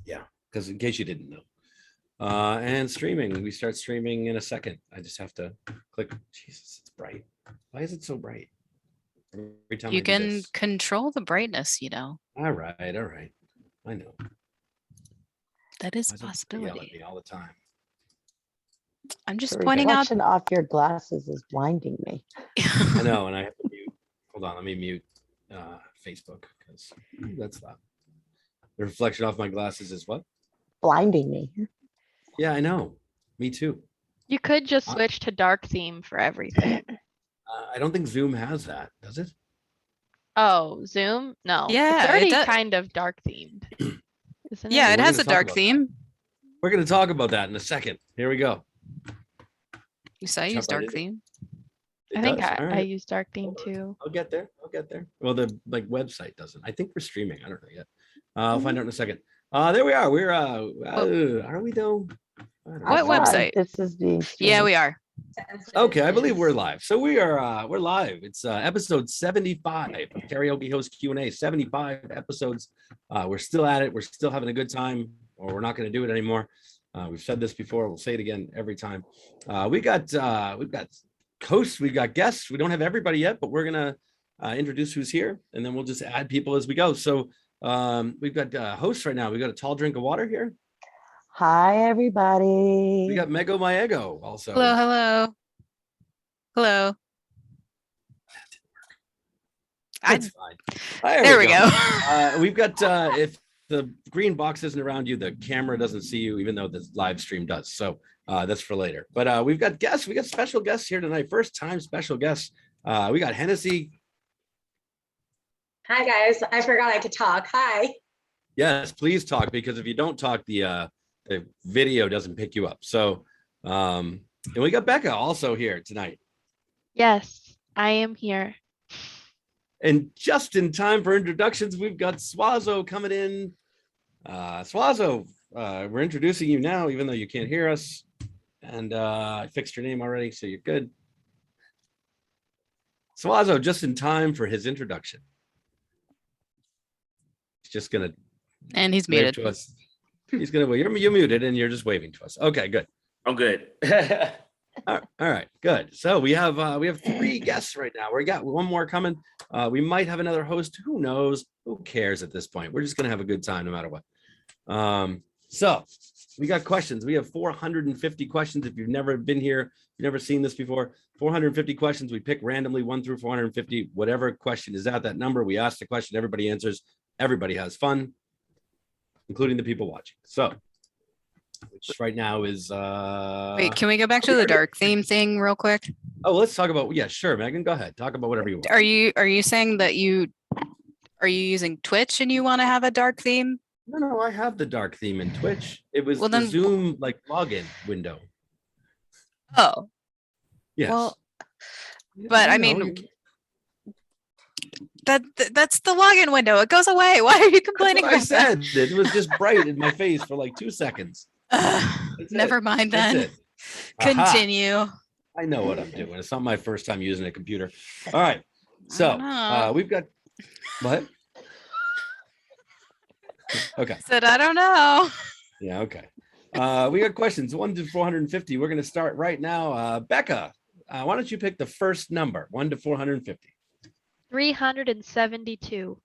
Yeah, because in case you didn't know. And streaming, we start streaming in a second. I just have to click. Jesus, it's bright. Why is it so bright? Every time I You do can this. control the brightness, you know. All right. I know. That is Why a does it yell at possibility. me all the time? I'm just The pointing out. reflection off your glasses is blinding me. I know, and I have to mute. Hold on, let me mute Facebook because that's loud. The reflection off my glasses is what? Blinding me. Yeah, I know. Me too. You could just switch to dark theme for everything. I don't think Zoom has that, does it? Oh, Zoom? No. Yeah, It's it already does. kind of dark themed. Isn't Yeah, it? it we're has gonna a talk dark about theme. We're going to talk about that in a second. Here we go. You say Jump use right dark into it. theme. It I think does? I All right. use dark theme too. I'll get there. Well, the website doesn't. I think we're streaming. I don't know yet. I'll find out in a second. There we are. We're are we though? I don't What know. website? This is being Yeah, streamed. we are. Okay, I believe we're live. So we're live. It's episode 75 of Karaoke Host Q&A. 75 episodes. We're still at it. We're still having a good time, or we're not going to do it anymore. We've said this before. We'll say it again every time. We've got hosts. We've got guests. We don't have everybody yet, but we're gonna introduce who's here, and then we'll just add people as we go. So we've got hosts right now. We got a tall drink of water here. Hi, everybody. We got Mego My Ego also. Hello. That's fine. There we go. We've got if the green box isn't around you, the camera doesn't see you, even though the live stream does. So that's for later. But we've got guests. We got special guests here tonight. First time special guests. We got Hennessy. Hi guys, I forgot I could talk. Hi. Yes, please talk, because if you don't talk, the video doesn't pick you up. So and we got Becca also here tonight. Yes, I am here. And just in time for introductions, we've got Suazo coming in. Suazo, we're introducing you now, even though you can't hear us. And I fixed your name already, so you're good. Suazo, just in time for his introduction. He's just gonna And he's wave muted. to us. He's gonna wave. You're muted, and you're just waving to us. Okay, good. I'm good. All right, good. So we have 3 guests right now. We got one more coming. We might have another host. Who knows? Who cares at this point? We're just gonna have a good time no matter what. So we got questions. We have 450 questions. If you've never been here, you've never seen this before, 450 questions. We pick randomly 1 through 450. Whatever question is at that number, we ask the question. Everybody answers. Everybody has fun, including the people watching. So, which right now is Wait, can we go back to the dark theme thing real quick? oh, let's talk about, yeah, sure, Megan, go ahead. Talk about whatever you want. Are you saying that are you using Twitch and you want to have a dark theme? No, I have the dark theme in Twitch. It was Well, the then- Zoom like login window. Oh, Yes. well, but I know, mean, that's the login window. It goes away. Why are you that's complaining what I about that? said. It was just bright in my face for like 2 seconds. That's Never it. mind That's then. it. Aha. Continue. I know what I'm doing. It's not my first time using a computer. All right. So don't know. we've got what? Okay. Said I don't know. Yeah, okay. We got questions 1 to 450. We're going to start right now. Becca, why don't you pick the first number, 1 to 450? 372.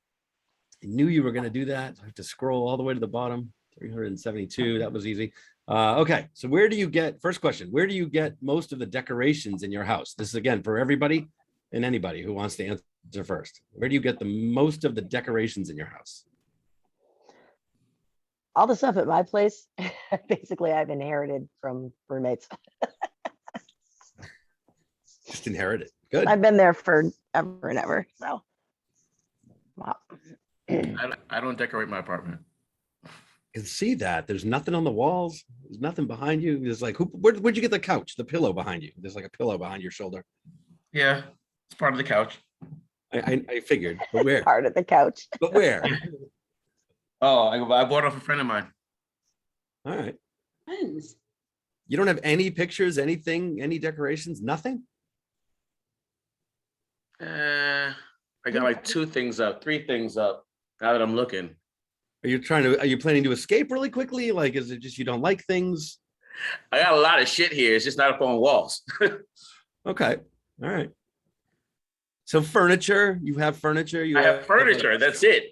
I knew you were going to do that. I have to scroll all the way to the bottom. 372. That was easy. Okay. So first question, where do you get most of the decorations in your house? This is again for everybody and anybody who wants to answer first. Where do you get the most of the decorations in your house? All the stuff at my place, basically, I've inherited from roommates. Just inherit it. Good. I've been there for ever and ever. So, wow. I don't decorate my apartment. I can see that. There's nothing on the walls. There's nothing behind you. There's like, where'd you get the couch? The pillow behind you. There's like a pillow behind your shoulder. Yeah, it's part of the couch. I figured, but where? Part of the couch. But where? Oh, I bought it off a friend of mine. All right. Friends. You don't have any pictures, anything, any decorations, nothing? I got like 2 things up, 3 things up now that I'm looking. Are you planning to escape really quickly? Like, is it just you don't like things? I got a lot of shit here. It's just not up on walls. Okay. All right. So furniture, you have furniture. I have furniture. That's it.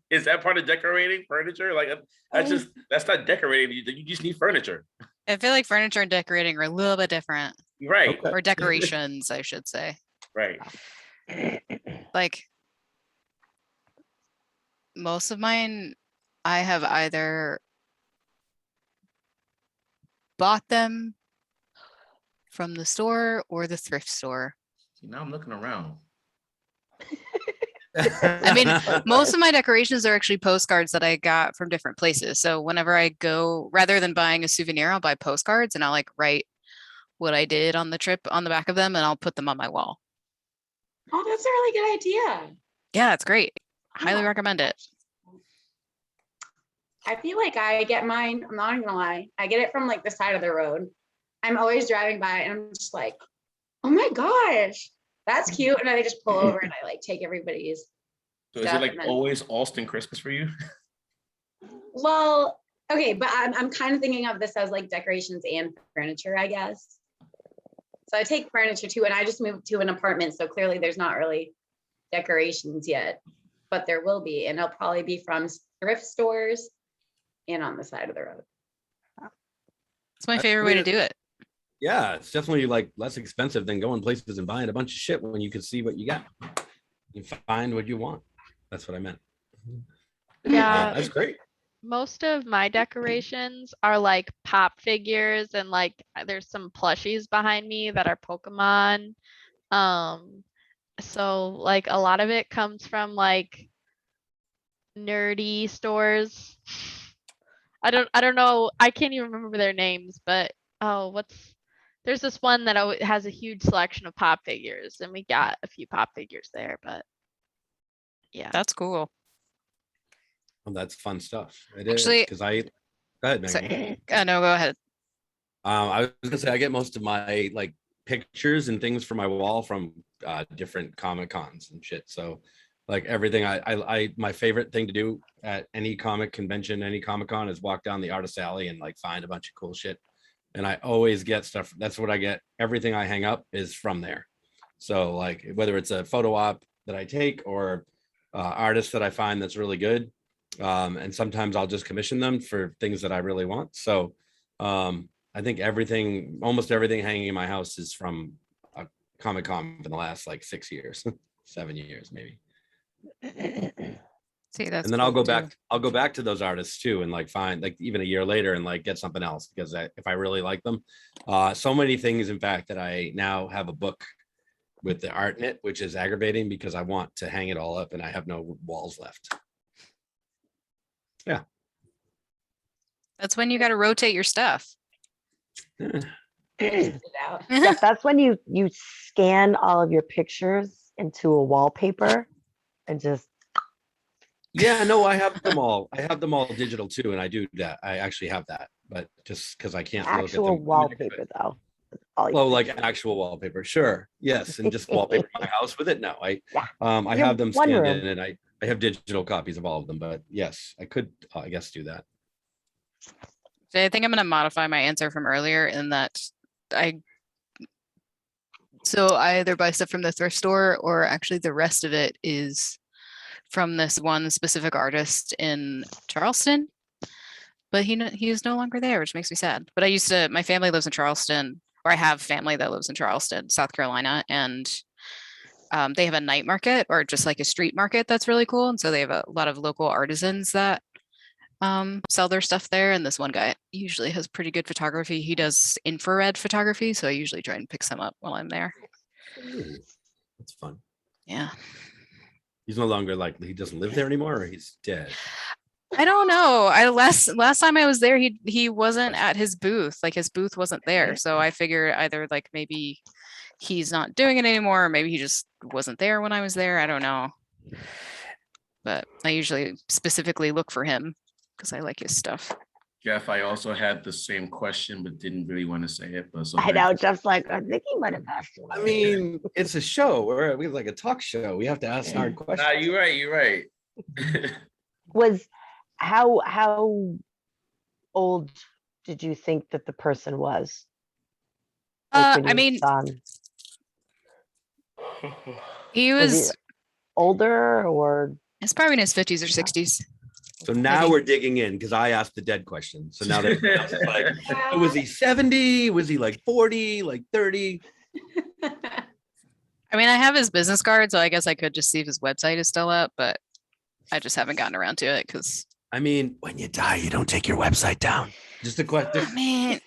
Is that part of decorating furniture? Like that's not decorating. You just need furniture. I feel like furniture and decorating are a little bit different, Right. Okay. or decorations, I should say. Right. Like most of mine, I have either bought them from the store or the thrift store. See, now I'm looking around. I mean, most of my decorations are actually postcards that I got from different places. So whenever I go, rather than buying a souvenir, I'll buy postcards and I'll like write what I did on the trip on the back of them and I'll put them on my wall. Oh, that's a really good idea. Yeah, it's great. Highly Yeah. recommend it. I feel like I get mine, I'm not even gonna lie, I get it from like the side of the road. I'm always driving by and I'm just like, oh my gosh, that's cute. And then I just pull over and I like take everybody's. So is it stuff like and then- always Alston Christmas for you? Well, okay, but I'm kind of thinking of this as like decorations and furniture, I guess. So I take furniture too, and I just moved to an apartment, so clearly there's not really decorations yet, but there will be, and it'll probably be from thrift stores and on the side of the road. It's my favorite way to do it. Yeah, it's definitely like less expensive than going places and buying a bunch of shit when you can see what you got. You find what you want. That's what I meant. Yeah, That's great. most of my decorations are like pop figures and like there's some plushies behind me that are Pokemon. So like a lot of it comes from like nerdy stores. I don't know. I can't even remember their names, but there's this one that has a huge selection of pop figures and we got a few pop figures there, but yeah. That's cool. Well, that's fun stuff. It is Actually- because go ahead, Megan. Sorry. No, go ahead. I was gonna say I get most of my like pictures and things for my wall from different Comic Cons and shit. So like everything I my favorite thing to do at any comic convention, any Comic Con is walk down the artist alley and like find a bunch of cool shit. And I always get stuff. That's what I get. Everything I hang up is from there. So like whether it's a photo op that I take or artist that I find that's really good. And sometimes I'll just commission them for things that I really want. So I think almost everything hanging in my house is from a Comic Con in the last like 6 years, 7 years maybe. See, that's And then I'll cool, go too. back to those artists too, and like find like even a year later and like get something else because if I really like them, so many things in fact that I now have a book with the art in it, which is aggravating because I want to hang it all up and I have no walls left. That's when you got to rotate your stuff. Get it out. Jeff, that's when you scan all of your pictures into a wallpaper and just Yeah, no, I have them all. I have them all digital too, and I do that. I actually have that, but just because I can't look at actual them. wallpaper though. All you Well, can like see. actual wallpaper, sure, yes, and just wallpaper my house with it. No, I Your have them one scanned room. in, and I have digital copies of all of them. But yes, I could, I guess, do that. So I think I'm going to modify my answer from earlier in that I either buy stuff from the thrift store or actually the rest of it is from this one specific artist in Charleston, but he is no longer there, which makes me sad. But my family lives in Charleston, or I have family that lives in Charleston, South Carolina, and they have a night market or just like a street market that's really cool. And so they have a lot of local artisans that sell their stuff there. And this one guy usually has pretty good photography. He does infrared photography, so I usually try and pick some up while I'm there. Ooh, that's fun. Yeah. He's no longer like he doesn't live there anymore, or he's dead. I don't know. Last time I was there, he wasn't at his booth. Like his booth wasn't there. So I figured either like maybe he's not doing it anymore, or maybe he just wasn't there when I was there. I don't know. But I usually specifically look for him because I like his stuff. Jeff, I also had the same question, but didn't really want to say it. But so I know, Jeff's like, I think he might have asked you. I mean, it's a show. We have like a talk show. We have to ask hard questions. Nah, you're right. You're right. how old did you think that the person was? When I you mean, saw him? he Was he was, older or? he's probably in his 50s or 60s. So now Maybe. we're digging in because I asked the dead question. So now that like, so was he 70? Was he like 40, like 30? I mean, I have his business card, so I guess I could just see if his website is still up, but I just haven't gotten around to it because, I mean, when you die, you don't take your website down. Just a question. I mean,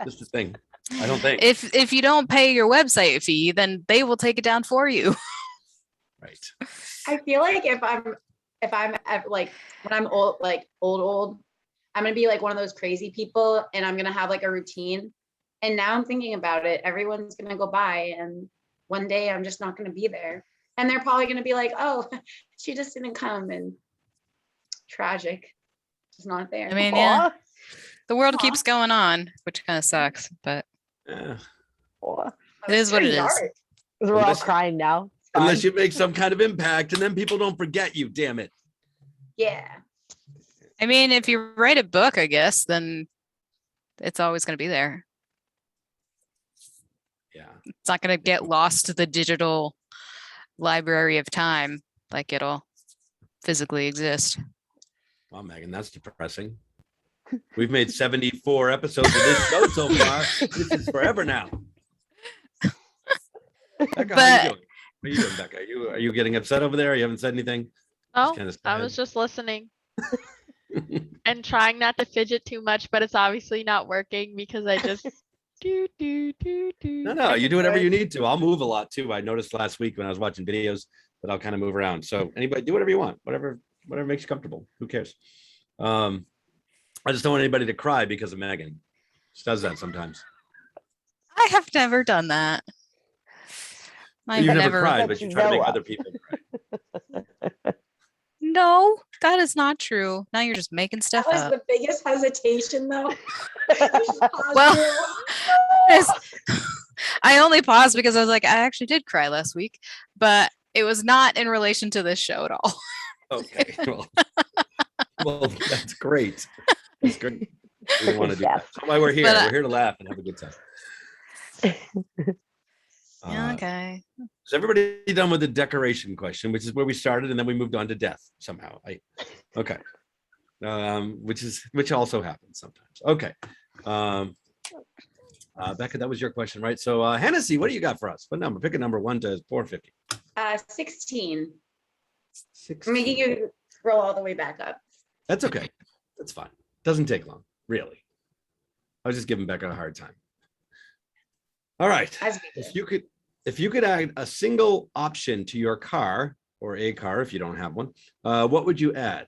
Just a thing. I don't think. if you don't pay your website fee, then they will take it down for you. Right. I feel like if I'm like when I'm old, like old, I'm gonna be like one of those crazy people, and I'm gonna have like a routine. And now I'm thinking about it, everyone's gonna go by, and one day I'm just not gonna be there, and they're probably gonna be like, "Oh, she just didn't come," and tragic, she's not there. I mean, yeah, Aw, the world Aw. keeps going on, which kind of sucks, but Yeah. aw. That it was is what it pretty is. dark. We're all Unless- crying now. It's Unless fine. you make some kind of impact and then people don't forget you, damn it. Yeah. I mean, if you write a book, I guess, then it's always going to be there. Yeah. It's not going to get lost to the digital library of time like it'll physically exist. Well, Megan, that's depressing. We've made 74 episodes of this show so far. This is forever now. Becca, how But- you doing? What are you doing, Becca? Are you getting upset over there? You haven't said anything? Oh, kinda I was sad. just listening and trying not to fidget too much, but it's obviously not working because I just do. No, you do whatever you need to. I'll move a lot too. I noticed last week when I was watching videos that I'll kind of move around. So anybody do whatever you want, whatever makes you comfortable. Who cares? I just don't want anybody to cry because of Megan. She does that sometimes. I have never done that. I've You've never never. cried, That but you you try to know make of. other people cry. No, that is not true. Now you're just making That stuff was up. the biggest hesitation though. Well, I only paused because I was like, I actually did cry last week, but it was not in relation to this show at all. Okay. Well, that's great. That's great. We want to do that. That's why we're here. But, We're here to laugh and have a good time. Okay. Is everybody done with the decoration question, which is where we started, and then we moved on to death somehow? Okay. Which also happens sometimes. Okay. Becca, that was your question, right? So Hennessy, what do you got for us? What number? Pick a number 1 to 450. 16. 16. I'm making you scroll all the way back up. That's okay. That's fine. Doesn't take long, really. I was just giving Becca a hard time. All right. As we If do. you could add a single option to your car, or a car if you don't have one, what would you add?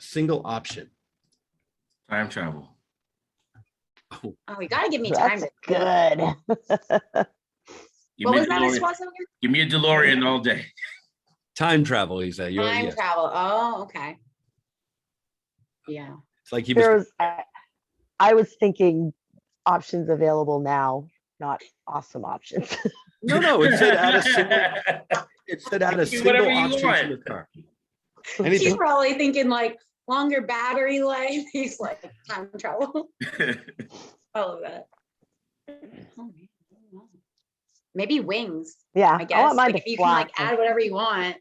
Single option. Time travel. Oh, you gotta give me time. That's to- good. Give What me, was a that? DeLorean. Suazo? Give me a DeLorean all day. Time travel, he said. Time Yes. travel. Oh, okay. Yeah. It's like he was. There's, I was thinking options available now, not awesome options. No, it said add a single. It said add a Do single whatever you option to want. your car. He's Anything. probably thinking like longer battery life. He's like time travel. All of that. Oh, man, I don't know. Maybe wings. Yeah, I I guess want mine like, to if you can fly. like add whatever you want,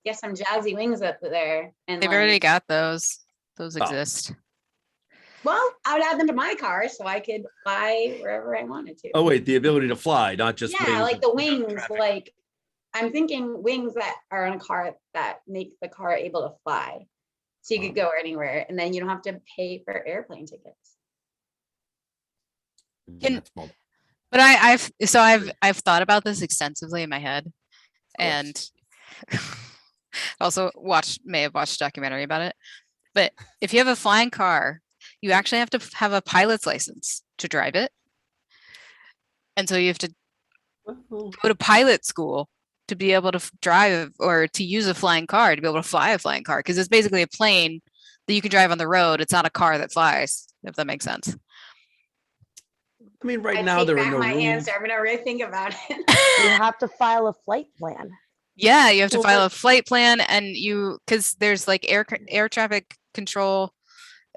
get some jazzy wings up there. And They've like, already got those. Those Oh. exist. well, I would add them to my car so I could fly wherever I wanted to. Oh wait, the ability to fly, not just yeah, wings like and, the you know, wings. traffic. Like I'm thinking wings that are on a car that make the car able to fly, so you could go anywhere, and then you don't have to pay for airplane tickets. Can- That's small. But I've thought about this extensively in my head, and also may have watched a documentary about it. But if you have a flying car, you actually have to have a pilot's license to drive it, and so you have to go to pilot school to be able to drive or to use a flying car to be able to fly a flying car, because it's basically a plane that you can drive on the road. It's not a car that flies, if that makes sense. I mean, right I now take there are back no my rules. answer. I'm gonna really think about it. You have to file a flight plan. Yeah, you have to Well, file but- a flight plan, and because there's like air traffic control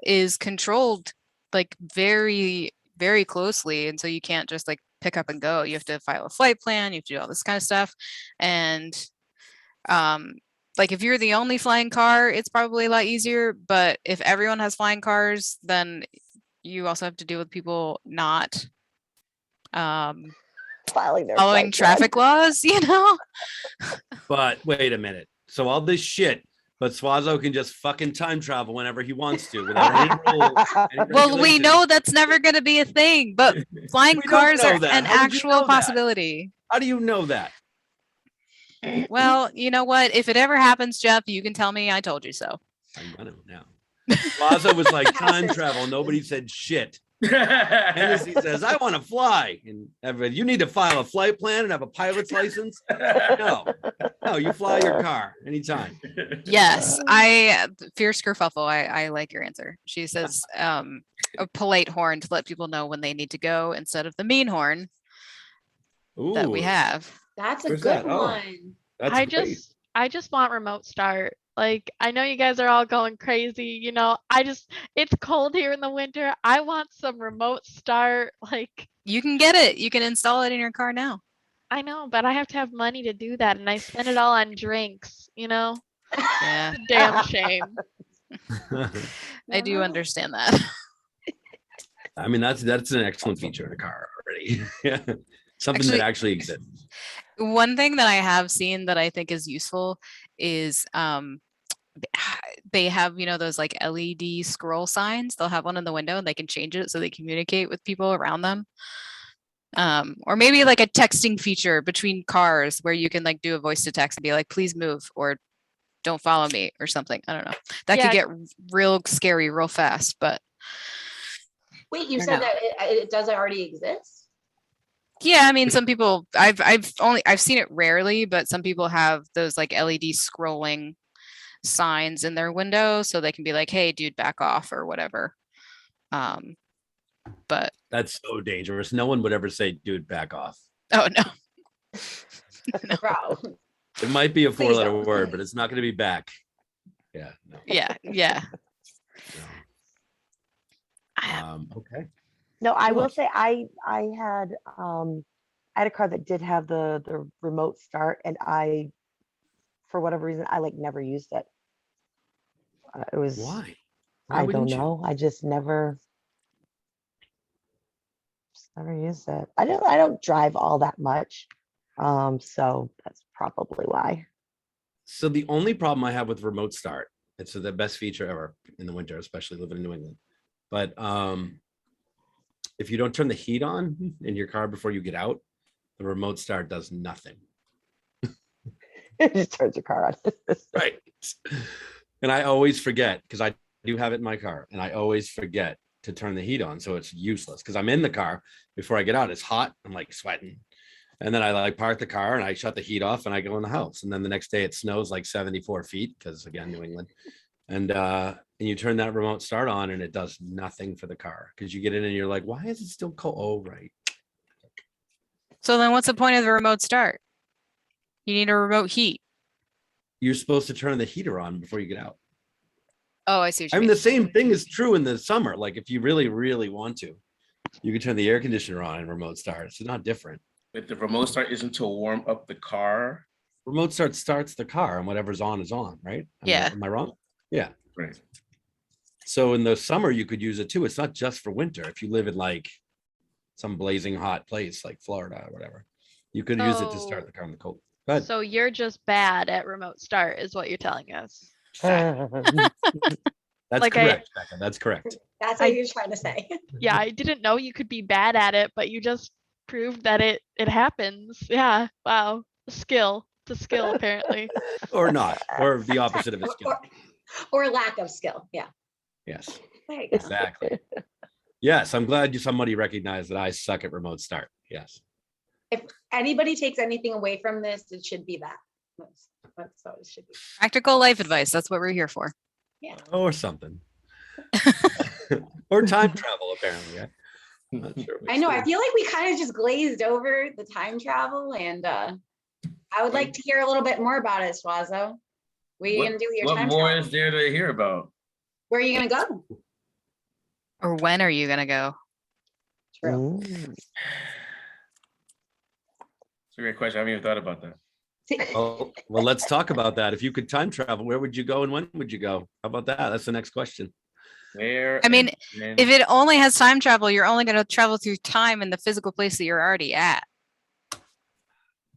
is controlled like very, very closely. And so you can't just like pick up and go. You have to file a flight plan, you have to do all this kind of stuff. And like if you're the only flying car, it's probably a lot easier. But if everyone has flying cars, then you also have to deal with people not Filing their following flight traffic laws, you know? But wait a minute. So all this shit, but Suazo can just fucking time travel whenever he wants to without any rules. Any Well, we regulations. know that's never going to be a thing, but flying We don't cars know are that. an How would you actual know that? possibility. How do you know that? Well, you know what? If it ever happens, Jeff, you can tell me I told you so. I'm gonna now. Suazo was like time travel. Nobody said shit. Hennessy says, I want to fly. And everybody, you need to file a flight plan and have a pilot's license. No, you fly your car anytime. Yes, fierce kerfuffle. I like your answer. She says a polite horn to let people know when they need to go instead of the mean horn that we Ooh, have. That's a Where's good that? Oh. one. that's I great. just want remote start. Like, I know you guys are all going crazy, you know, it's cold here in the winter. I want some remote start. Like, You can get it. You can install it in your car now. I know, but I have to have money to do that, and I spend it all on drinks, you know? Yeah, It's a damn shame. I do understand that. I mean, that's an excellent feature in a car already. Something Actually- that actually exists. One thing that I have seen that I think is useful is they have, you know, those like LED scroll signs. They'll have one in the window and they can change it so they communicate with people around them. Or maybe like a texting feature between cars where you can like do a voice to text and be like, please move or don't follow me or something. I don't know. That Yeah. could get real scary real fast, but Wait, you Or said no. that it does already exist? yeah, I mean, some people I've seen it rarely, but some people have those like LED scrolling signs in their window so they can be like, hey, dude, back off or whatever. But That's so dangerous. No one would ever say, dude, back off. oh no. Bro. It might be a Please 4-letter don't. word, but it's not going to be back. Yeah. No, Yeah, yeah. no. Okay. No, I will Sure. say I had a car that did have the remote start, and I, for whatever reason, I like never used it. It was Why? I don't wouldn't you? know. I just never used it. I don't drive all that much. So that's probably why. So the only problem I have with remote start, it's the best feature ever in the winter, especially living in New England. But if you don't turn the heat on in your car before you get out, the remote start does nothing. It just turns your car on. Right. And I always forget because I do have it in my car and I always forget to turn the heat on. So it's useless because I'm in the car before I get out. It's hot. I'm like sweating. And then I like park the car and I shut the heat off and I go in the house. And then the next day it snows like 74 feet because again, New England. And you turn that remote start on and it does nothing for the car because you get in and you're like, why is it still cold? Oh, right. So then what's the point of the remote start? You need a remote heat. You're supposed to turn the heater on before you get out. Oh, I see what you I mean, mean. the same thing is true in the summer. Like if you really, really want to, you can turn the air conditioner on and remote start. It's not different. But the remote start isn't to warm up the car. Remote start starts the car and whatever's on is on, right? Yeah. Am I wrong? Yeah. Right. So in the summer, you could use it too. It's not just for winter. If you live in like some blazing hot place like Florida or whatever, you could use it to start the car in the cold. Go ahead. So you're just bad at remote start is what you're telling us. That's like correct, Becca. That's correct. That's what you're trying to say. Yeah, I didn't know you could be bad at it, but you just proved that it happens. Yeah. Wow. Skill. It's a skill apparently. Or not, or the opposite of a skill. Or lack of skill. Yeah. Yes, There you go. exactly. Yes, I'm glad somebody recognized that I suck at remote start. Yes. If anybody takes anything away from this, it should be that. That's what it should be. Practical life advice. That's what we're here for. Or something. Or time travel, apparently. I'm not sure I which know. I one. feel like we kind of just glazed over the time travel, and I would like to hear a little bit more about it, Suazo. What are you gonna do with your What time more travel? is there to hear about? Where are you gonna go? Or when are you gonna go? True. Mm. It's a great question. I haven't even thought about that. Well, let's talk about that. If you could time travel, where would you go and when would you go? How about that? That's the next question. Where? I mean, and when? If it only has time travel, you're only gonna travel through time in the physical place that you're already at. All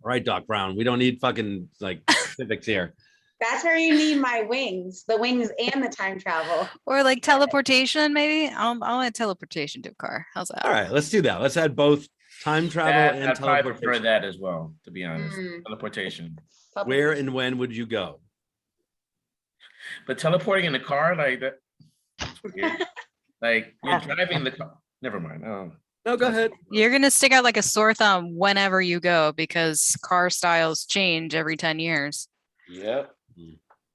right, Doc Brown. We don't need fucking like specifics here. That's where you need my wings, the wings and the time travel. Or like teleportation, maybe? I'll add teleportation to a car. How's that? All right, let's do that. Let's add both time travel and I probably prefer teleportation. that as well, to be honest. Mm. Teleportation. Where and when would you go? But teleporting in the car, like that. That's weird. Like you're driving the car. Never mind. Oh. No, go ahead. You're gonna stick out like a sore thumb whenever you go because car styles change every 10 years. Yep.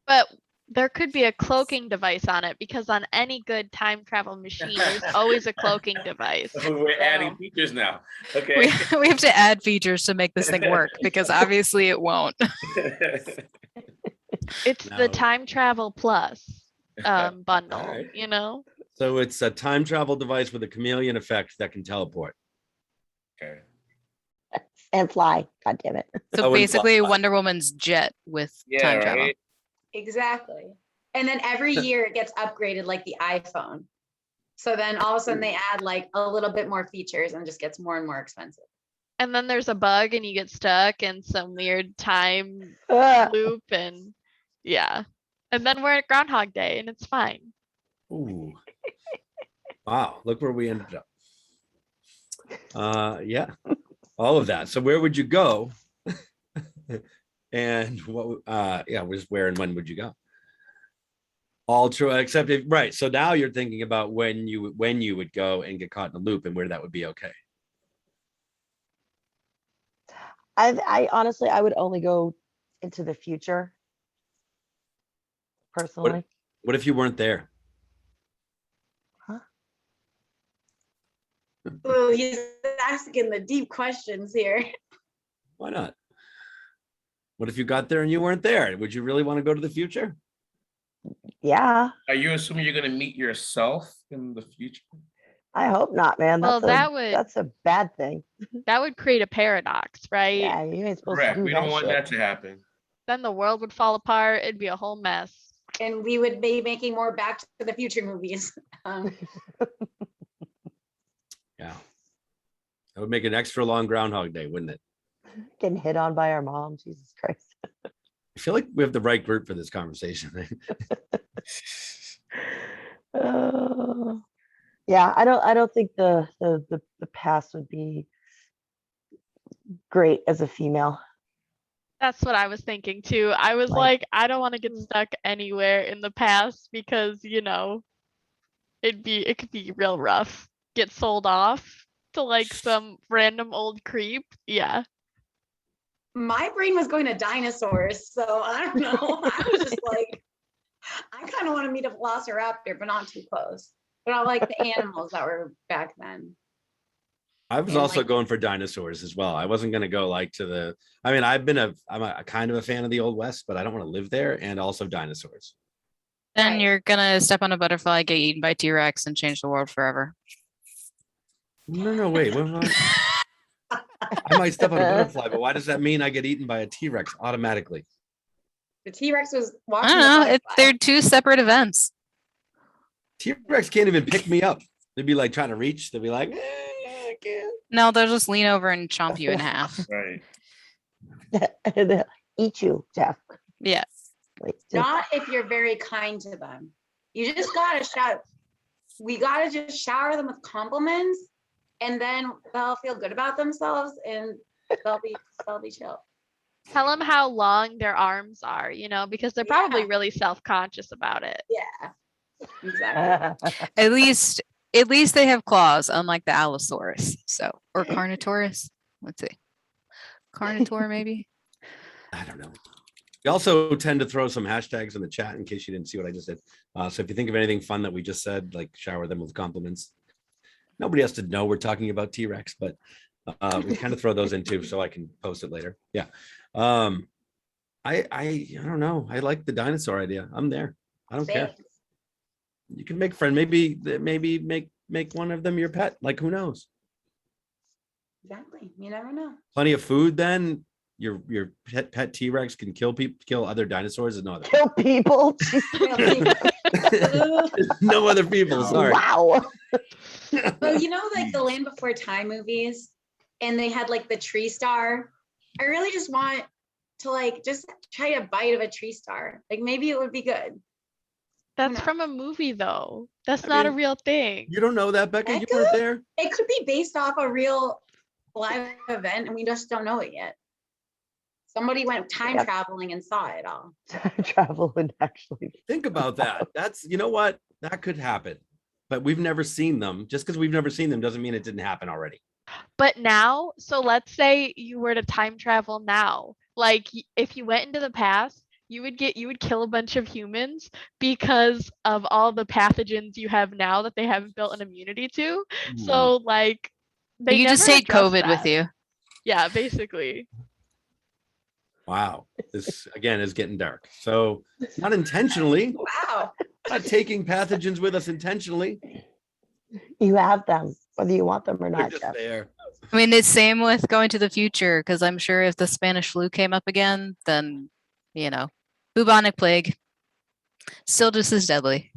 But there could be a cloaking device on it because on any good time travel machine, there's always a cloaking device. We're adding features now. We, Okay. we have to add features to make this thing work because obviously it won't. It's the No. time travel plus bundle, Alright. you know? So it's a time travel device with a chameleon effect that can teleport. Okay. And fly. God damn it. So Oh, and basically fly. Wonder Woman's jet with Yeah, time travel. right. Exactly. And then every year it gets upgraded like the iPhone. So then all of a sudden they add like a little bit more features and just gets more and more expensive. And then there's a bug and you get stuck in some weird time loop and yeah. And then we're at Groundhog Day and it's fine. Ooh. Wow, look where we ended up. Yeah, all of that. So where would you go? And what yeah, was where and when would you go? All true, except if right. So now you're thinking about when you would go and get caught in a loop and where that would be okay. I honestly, I would only go into the future. Personally. What if you weren't there? Ooh, he's asking the deep questions here. Why not? What if you got there and you weren't there? Would you really want to go to the future? Yeah. Are you assuming you're gonna meet yourself in the future? I hope not, man. Well, That's that's a bad thing. that would create a paradox, right? Yeah, you ain't supposed Correct. to do We that don't want shit. that to happen. Then the world would fall apart. It'd be a whole mess. And we would be making more Back to the Future movies. Yeah. That would make an extra long Groundhog Day, wouldn't it? Getting hit on by our mom. Jesus Christ. I feel like we have the right group for this conversation. Yeah, I don't think the past would be great as a female. That's what I was thinking too. I was Like- like, I don't want to get stuck anywhere in the past because, you know, it could be real rough. Get sold off to like some random old creep. Yeah. My brain was going to dinosaurs, so I don't know. I was just like, I kind of want to meet a velociraptor, but not too close. But I like the animals that were back then. I was And, also like- going for dinosaurs as well. I wasn't going to go like to the, I mean, I'm a kind of a fan of the Old West, but I don't want to live there, and also dinosaurs. Then Right. you're gonna step on a butterfly, get eaten by T-Rex, and change the world forever. No, wait. I might step on a butterfly, but why does that mean I get eaten by a T-Rex automatically? The T-Rex was I watching don't the know. butterfly. They're two separate events. T-Rex can't even pick me up. They'd be like trying to reach. They'd be like, I can't. No, they'll just lean over and chomp you in half. Right. Eat you, Jeff. Yeah. Like, just- Not if you're very kind to them. You just gotta shout. We gotta just shower them with compliments, and then they'll feel good about themselves, and they'll be chill. Tell them how long their arms are, you know, because they're probably Yeah. really self-conscious about it. Yeah, exactly. At least they have claws, unlike the Allosaurus. So, or Carnotaurus. Let's see. Carnotaur, maybe. I don't know. We also tend to throw some hashtags in the chat in case you didn't see what I just did. So if you think of anything fun that we just said, like shower them with compliments. Nobody has to know we're talking about T-Rex, but we kind of throw those in too, so I can post it later. Yeah. I don't know. I like the dinosaur idea. I'm there. I don't care. Thanks. You can make friend. Maybe make make one of them your pet. Like, who knows? Exactly. You never know. Plenty of food. Then your pet T-Rex can kill people, kill other dinosaurs, and no other. Kill people. No other people. Sorry. Wow. Well, you know, like the Land Before Time movies, and they had like the tree star. I really just want to like just try a bite of a tree star. Like maybe it would be good. That's knows? from a movie though. That's I not a mean, real thing. You don't know that, Becca. You Becca? weren't there. It could be based off a real live event, and we just don't know it yet. Somebody went time Yep. traveling and saw it all. Travel and actually. Think about that. That's, you know what? That could happen. But we've never seen them. Just because we've never seen them doesn't mean it didn't happen already. But now, so let's say you were to time travel now. Like if you went into the past, you would kill a bunch of humans because of all the pathogens you have now that they haven't built an immunity to. So like they You just never take address COVID with that. you. Yeah, basically. Wow. This again is getting dark. So not intentionally, Wow. not taking pathogens with us intentionally. You have them, whether you want them or They're not, just Jeff. there. I mean, it's same with going to the future, because I'm sure if the Spanish flu came up again, then, you know, bubonic plague, still just as deadly.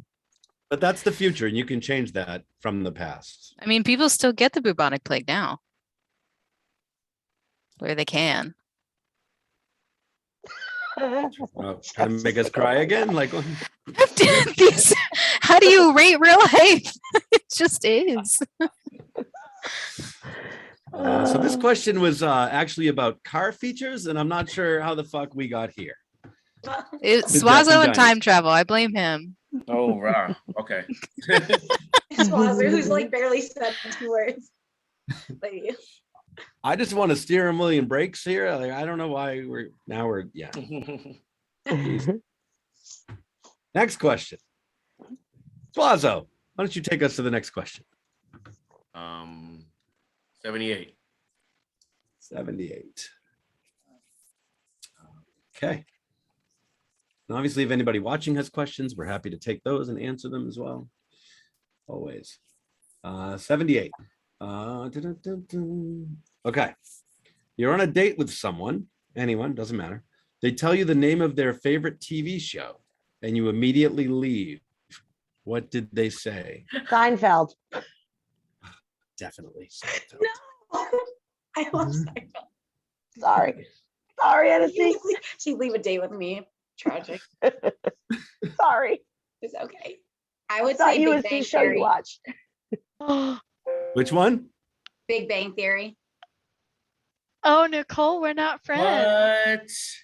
But that's the future, and you can change that from the past. I mean, people still get the bubonic plague now. Where they can. Trying to make us cry again? Like, These- how do you rate real life? It just is. so this question was actually about car features, and I'm not sure how the fuck we got here. It's Good Jack Suazo and and time travel. I blame him. Oh, wow. Okay. Swazer, who's like barely said 2 words. But you. I just want to steer a million brakes here. Like, I don't know why we're yeah. Next question. Suazo, why don't you take us to the next question? 78. 78. Okay. And obviously, if anybody watching has questions, we're happy to take those and answer them as well. Always. 78. Okay. You're on a date with someone, anyone, doesn't matter. They tell you the name of their favorite TV show and you immediately leave. What did they say? Seinfeld. Definitely. No. I love Seinfeld. Sorry. Sorry, Hennessy. She'd leave a date with me. Tragic. Sorry. It's okay. I would Thought say you Big was Bang the show you Theory. watched. Which one? Big Bang Theory. Oh, Nicole, we're not friends.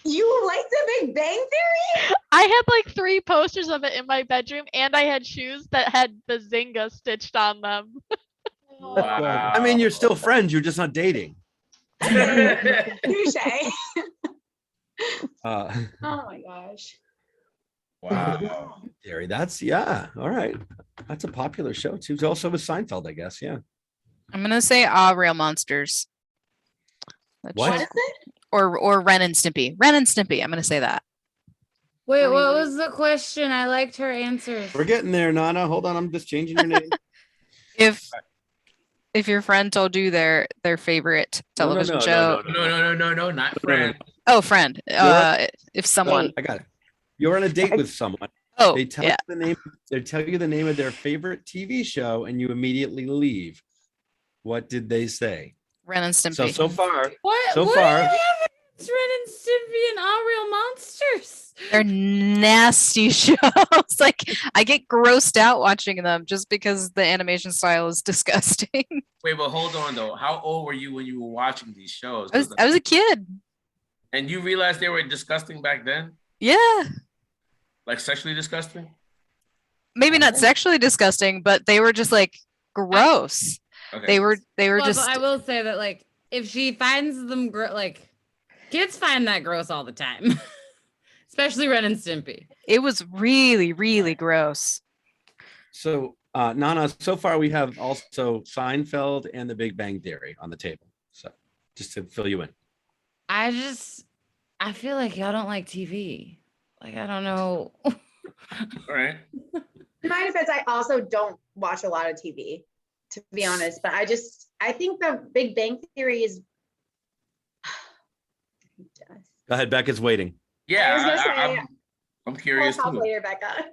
What? You like the Big Bang Theory? I had like 3 posters of it in my bedroom, and I had shoes that had the Zynga stitched on them. Wow. I mean, you're still friends. You're just not dating. Touche. Uh, Oh my gosh. Wow. Gary, that's yeah. All right. That's a popular show too. It's also with Seinfeld, I guess. Yeah. I'm gonna say Real Monsters. Which- What? What is it? Or Ren and Stimpy. Ren and Stimpy. I'm gonna say that. Wait, I mean, what like- was the question? I liked her answers. We're getting there, Nana. Hold on. I'm just changing your name. If your friend told you their favorite No, no, television no, show. No, not friend. Oh, friend. If someone. I got it. You're on a date with someone. Oh, They tell yeah. you the name. They tell you the name of their favorite TV show, and you immediately leave. What did they say? Ren and Stimpy. So far, What? So what far- do you have against Ren and Stimpy and All Real Monsters? They're nasty shows. Like I get grossed out watching them just because the animation style is disgusting. Wait, but hold on though. How old were you when you were watching these shows? I was a kid. And you realized they were disgusting back then? Yeah. Like sexually disgusting? Maybe not sexually disgusting, but they were just like gross. Okay. They were Well, just but I will say that, like, if she finds them like, kids find that gross all the time, especially Ren and Stimpy. it was really, really gross. so Nana. So far, we have also Seinfeld and The Big Bang Theory on the table. So just to fill you in. I feel like y'all don't like TV. Like, I don't know. All right. In my defense, I also don't watch a lot of TV, to be honest. But I think the Big Bang Theory is. Go ahead, Becca's waiting. Yeah, I was gonna say, I'm we'll curious talk too. later, Becca.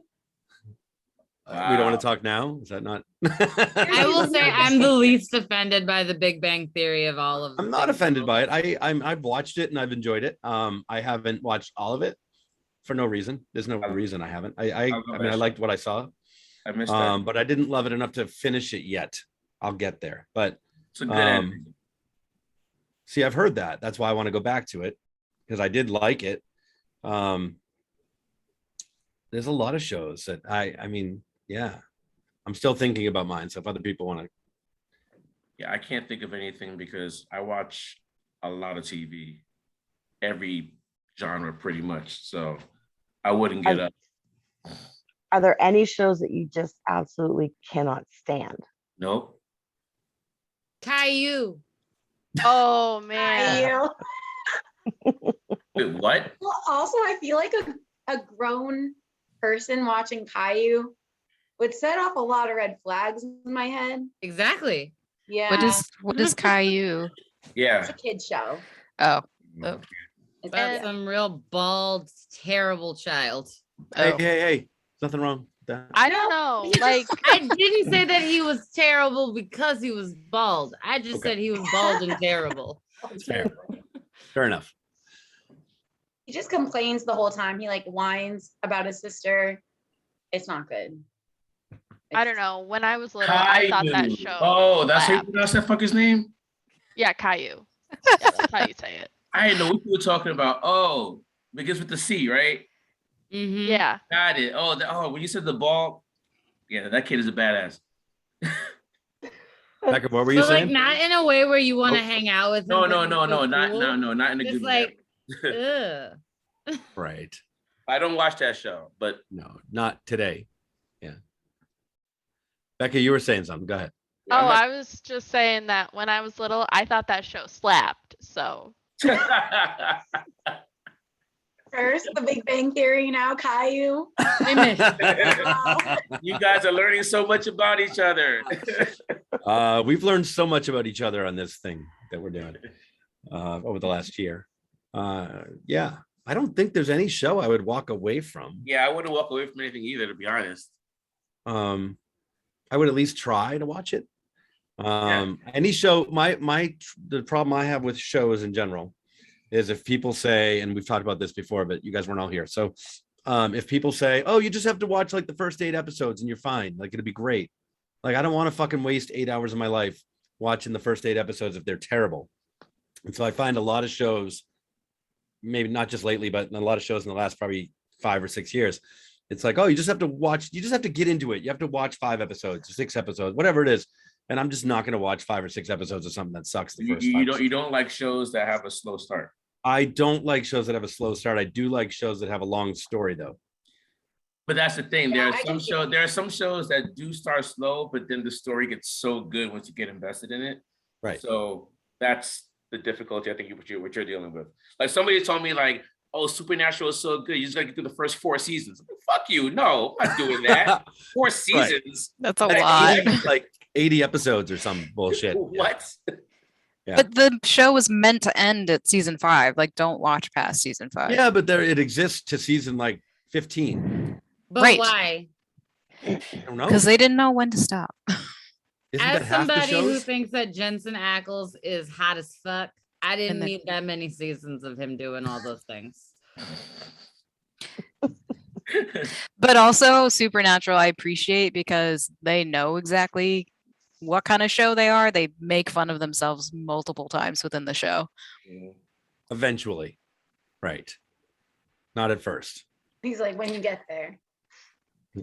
We don't want Wow. to talk now. Is that not? I will say I'm the least offended by the Big Bang Theory of all of. I'm not offended by it. I've watched it and I've enjoyed it. I haven't watched all of it for no reason. There's no reason I haven't. I love mean, that I show. liked what I saw, I missed that. but I didn't love it enough to finish it yet. I'll get there. But It's a good ending. see, I've heard that. That's why I want to go back to it because I did like it. There's a lot of shows that I mean, yeah, I'm still thinking about mine. So if other people want to, Yeah, I can't think of anything because I watch a lot of TV, every genre pretty much. So I wouldn't get up. Are there any shows that you just absolutely cannot stand? Nope. Caillou. Oh man. Wait, what? Well, also, I feel like a grown person watching Caillou would set off a lot of red flags in my head. Exactly. Yeah, What is Caillou? it's Yeah. a kid show. Oh, It's- That's yeah. some real bald, terrible child. hey, oh. hey, nothing wrong with that. I don't know. Like I didn't say that he was terrible because he was bald. I just Okay. said he was bald and terrible. Fair. Fair enough. He just complains the whole time. He like whines about his sister. It's not good. I don't know. When I was little, I thought that Caillou. show. Oh, that's how you slapped. pronounce that fucker's name? Yeah, Caillou. Yeah, that's how you say it. I didn't know what you were talking about. Oh, begins with the C, right? Mhm. Yeah. Got it. Oh, when you said the ball, yeah, that kid is a badass. Becca, what were you But like saying? not in a way where you want to Oh. hang out with him. No, 'cause no, he's no, so no, not cool. no, not in a Just good like, manner. ugh. Right. I don't watch that show, but No, not today. Yeah. Becca, you were saying something. Go ahead. Oh, I'm I was just saying that when I was little, I thought that show slapped. So not- First, the Big Bang Theory, now Caillou. You guys are learning so much about each other. We've learned so much about each other on this thing that we're doing over the last year. Yeah, I don't think there's any show I would walk away from. Yeah, I wouldn't walk away from anything either, to be honest. I would at least try to watch it. Any show, the problem I have with shows in general is if people say, and we've talked about this before, but you guys weren't all here. So if people say, oh, you just have to watch like the first 8 episodes and you're fine, like it'll be great. Like, I don't want to fucking waste 8 hours of my life watching the first 8 episodes if they're terrible. And so I find a lot of shows, maybe not just lately, but a lot of shows in the last probably 5 or 6 years, it's like, oh, you just have to watch, you just have to get into it. You have to watch 5 episodes, 6 episodes, whatever it is. And I'm just not going to watch 5 or 6 episodes of something that sucks the first You 5 you don't like shows that have a slow start. I don't like shows that have a slow start. I do like shows that have a long story though. But that's the thing. Yeah, There are some shows that do start slow, but then the story gets so good once you get invested in it. Right. So that's the difficulty I think what you're dealing with. Like somebody told me like, oh, Supernatural is so good. You just gotta get through the first 4 seasons. I'm like, fuck you. No, I'm not doing that. 4 seasons. That's a Like, lot. Like 80 episodes or some bullshit. What? Yeah. But the show was meant to end at season 5. Like, don't watch past season 5. Yeah, but there it exists to season like 15. But Right. why? I don't know. Because they didn't know when to stop. Isn't that As half the somebody who shows? thinks that Jensen Ackles is hot as fuck, I didn't And then- need that many seasons of him doing all those things. But also Supernatural, I appreciate because they know exactly what kind of show they are. They make fun of themselves multiple times within the show. Eventually. Right. Not at first. He's like, when you get there.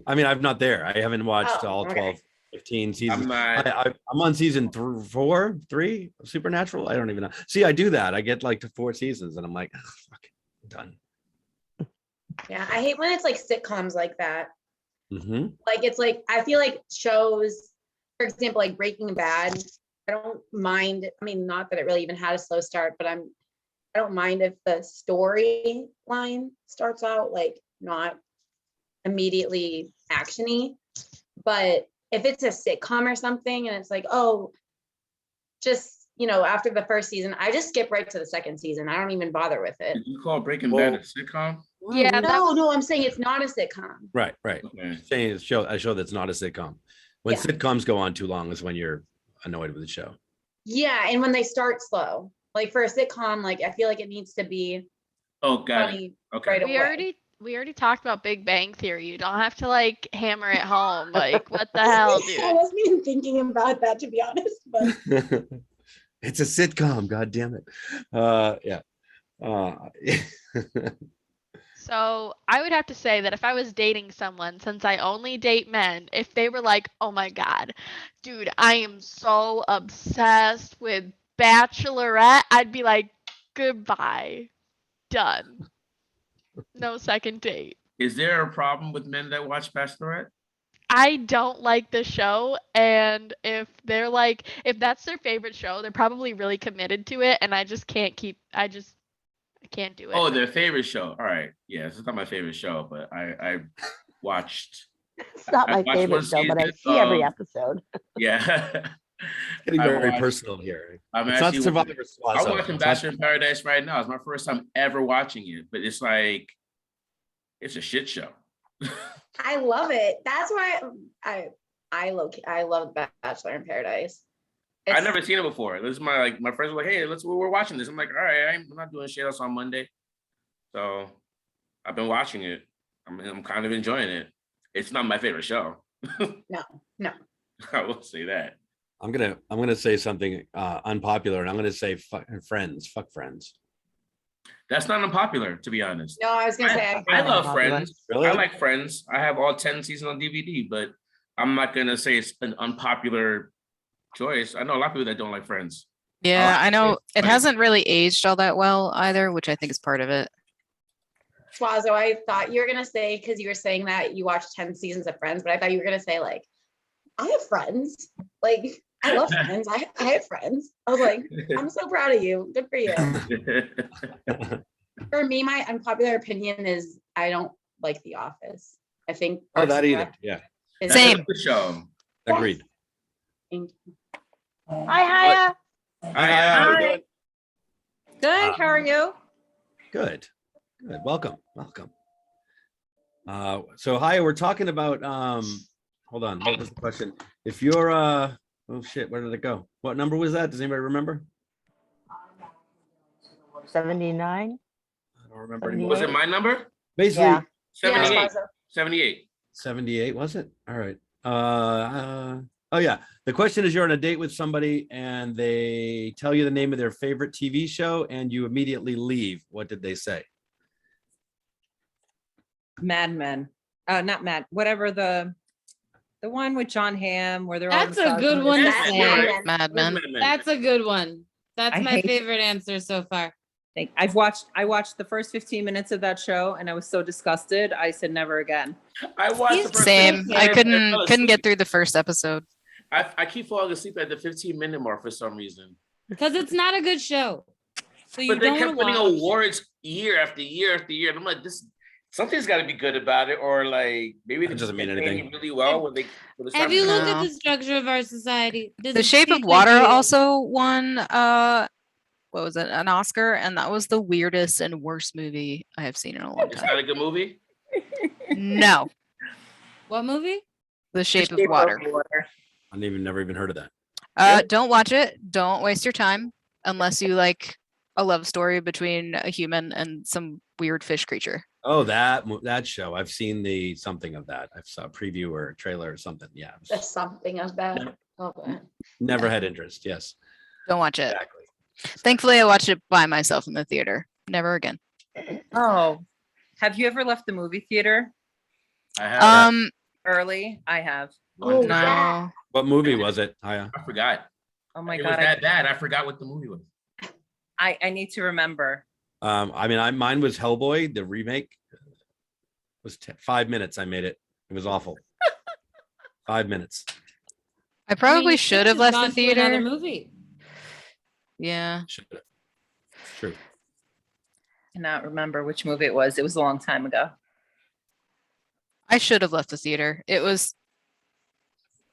I mean, I'm not there. I haven't watched Oh, all okay. 12, 15 seasons. not. I'm on season 3 of Supernatural. I don't even know. See, I do that. I get like to 4 seasons and I'm like, "Ugh, fuck it, I'm done. Yeah, I hate when it's like sitcoms like that. Mm-hmm. Like it's like I feel like shows, for example, like Breaking Bad. I don't mind. I mean, not that it really even had a slow start, but I don't mind if the storyline starts out like not immediately actiony. But if it's a sitcom or something and it's like, oh, just, after the first season, I just skip right to the second season. I don't even bother with it. Did you call Breaking Bad a sitcom? Yeah, that was, No, I'm saying it's not a sitcom. Right. Okay. Saying it's a show that's not a sitcom. When Yeah. sitcoms go on too long is when you're annoyed with the show. Yeah, and when they start slow, like for a sitcom, like I feel like it needs to be Oh, got it. funny Okay. right we away. already talked about Big Bang Theory. You don't have to like hammer it home. Like, what the hell, I dude? wasn't even thinking about that, to be honest, but It's a sitcom. God damn it. Yeah. So I would have to say that if I was dating someone, since I only date men, if they were like, oh my God, dude, I am so obsessed with Bachelorette, I'd be like, goodbye. Done. No second date. Is there a problem with men that watch Bachelorette? I don't like the show, and if they're like, if that's their favorite show, they're probably really committed to it, and I just can't I can't do it. Oh, their favorite show. All right. Yeah, it's not my favorite show, but I watched. It's not I my watched favorite one show, but I season see every of- episode. Yeah. Getting I very watched- personal here. I'm It's not actually Survivor I'm Suazo. watching It's Bachelor in not- Paradise right now. It's my first time ever watching it, but it's like it's a shit show. I love it. That's why I love Bachelor in Paradise. I've It's- never seen it before. This is my friends were like, hey, we're watching this. I'm like, all right, I'm not doing shit else on Monday. So I've been watching it. I'm kind of enjoying it. It's not my favorite show. No. I will say that. I'm gonna say something unpopular, and I'm gonna say fuck friends. That's not unpopular, to be honest. No, I was gonna say I love Unpopular. Friends. Really? I like Friends. I have all 10 seasons on DVD, but I'm not gonna say it's an unpopular choice. I know a lot of people that don't like Friends. Yeah, like I know it. it hasn't really aged all that well either, which I think is part of it. Suazo, I thought you were gonna say, because you were saying that you watched 10 seasons of Friends, but I thought you were gonna say like, I have friends. Like, I love Friends. I have friends. I was like, I'm so proud of you. Good for you. For me, my unpopular opinion is I don't like The Office. I think Oh, that Parks and either. Rec Yeah, is- Same. That's a good show. agreed. Hi, Hiya. Hi. Good. How are you? Good. Welcome. So hi, we're talking about hold on, what was the question? If you're oh shit, where did it go? What number was that? Does anybody remember? 79. I don't remember anymore. Was it my number? Basically Yeah. Yeah, 78. Suazo. 78. 78, was it? All right. Oh yeah. The question is, you're on a date with somebody and they tell you the name of their favorite TV show and you immediately leave. What did they say? Mad Men. Not Mad. Whatever the one with John Hamm where they're all That's a good misogynistic. one to That's say. right. Mad Mad Men. That's a good one. That's I my hate- favorite answer so far. I watched the first 15 minutes of that show and I was so disgusted. I said never again. I watched the first Same. 15 I minutes and fell couldn't get asleep. through the first episode. I keep falling asleep at the 15-minute mark for some reason. Because it's not a good show. So you But they don't kept want winning to watch. awards year after year after year. And I'm like, something's got to be good about it, or like maybe That they doesn't mean just pay anything. really well when they. Have you looked No. at the structure of our society? Does The it Shape of seem like Water you- also won what was it, an Oscar, and that was the weirdest and worst movie I have seen in a long It's time. not a good movie. No, What movie? The Shape of Shape Water. I've never even heard of that. Don't watch it. Don't waste your time unless you like a love story between a human and some weird fish creature. Oh, that show. I've seen something of that. I saw a preview or a trailer or something. Yeah. There's something of that. Okay. Never had interest. Yes. Don't watch it. Exactly. Thankfully, I watched it by myself in the theater. Never again. Oh, have you ever left the movie theater I have. early? I have. Oh, No. What movie was it? I forgot. Oh my It was God. that bad. I forgot what the movie was. I need to remember. Mine was Hellboy, the remake. It was 5 minutes. I made it. It was awful. 5 minutes. I probably you should have left the gone to another theater. movie. Yeah. Should've. True. Cannot remember which movie it was. It was a long time ago. I should have left the theater. It was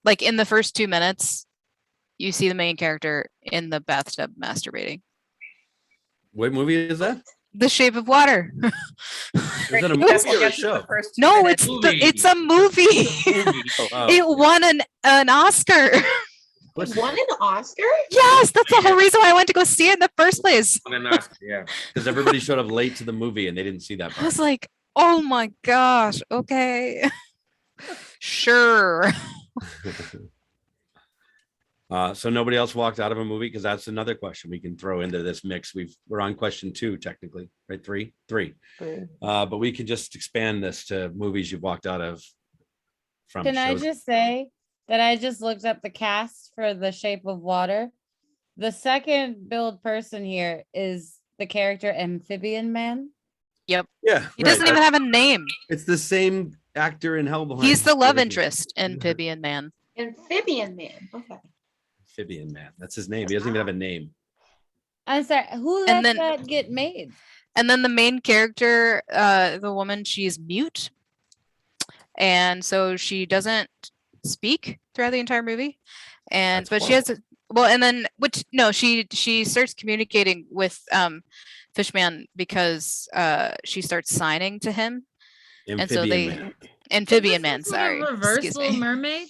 Like in the first 2 minutes, you see the main character in the bathtub masturbating. What movie is that? The Shape of Water. Is that a You movie guys will or a get to the show? first 2 No, minutes. it's a movie. Movie. Oh, It won an Oscar. what's- Won an Oscar? Yes, that's the whole reason why I went to go see it in the first place. On an Oscar, yeah. because everybody showed up late to the movie and they didn't see that I was part. like, oh my gosh, okay. Sure. So nobody else walked out of a movie, because that's another question we can throw into this mix. We're on question 2 technically, right? Three. But we can just expand this to movies you've walked out of from Can I shows. just say that I just looked up the cast for The Shape of Water? The second billed person here is the character Amphibian Man. Yeah, He right. doesn't even have a name. It's the same actor in Hellboy. He's the love interest in Amphibian Man. Amphibian Man. Okay. Amphibian Man. That's his name. He doesn't even have a name. I'm sorry, who And let then- that get made? And then the main character, the woman, she's mute. And so she doesn't speak throughout the entire movie. And That's but she has and then she starts communicating with Fishman because she starts signing to him. And so Amphibian Man. Amphibian Is this Man, some sort of sorry. reverse Excuse Little me. Mermaid?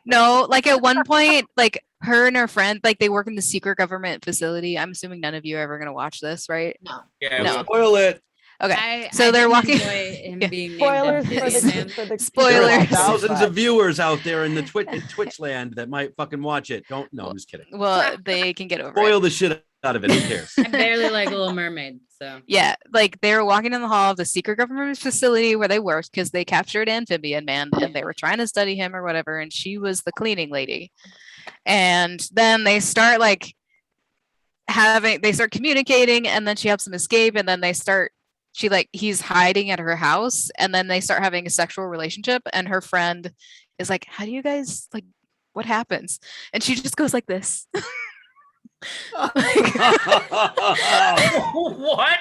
No, like at one point, like her and her friend, like they work in the secret government facility. I'm assuming none of you are ever gonna watch this, right? No. Yeah, No. Spoil it. Okay. I So they're didn't walking- enjoy him Yeah. being named Spoilers for Amphibian Man. the There are Spoilers. thousands of viewers out there in the Twitch land that might fucking watch it. Don't. No, I'm just kidding. Well, they can get over it. Spoil the shit out of it. Who cares? I barely like Little Mermaid, so Yeah, like they were walking in the hall of the secret government facility where they worked because they captured Amphibian Man and they were trying to study him or whatever, and she was the cleaning lady. And then they start they start communicating, and then she helps him escape, and then he's hiding at her house, and then they start having a sexual relationship, and her friend is like, how do you guys what happens? And she just goes like this. what?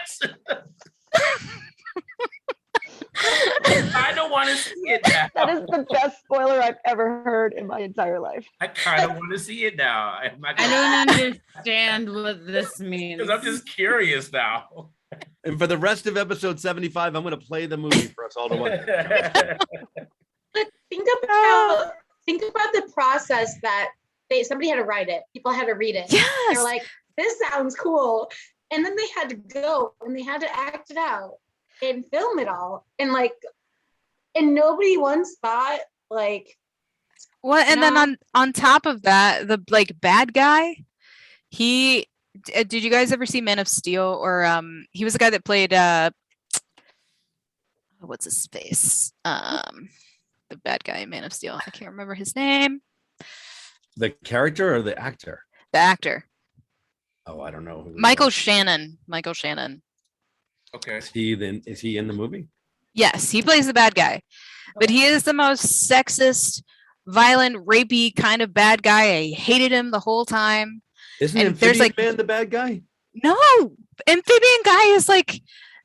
I don't want to see it now. That is the best spoiler I've ever heard in my entire life. I kind of want to see it now. I don't understand what this means. Because I'm just curious now. And for the rest of episode 75, I'm going to play the movie for us all to watch. But think about the process that somebody had to write it. People had to read it. Yes. They're like, this sounds cool. And then they had to go and they had to act it out and film it all. And nobody once thought Well, and then on top of that, the bad guy, did you guys ever see Man of Steel? Or he was the guy that played what's his face? The bad guy in Man of Steel. I can't remember his name. The character or the actor? The actor. Oh, I don't know. who- Michael Shannon. Michael Shannon. Okay. Is he in the movie? Yes, he plays the bad guy. But he is the most sexist, violent, rapey kind of bad guy. I hated him the whole time. Isn't And there's, Amphibian Man the bad guy? No, Amphibian guy is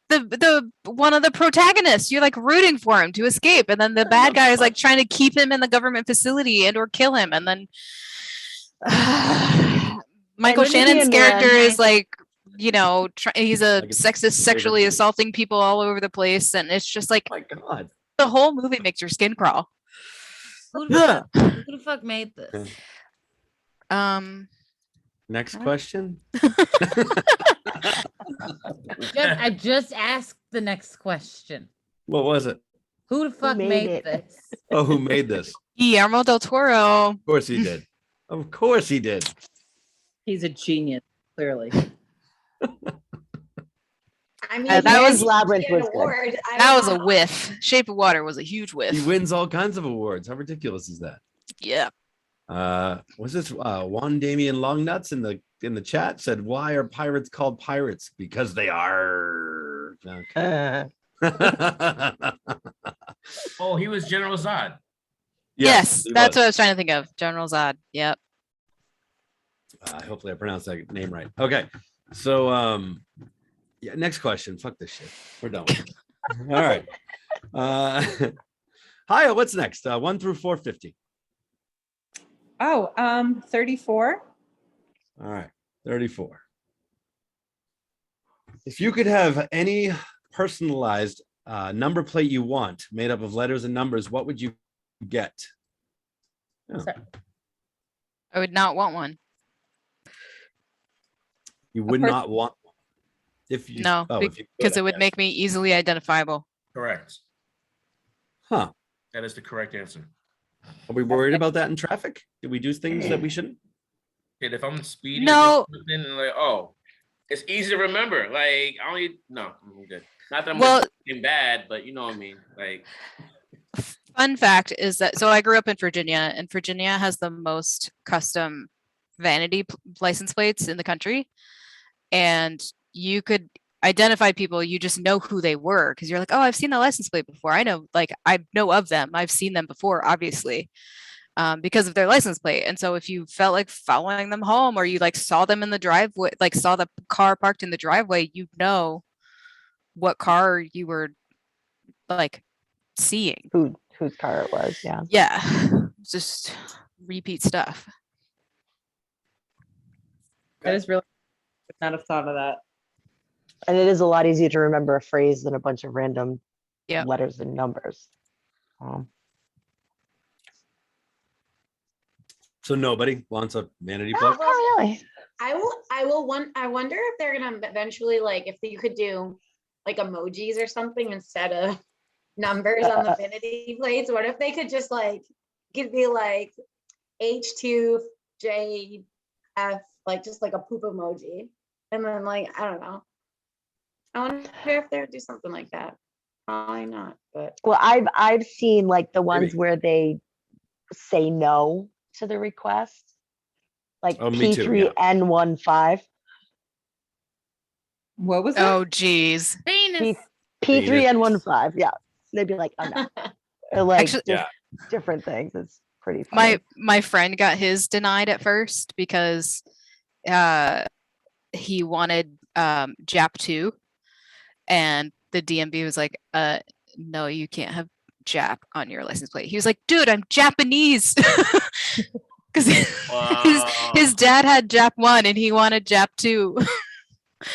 the one of the protagonists. You're rooting for him to escape, and then the bad guy is trying to keep him in the government facility and or kill him. And then Michael Amphibian Shannon's Man, character is he's a Like it's sexist, favorite sexually movie. assaulting people all over the place, and it's just My God. the whole movie makes your skin crawl. Who Yeah. the fuck made this? Next question. I just asked the next question. What was it? Who the fuck made made it? this? Oh, who made this? Guillermo del Toro. Of course he did. Of course he did. He's a genius, clearly. I mean, That he was- did Labyrinth an was good. award. I That don't was a know. whiff. Shape of Water was a huge whiff. He wins all kinds of awards. How ridiculous is that? Yeah. Was this Juan Damian Longnuts in the chat said, why are pirates called pirates? Because they are. Okay. Oh, he was General Zod. Yes, he that's was. what I was trying to think of. General Zod. Yep. Hopefully I pronounced that name right. Okay. So yeah, next question. Fuck this shit. We're done with it. All right. Hiya, what's next? 1 through 450. Oh, 34. All right, 34. If you could have any personalized number plate you want, made up of letters and numbers, what would you get? Oh, Sorry. I would not want one. you would person- not want one. If you No, if you could, because I it would guess. make me easily identifiable. Correct. Huh. That is the correct answer. Are we worried about that in traffic? Did we do things that we shouldn't? And if I'm speeding, No. then like, oh, it's easy to remember. Like, I only no, I'm good. Not that I'm Well- being bad, but you know what I mean. Like, Fun fact is that, so I grew up in Virginia, and Virginia has the most custom vanity license plates in the country. And you could identify people, you just know who they were because you're like, oh, I've seen the license plate before. I know of them. I've seen them before, obviously, because of their license plate. And so if you felt like following them home, or you like saw them in the driveway, like saw the car parked in the driveway, you know what car you were like seeing. Whose car it was. Yeah. Yeah, just repeat stuff. That is really, would not have thought of that. And it is a lot easier to remember a phrase than a bunch of random Yep. letters and numbers. So nobody wants a vanity No, plate? Not really. I wonder if they're gonna eventually, like, if you could do like emojis or something instead of numbers on the vanity plates. What if they could just like give me like H2JF, like just like a poop emoji, and then like I don't know. I wonder if they would do something like that. Probably not, but Well, I've seen like the ones Maybe. where they say no to the request, like Oh, me too, yeah. P3N15. What was that? Oh, geez. P3N15. Yeah, they'd be like, oh no, or like Actually- just Yeah. different things. It's pretty funny. My friend got his denied at first because he wanted JAP2, and the DMV was like, no, you can't have JAP on your license plate. He was like, dude, I'm Japanese. Because his dad had JAP1 and he wanted JAP2.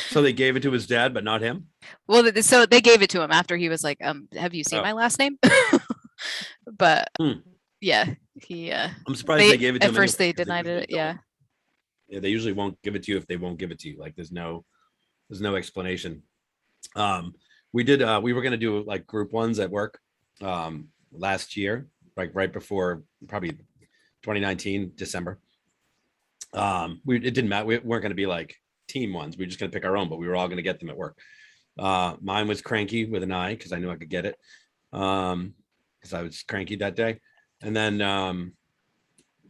So they gave it to his dad, but not him? Well, so they gave it to him after he was like, have you seen Oh. my last name? But Hmm. yeah, he I'm surprised they gave it to at him first anyway, they 'cause denied usually it. don't. Yeah. Yeah, they usually won't give it to you if they won't give it to you. Like there's no explanation. We were gonna do like group ones at work last year, like right before probably 2019 December. It didn't matter. We weren't gonna be like team ones. We were just gonna pick our own, but we were all gonna get them at work. Mine was Cranky with an I because I knew I could get it. Because I was cranky that day. And then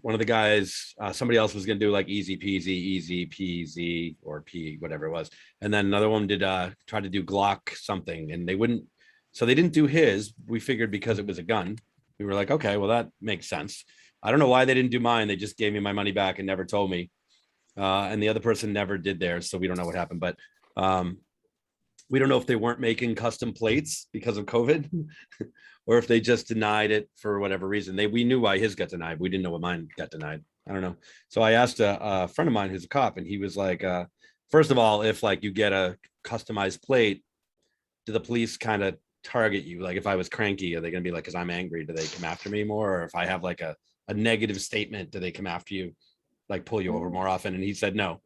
one of the guys, somebody else was gonna do like easy peasy, or P, whatever it was. And then another one did try to do Glock something, and they wouldn't. So they didn't do his. We figured because it was a gun, we were like, okay, well that makes sense. I don't know why they didn't do mine. They just gave me my money back and never told me. And the other person never did theirs, so we don't know what happened. But we don't know if they weren't making custom plates because of COVID, or if they just denied it for whatever reason. We knew why his got denied. We didn't know why mine got denied. I don't know. So I asked a friend of mine who's a cop, and he was like, first of all, if like you get a customized plate, do the police kind of target you? Like if I was cranky, are they going to be like, because I'm angry, do they come after me more? Or if I have like a negative statement, do they come after you, like pull you over more often? And he said no.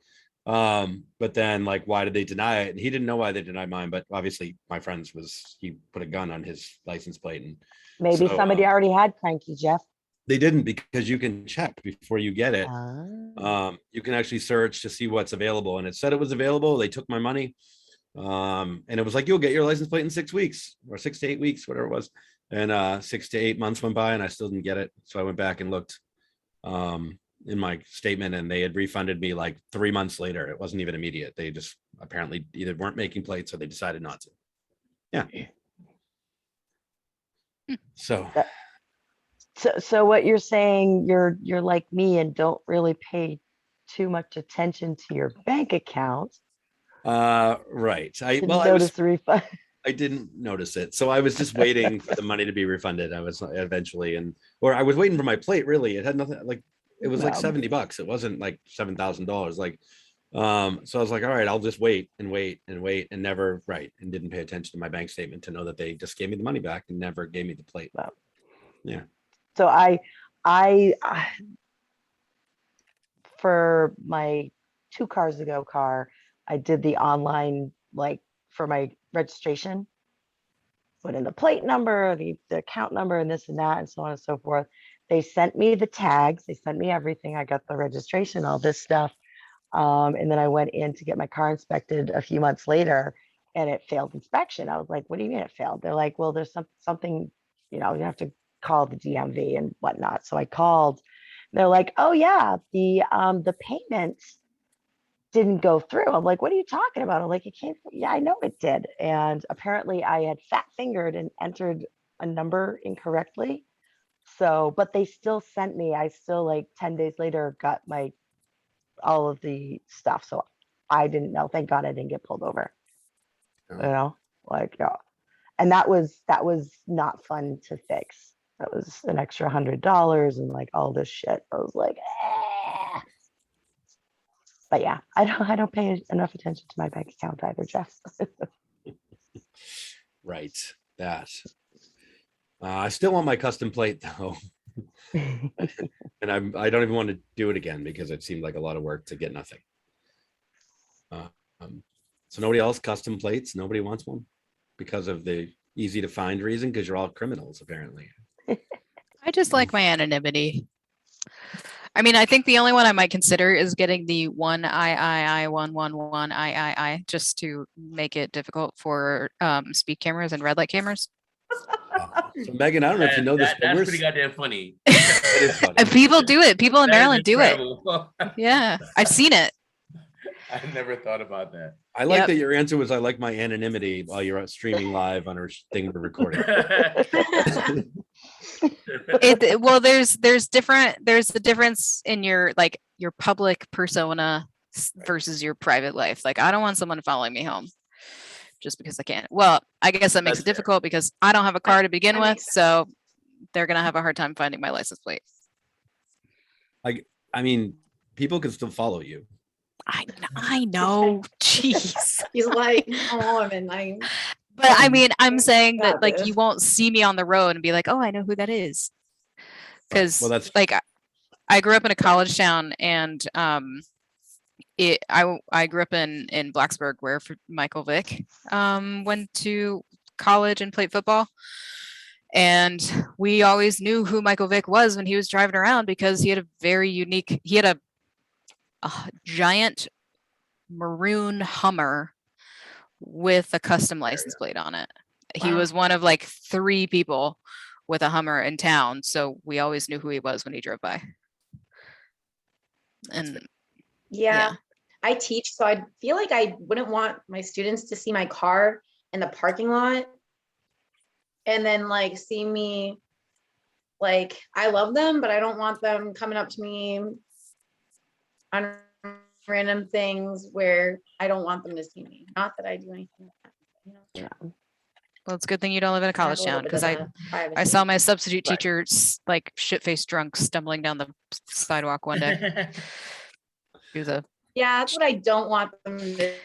But then like, why did they deny it? And he didn't know why they denied mine, but obviously my friend's he put a gun on his license plate, and Maybe so, somebody already had Cranky, Jeff. they didn't, because you can check before you get it. Ah. You can actually search to see what's available, and it said it was available. They took my money. And it was like, you'll get your license plate in 6 weeks or 6 to 8 weeks, whatever it was. And 6 to 8 months went by and I still didn't get it. So I went back and looked in my statement, and they had refunded me like 3 months later. It wasn't even immediate. They just apparently either weren't making plates or they decided not to. Yeah. So So what you're saying, you're like me and don't really pay too much attention to your bank account right. to I was notice the refund. I didn't notice it. So I was just waiting for the money to be refunded. I was eventually, or I was waiting for my plate. Really, it had nothing like, it was like No. $70. It wasn't like $7,000. Like, so I was like, all right, I'll just wait and wait and wait and never, right. And didn't pay attention to my bank statement to know that they just gave me the money back and never gave me the plate. Wow. Yeah. So I for my 2 cars ago car, I did the online, like for my registration, put in the plate number, the account number, and this and that, and so on and so forth. They sent me the tags, they sent me everything. I got the registration, all this stuff. And then I went in to get my car inspected a few months later, and it failed inspection. I was like, what do you mean it failed? They're like, well, there's something, you have to call the DMV and whatnot. So I called. They're like, oh yeah, the payment didn't go through. I'm like, what are you talking about? I'm like, it came through. Yeah, I know it did. And apparently I had fat fingered and entered a number incorrectly. So, but they still sent me, I still like 10 days later got all of the stuff. So I didn't know. Thank God I didn't get pulled over. Like, yeah. And that was not fun to fix. That was an extra $100 and like all this shit. I was like, eh. But yeah, I don't pay enough attention to my bank account either, Jeff. Right. That. I still want my custom plate though. And I don't even want to do it again because it seemed like a lot of work to get nothing. So nobody else custom plates. Nobody wants one because of the easy to find reason, because you're all criminals apparently. I just like my anonymity. I mean, I think the only one I might consider is getting the 111 just to make it difficult for speed cameras and red light cameras. So Megan, I don't know if you know this, but That's we're pretty goddamn funny. it is funny. And people do it. People in That is Maryland do it. incredible. Yeah, I've seen it. I never thought about that. I like Yep. that your answer was I like my anonymity while you're streaming live on our thing we're recording. Well, there's the difference in your public persona versus your private life. Like, I don't want someone following me home just because I can. Well, I guess that makes That's it fair. difficult because I don't have a car to begin that with, makes sense. so they're gonna have a hard time finding my license plate. I mean, people can still follow you. I know, jeez. He's like, oh, I'm in line. But I mean, I'm saying that Got like this. you won't see me on the road and be like, oh, I know who that is. Because Well, that's like I grew up in a college town, and I grew up in Blacksburg, where Michael Vick went to college and played football. And we always knew who Michael Vick was when he was driving around, because he had a giant maroon Hummer with a custom license plate on it. He Wow. was one of like 3 people with a Hummer in town, so we always knew who he was when he drove by. And Yeah. I teach, so I feel like I wouldn't want my students to see my car in the parking lot and then like see me, like, I love them, but I don't want them coming up to me on random things where I don't want them to see me. Not that I do anything like that, you know? Yeah. well, it's a good thing you don't live in a I have college a little town, bit because of I a privacy. saw my substitute But- teacher like shit-faced drunk stumbling down the sidewalk one day. He was a Yeah, that's what I don't want them to see.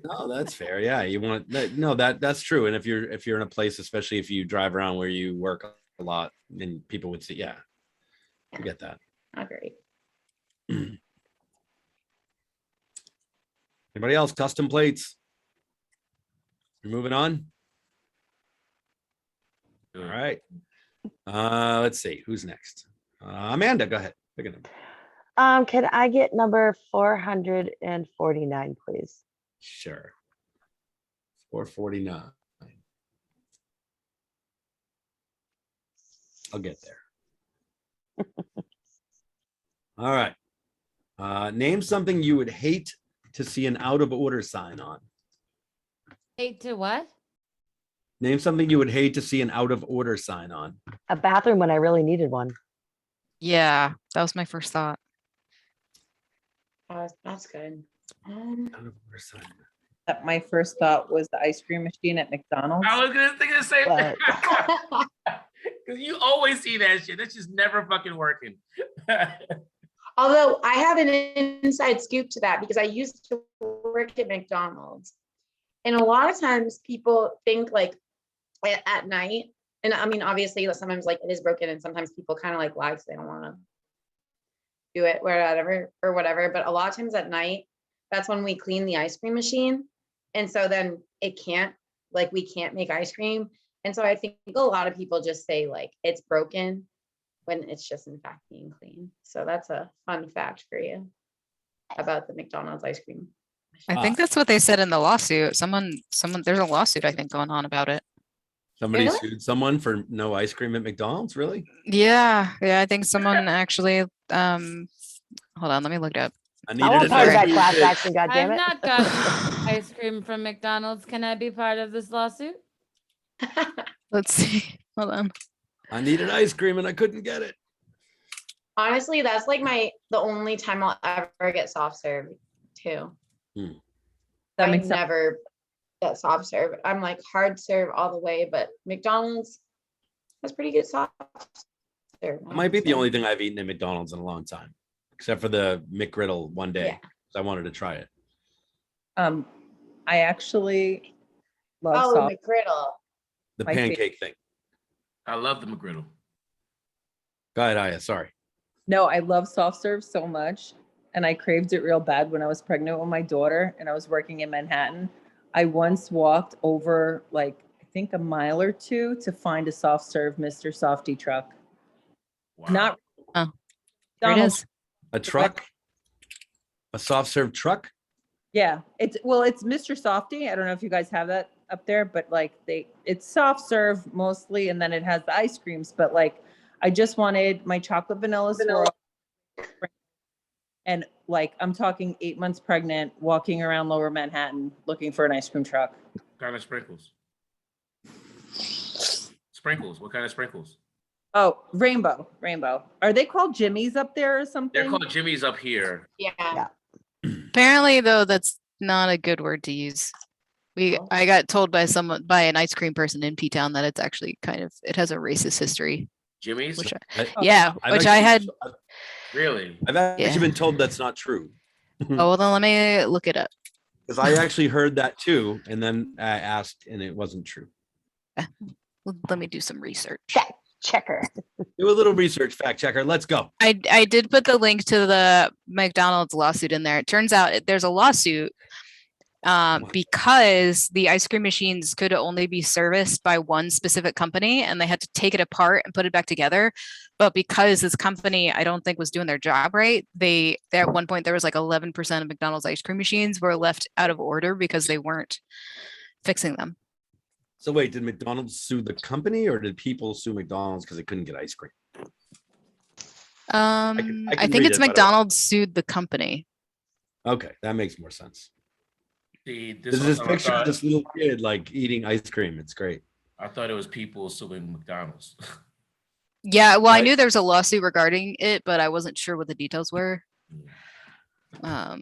no, that's fair. Yeah, you want that. No, that's true. And if you're in a place, especially if you drive around where you work a lot, and people would see. Yeah, I get that. Not great. Anybody else? Custom plates. You're moving on. All right. Let's see who's next. Amanda, go ahead. Pick a number. Can I get number 449, please? Sure. 449. I'll get there. All right. Name something you would hate to see an out of order sign on. Hate to what? Name something you would hate to see an out of order sign on. A bathroom when I really needed one. yeah, that was my first thought. That's good. Out of order sign. that my first thought was the ice cream machine at McDonald's. I was gonna think the same thing. But Because you always see that shit. That's just never fucking working. Although I have an inside scoop to that because I used to work at McDonald's. And a lot of times people think like at night, and I mean, obviously sometimes like it is broken and sometimes people kind of like lie because they don't want to do it or whatever. But a lot of times at night, that's when we clean the ice cream machine. And so then we can't make ice cream. And so I think a lot of people just say like it's broken when it's just in fact being cleaned. So that's a fun fact for you about the McDonald's ice cream. I think that's what they said in the lawsuit. Someone, there's a lawsuit, I think, going on about it. Somebody Really? sued someone for no ice cream at McDonald's, really? Yeah, I think someone actually, hold on, let me look it up. I I needed want an part of ice that cream class fix. action, I've goddammit. not gotten ice cream from McDonald's. Can I be part of this lawsuit? Let's see, hold on. I needed ice cream and I couldn't get it. Honestly, that's like the only time I'll ever get soft serve too. That I makes sense. never get soft serve. I'm like hard serve all the way, but McDonald's has pretty good soft serve. It might be the only thing I've eaten at McDonald's in a long time, except for the McGriddle one day. Yeah. 'Cause I wanted to try it. I actually love Oh, soft. McGriddle. The My pancake thing. I love the McGriddle. Go ahead, Aya. Sorry. No, I love soft serve so much. And I craved it real bad when I was pregnant with my daughter and I was working in Manhattan. I once walked over like, I think a mile or two to find a soft serve Mr. Softy truck. Wow. Not There it McDonald's. is. A truck? A soft serve truck? Yeah, it's Mr. Softy. I don't know if you guys have that up there, but like it's soft serve mostly, and then it has the ice creams. But like, I just wanted my chocolate vanilla swirl, and like I'm talking 8 months pregnant, walking around Lower Manhattan looking for an ice cream truck. What kind of sprinkles? Sprinkles. What kind of sprinkles? Oh, rainbow. Are they called Jimmy's up there or something? They're called Jimmy's up here. Yeah. Apparently, though, that's not a good word to use. I got told by an ice cream person in P-Town that it's actually it has a racist history. Jimmy's? Which I- yeah, I've which I actually- had. Really? I've actually Yeah. been told that's not true. Oh, well, then let me look it up. Because I actually heard that too. And then I asked and it wasn't true. Let me do some research. Checker. Do a little research, fact checker. Let's go. I did put the link to the McDonald's lawsuit in there. It turns out there's a lawsuit because the ice cream machines could only be serviced by one specific company and they had to take it apart and put it back together. But because this company, I don't think was doing their job right, at one point there was like 11% of McDonald's ice cream machines were left out of order because they weren't fixing them. So wait, did McDonald's sue the company or did people sue McDonald's because they couldn't get ice cream? I can think read it's it, but I- McDonald's sued the company. Okay, that makes more sense. See, There's this picture of this little kid like eating ice cream. It's great. I thought it was people suing McDonald's. Yeah, well, I Right. knew there was a lawsuit regarding it, but I wasn't sure what the details were. But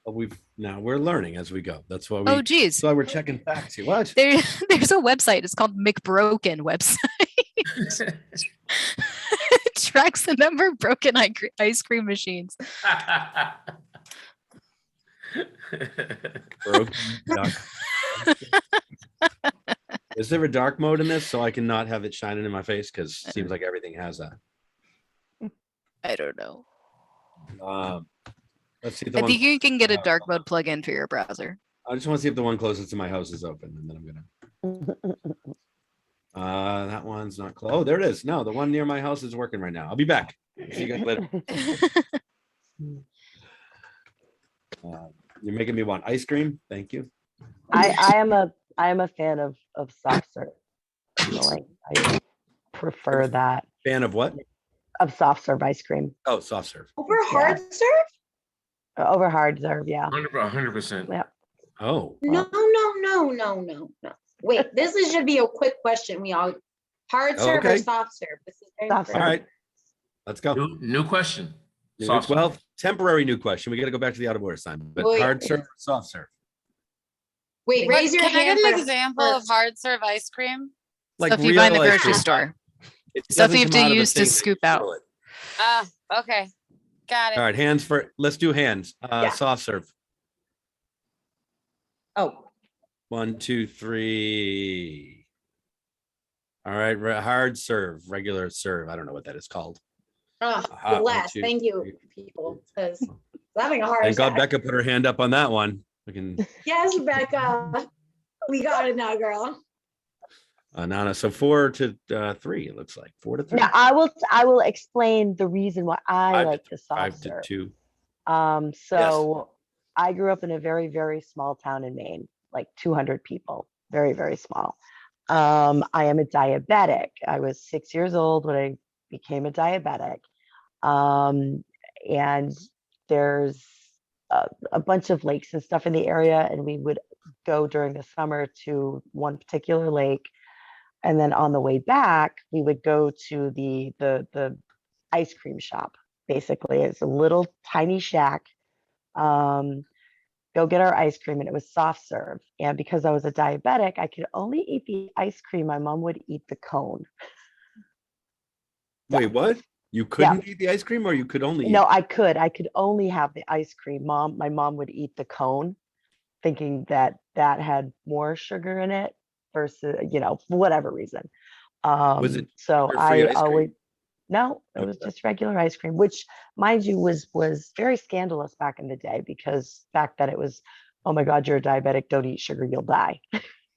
we're learning as we go. That's why Oh, geez. that's why we're checking facts here. What? There's a website. It's called McBroken website. It tracks the number of broken ice cream machines. Broken duck. Is there a dark mode in this so I can not have it shining in my face? Because it seems like everything has that. I don't know. Let's see if I the think one. you can get a dark mode plugin for your browser. I just want to see if the one closest to my house is open, and then I'm gonna. That one's not close. Oh, there it is. No, the one near my house is working right now. I'll be back. See you guys later. You're making me want ice cream. Thank you. I am a fan of soft serve. Personally, I prefer that Fan of what? of soft serve ice cream Oh, soft serve. Over hard serve? over hard serve. Yeah. 100%. Yeah. Oh, No. Wait, this should be a quick question. We all hard serve or Okay. soft serve? This is very Soft all important. right. Let's go. New question. New- Soft well, temporary new question. We got to go back to the out of order sign. But Well, yeah. hard serve, or soft serve. Wait, What- raise your Can I hand get an for- example for- of hard serve ice cream? Like Stuff you buy in the real ice grocery cream. store. It Stuff doesn't you have come to out of a use to thing that you scoop out. fill it. Ah, okay. Got it. All right, hands for, let's do hands. Yeah. Soft serve. Oh, 1, 2, 3. All right, hard serve, regular serve. I don't know what that is called. Oh, Aha, one, bless. two, Thank you, three. people, because I'm having a heart Thank God attack. Becca put her hand up on that one. We can, Yes, Becca. We got it now, girl. Nana, so 4 to 3, it looks like 4 to 3. Now I will explain the reason why I 5 like to, the 5 soft to serve. 2. So I grew up in a very, very small town in Maine, like 200 people, very, very small. I am a diabetic. I was 6 years old when I became a diabetic. And there's a bunch of lakes and stuff in the area, and we would go during the summer to one particular lake. And then on the way back, we would go to the ice cream shop. Basically, it's a little tiny shack. Go get our ice cream, and it was soft serve. And because I was a diabetic, I could only eat the ice cream. My mom would eat the cone. Wait, what? You couldn't eat the ice cream, or you could only No, eat I could only have the ice cream. My mom would eat the cone, thinking that that had more sugar in it versus, for whatever reason. Was it So sugar-free I ice cream? always, no, it was Okay. just regular ice cream, which mind you was very scandalous back in the day, because back then it was, oh my God, you're a diabetic, don't eat sugar, you'll die.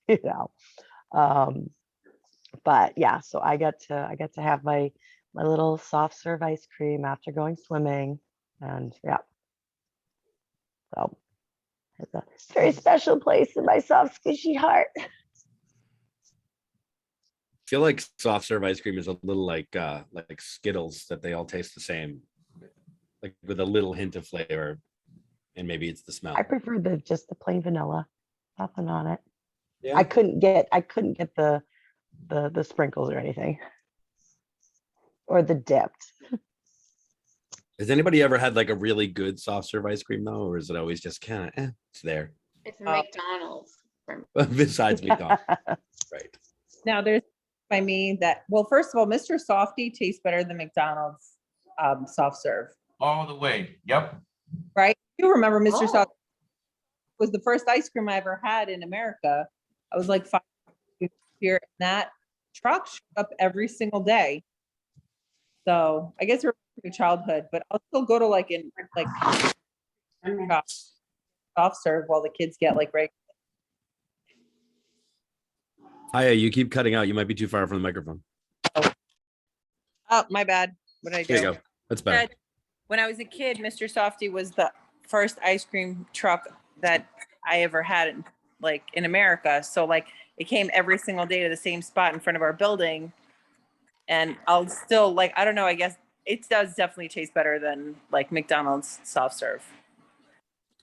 you know. But yeah, so I got to have my little soft serve ice cream after going swimming. And yeah. So it's a very special place in my soft squishy heart. I feel like soft serve ice cream is a little like Skittles, that they all taste the same, like with a little hint of flavor, and maybe it's the smell. I prefer just the plain vanilla, nothing on it. Yeah. I couldn't get the sprinkles or anything, or the dipped. Has anybody ever had like a really good soft serve ice cream though, or is it always just kind of it's there? It's McDonald's. Besides McDonald's, right? now there's by me that, well, first of all, Mr. Softy tastes better than McDonald's soft serve, All the way. Yep. right? You remember Mr. Oh. Softy was the first ice cream I ever had in America. I was like 5 here, and that truck showed up every single day. So I guess we're a childhood, but I'll still go to like soft serve while the kids get like regular. Hiya, you keep cutting out. You might be too far from the microphone. Oh, my bad. What did I do? There you go. That's better. When I was a kid, Mr. Softy was the first ice cream truck that I ever had in America. So like it came every single day to the same spot in front of our building. And I'll still I don't know, I guess it does definitely taste better than like McDonald's soft serve.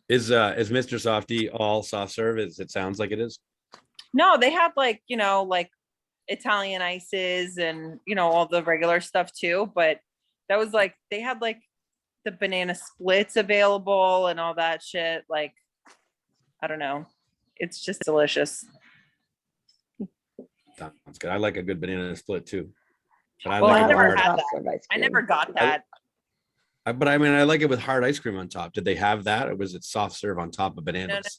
Is Mr. Softy all soft serve? As it sounds like it is. No, they had like Italian ices and all the regular stuff too, but that was like they had like the banana splits available and all that shit. Like I don't know, it's just delicious. Sounds good. I like a good banana split too. But I Well, like I it with never hard. had soft that. serve ice I cream. never got that. But I mean, I like it with hard ice cream on top. Did they have that, or was it soft serve on top of No. bananas?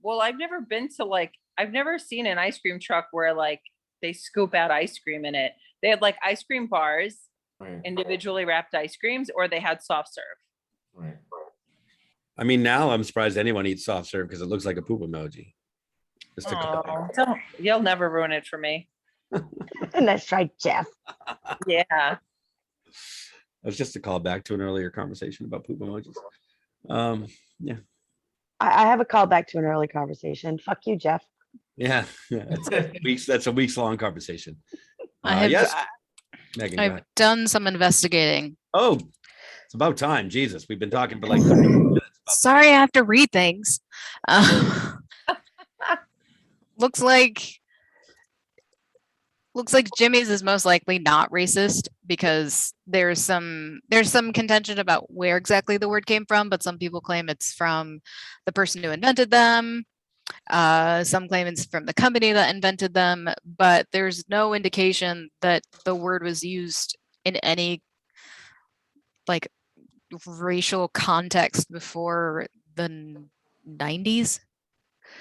Well, I've never been to I've never seen an ice cream truck where like they scoop out ice cream in it. They had like ice cream bars, Right. individually wrapped ice creams, or they had soft serve. Right. I mean, now I'm surprised anyone eats soft serve because it looks like a poop emoji. Just to call Oh, you'll never ruin it for me. Nice try, Jeff. Yeah. It was just a call back to an earlier conversation about poop emojis. Yeah, I have a call back to an early conversation. Fuck you, Jeff. yeah. That's a weeks long conversation. I have Yes, Megan. Go I've ahead. done some investigating. Oh, it's about time. Jesus, we've been talking for like 30 minutes. Sorry, I have to read things. Looks like Jimmy's is most likely not racist because there's some contention about where exactly the word came from, but some people claim it's from the person who invented them. Some claim it's from the company that invented them, but there's no indication that the word was used in any like racial context before the 90s.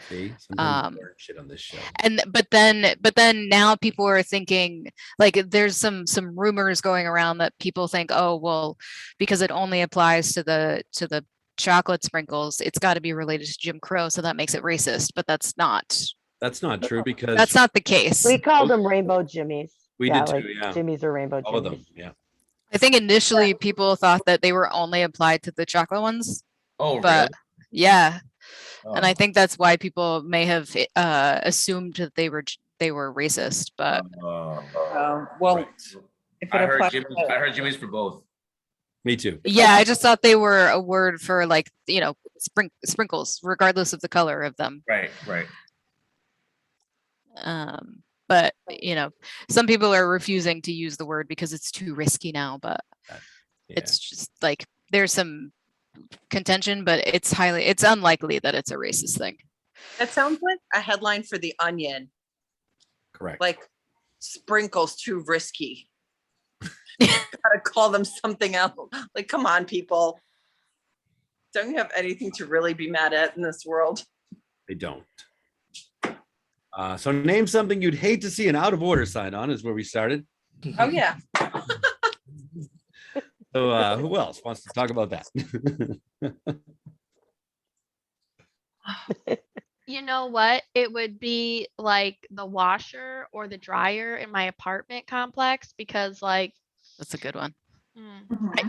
See, sometimes Um, we learn shit on this show. But then now people are thinking, like, there's some rumors going around that people think, oh well, because it only applies to the chocolate sprinkles, it's got to be related to Jim Crow, so that makes it racist. But that's not true because that's not the case. We called them rainbow jimmies. We Yeah, did too, like yeah. Jimmies are rainbow all of jimmies. them. Yeah. I think initially people thought that they were only applied to the chocolate ones, Oh, but yeah, really? and I think that's why people may have assumed that they were racist. But Well, Right. if it applies, I heard Jimmy's for both. Me too. yeah, I just thought they were a word for, like, sprinkles, regardless of the color of them. Right. But some people are refusing to use the word because it's too risky now. But Yeah. it's just like there's some contention, but it's unlikely that it's a racist thing. That sounds like a headline for The Onion. Correct. Like, sprinkles too risky. Gotta call them something else. Like, come on, people. Don't you have anything to really be mad at in this world? They don't. So name something you'd hate to see an out of order sign on is where we started. Oh, yeah. So who else wants to talk about that? You know what? It would be like the washer or the dryer in my apartment complex, because like That's a good one.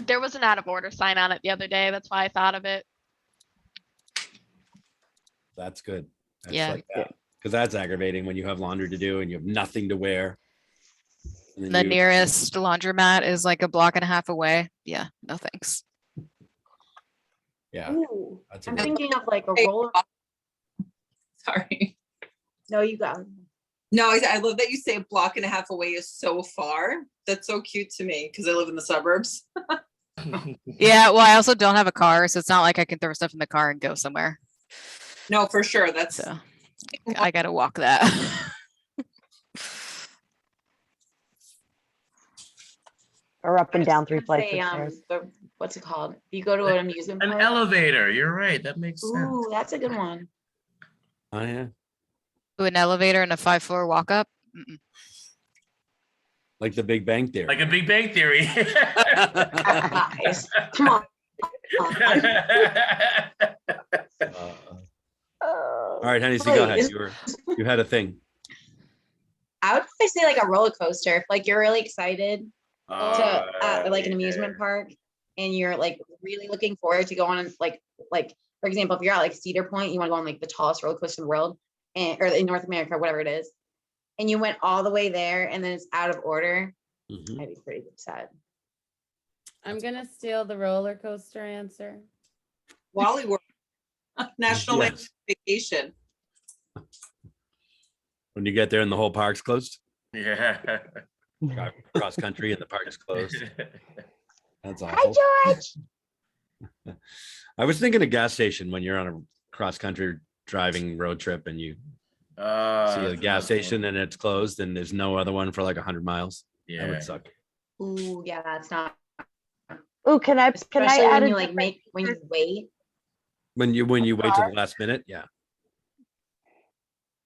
there was an out of order sign on it the other day. That's why I thought of it. That's good. Yeah. Because that's aggravating when you have laundry to do and you have nothing to wear. And then The you- nearest laundromat is like a block and a half away. Yeah, no thanks. Yeah. Ooh, That's a I'm good- thinking of like a Hey, roller. Sorry. No, you go. No, I love that you say a block and a half away is so far. That's so cute to me because I live in the suburbs. Yeah, well, I also don't have a car, so it's not like I can throw stuff in the car and go somewhere. No, for sure. That's So I gotta walk that. Or up and down 3 Let's flights say, of stairs. what's it called? You go to an amusement An park. elevator. You're right. That makes sense. Ooh, that's a good one. Oh yeah. To an elevator and a 5-floor walk up. Mm-mm. Like the Big Bang Theory. Like a Big Bang Theory. Guys, come on. All right, Hennessy, go ahead. You had a thing. I would probably say like a roller coaster. If like you're really excited to like an amusement park and you're like really looking forward to go on like for example, if you're at like Cedar Point, you want to go on like the tallest roller coaster in the world or in North America, whatever it is, and you went all the way there and then it's out of order, Mhm. I'd be pretty sad. I'm gonna steal the roller coaster answer. Wally World. National Yes. Vacation. When you get there and the whole park's closed, Yeah. drive cross country and the park is closed. That's Hi, awful. George. I was thinking a gas station when you're on a cross country driving road trip and you see a gas station and it's closed and there's no other one for like 100 miles. That Yeah. would suck. Ooh, yeah, that's not. Ooh, can I Especially add when a you like different- when you wait. When you wait till the last minute, yeah.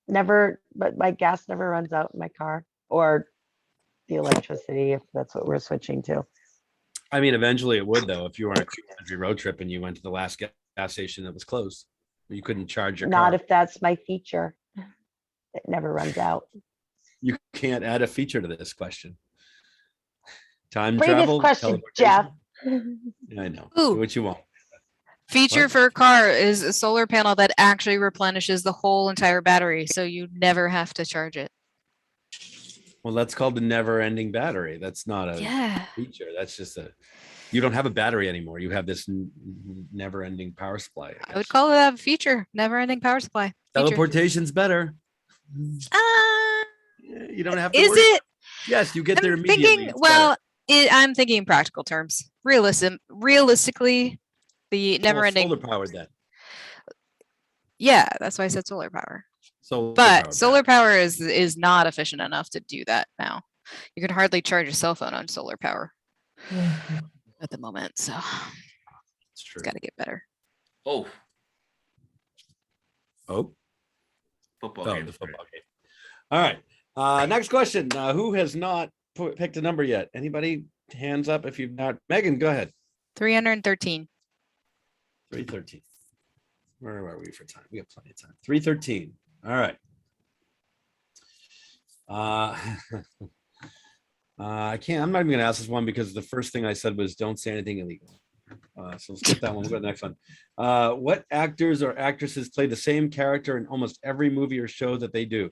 never, but my gas never runs out in my car or the electricity, if that's what we're switching to. I mean, eventually it would though. If you were on a country road trip and you went to the last gas station that was closed, you couldn't charge your Not car. if that's my feature. It never runs out. You can't add a feature to this question. Time Previous travel. question, Jeff. teleportation? Yeah, I know. Ooh. Do what you want. Feature What? for a car is a solar panel that actually replenishes the whole entire battery, so you never have to charge it. Well, that's called the never-ending battery. That's not a Yeah. feature. That's just you don't have a battery anymore. You have this never-ending power supply. I would call it a feature, never-ending power supply. Feature. Teleportation's better. Yeah, you don't have to Is worry. it? Yes, you get there I'm immediately. thinking, It's well, I'm thinking in practical terms. Realistically, the better. Well, never-ending. solar powered then. Yeah, that's why I said solar power. So, But solar power is not efficient enough to do that now. You can hardly charge a cell phone on solar power at the moment, so it's true. it's got to get better. Oh, Oh, football oh, game. the football game. All right. Next question. Who has not picked a number yet? Anybody? Hands up if you've not. Megan, go ahead. 313. 313. Where are we for time? We have plenty of time. 313. All right. I can't. I'm not even going to ask this one because the first thing I said was don't say anything illegal. So let's skip that one. We'll go to the next one. What actors or actresses play the same character in almost every movie or show that they do?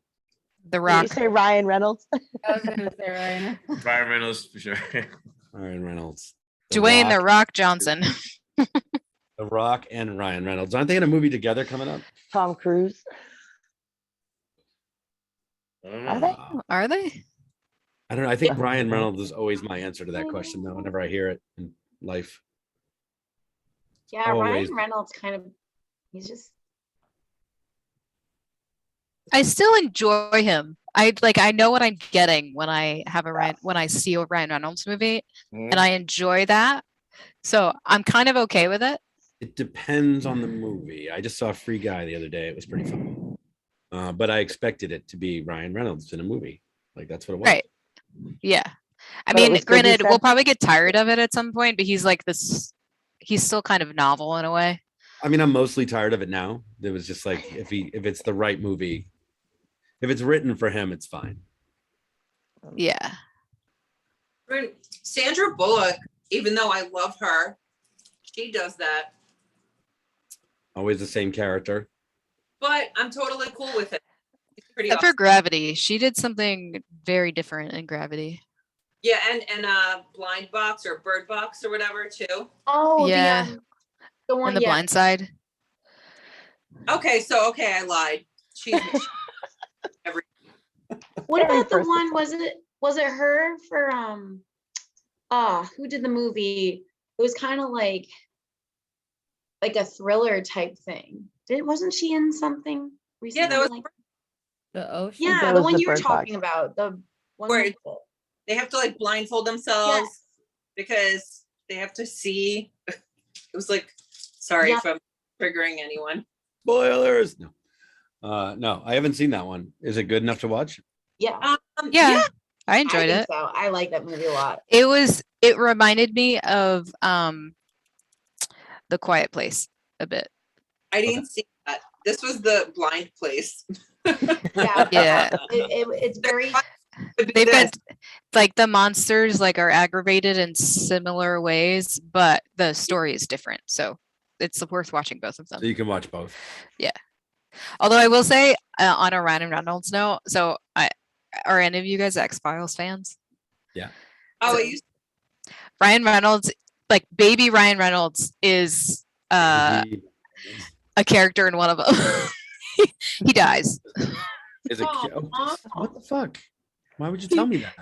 The Did Rock. you say Ryan Reynolds? I was gonna say Ryan. Ryan Reynolds for sure. Ryan Reynolds. Dwayne The Rock, Rock Johnson. The Rock and Ryan Reynolds. Aren't they in a movie together coming up? Tom Cruise. Are they? Are they? I don't know. I think Ryan Reynolds is always my answer to that question, though, whenever I hear it in life. Yeah, Always. Ryan Reynolds he's just I still enjoy him. I know what I'm getting when I see a Ryan Reynolds movie, and I enjoy that. So I'm kind of okay with it. It depends on the movie. I just saw Free Guy the other day. It was pretty fun. But I expected it to be Ryan Reynolds in a movie. Like that's what it was. Right. Yeah. I But it mean, was good you granted, we'll said- probably get tired of it at some point, but he's like this. He's still kind of novel in a way. I mean, I'm mostly tired of it now. It was just like if it's the right movie, if it's written for him, it's fine. Yeah. Sandra Bullock, even though I love her, she does that. Always the same character. But I'm totally cool with it. It's pretty Except for awesome. Gravity, she did something very different in Gravity. Yeah, and Blind Box or Bird Box or whatever too. oh Yeah. the one And The yeah. Blind Side. Okay, I lied. She's every What Very about the person. one? Was it her for who did the movie? It was kind of like a thriller type thing. Wasn't she in something recently? yeah, that was like, The ocean. yeah, That the was one the you were Bird talking Box. about. The one Where- with they have to like blindfold themselves because they have to see. It was like, sorry Yeah. if I'm triggering anyone. Spoilers. No, I haven't seen that one. Is it good enough to watch? yeah, Yeah. I I enjoyed think it. so. I like that movie a lot. It reminded me of The Quiet Place a bit. I didn't see that. This was the blind place. Yeah, Yeah. it's very They've got like the monsters like are aggravated in similar ways, but the story is different. So it's worth watching both of them. So you can watch both. Although I will say on a Ryan Reynolds note, so are any of you guys X-Files fans? Oh, you Ryan Reynolds, like baby Ryan Reynolds is a character in one of them. He dies. Is it? Aw. What the fuck? Why would you tell me that?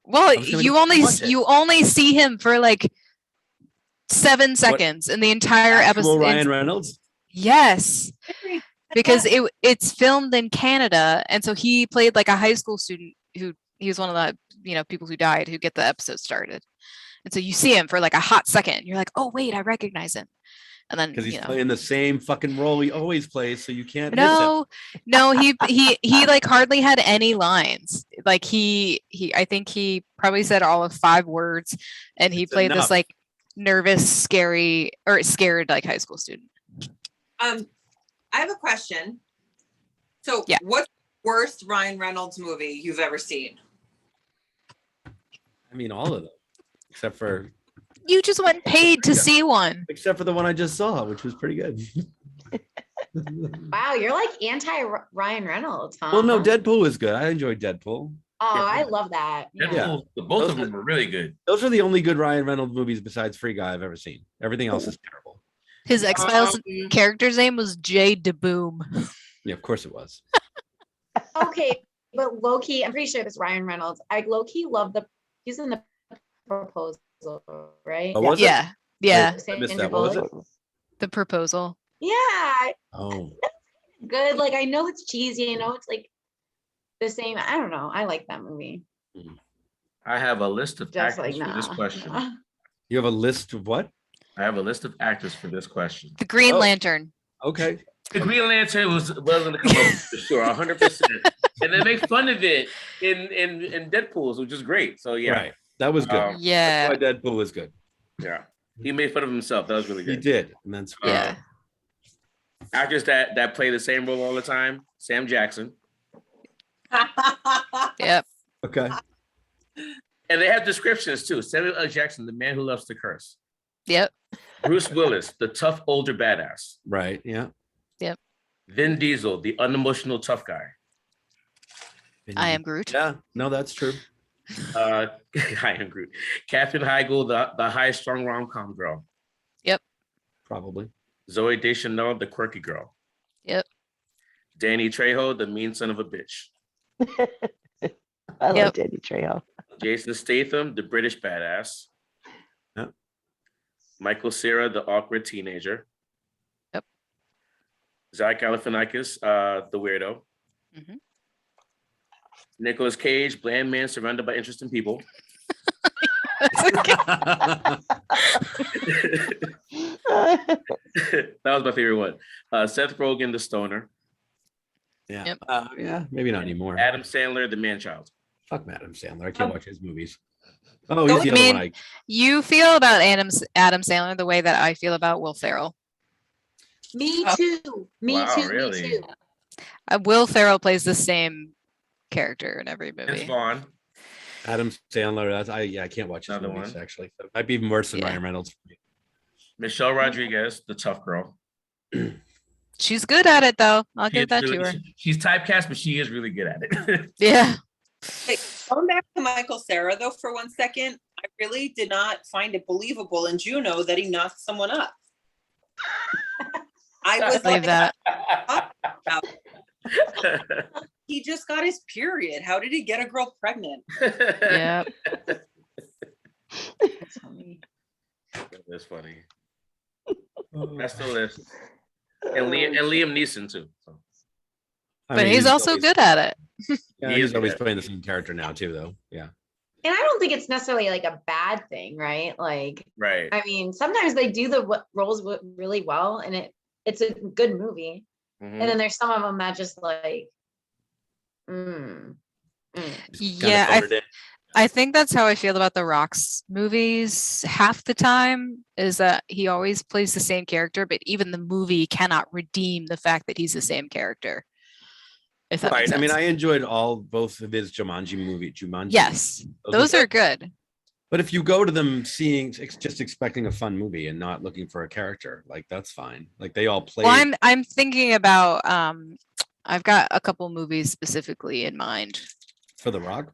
Well, I was gonna you go only watch it. you only see him for like 7 seconds in the entire Actual episode. Ryan Reynolds. Yes, because it's filmed in Canada, and so he played like a high school student who he was one of the people who died who get the episode started, and so you see him for like a hot second. You're like, oh wait, I recognize him, and then Because he's playing the same fucking role he always plays, so you can't miss No, he like hardly had any lines. Like he I think he probably said all of 5 words, and he It's played enough. this like nervous, scary or scared like high school student. I have a question. So Yeah. what's the worst Ryan Reynolds movie you've ever seen? I mean, all of them, except for You just went paid to Yeah. see one. the one I just saw, which was pretty good. wow. You're like anti Ryan Reynolds, huh? Well, no, Deadpool was good. I enjoyed Deadpool. Oh, I love that. Yeah. Yeah. Both of them were really good. Those are the only good Ryan Reynolds movies besides Free Guy I've ever seen. Everything else is terrible. His X-Files character's name was Jay DeBoom. Yeah, of course it was. Okay, but low key, I'm pretty sure it's Ryan Reynolds. I low key love he's in the Proposal, right? Oh, was it? Yeah, yeah. I missed Sandra that. What was it? Bullock. The Proposal. Yeah, Oh, good. Like, I know it's cheesy. I know it's like the same. I don't know. I like that movie. I have a list of Just actors like, for this nah. question. nah. You have a list of what? I have a list of actors for this question. The Green Oh. Lantern. Okay. The Green Lantern was going to come up for sure, 100%. And they make fun of it in Deadpool's, which is great. So yeah, Right. That was good. That's Yeah. why Deadpool was good. yeah. He made fun of himself. That was really He good. did, and that's Yeah. Actors that play the same role all the time: Sam Jackson, Yep. okay. and they have descriptions too. Samuel L. Jackson, the man who loves to curse. Yep. Bruce Willis, the tough older badass. Right. Yeah. Vin Diesel, the unemotional tough guy. I am Groot. Yeah. No, that's true. I am Groot. Katherine Heigl, the high strung rom com girl. Probably. Zoe Deschanel, the quirky girl. Yep. Danny Trejo, the mean son of a bitch. I like Yep. Danny Trejo. Jason Statham, the British badass. Yep. Michael Cera, the awkward teenager. Yep. Zach Galifianakis, the weirdo. Mhm. Nicolas Cage, bland man surrounded by interesting people. That was my favorite one. Seth Rogen, the stoner. Yeah. Yep. Yeah. Maybe not anymore. Adam Sandler, the man child. Fuck Adam Sandler. I can't watch his movies. Oh, he's the I other mean, one. you feel about Adam Sandler the way that I feel about Will Ferrell. Me Oh. too. Me Wow, too. really? Me too. Will Ferrell plays the same character in every Vince movie. Vaughn. Adam Sandler. I can't watch his Another movies one. actually. That might be even worse than Yeah. Ryan Reynolds. Michelle Rodriguez, the tough girl. She's good at it though. I'll She give is that really- to her. She's typecast, but she is really good at it. Yeah. Hey, going back to Michael Cera though for 1 second, I really did not find it believable in Juno that he knocked someone up. I was Believe like, that. he just got his period. How did he get a girl pregnant? Yeah. That's funny. That's funny. That's the list. And Liam Neeson too. So. I But mean, he's also always- good at it. Yeah, He he's is always good. playing the same character now too, though. Yeah. And I don't think it's necessarily like a bad thing, right? Like, Right. I mean, sometimes they do the roles really well, and it's a good movie. Mhm. And then there's some of them that just like, Just kinda Yeah, phone it in. I think that's how I feel about the Rock's movies. Half the time is that he always plays the same character, but even the movie cannot redeem the fact that he's the same character. If that makes Right. I mean, sense. I enjoyed both of his Jumanji. Yes, Those those are are good. But if you go to them just expecting a fun movie and not looking for a character, like that's fine. Like they all play. Well, I'm thinking about I've got a couple movies specifically in mind. For The Rock.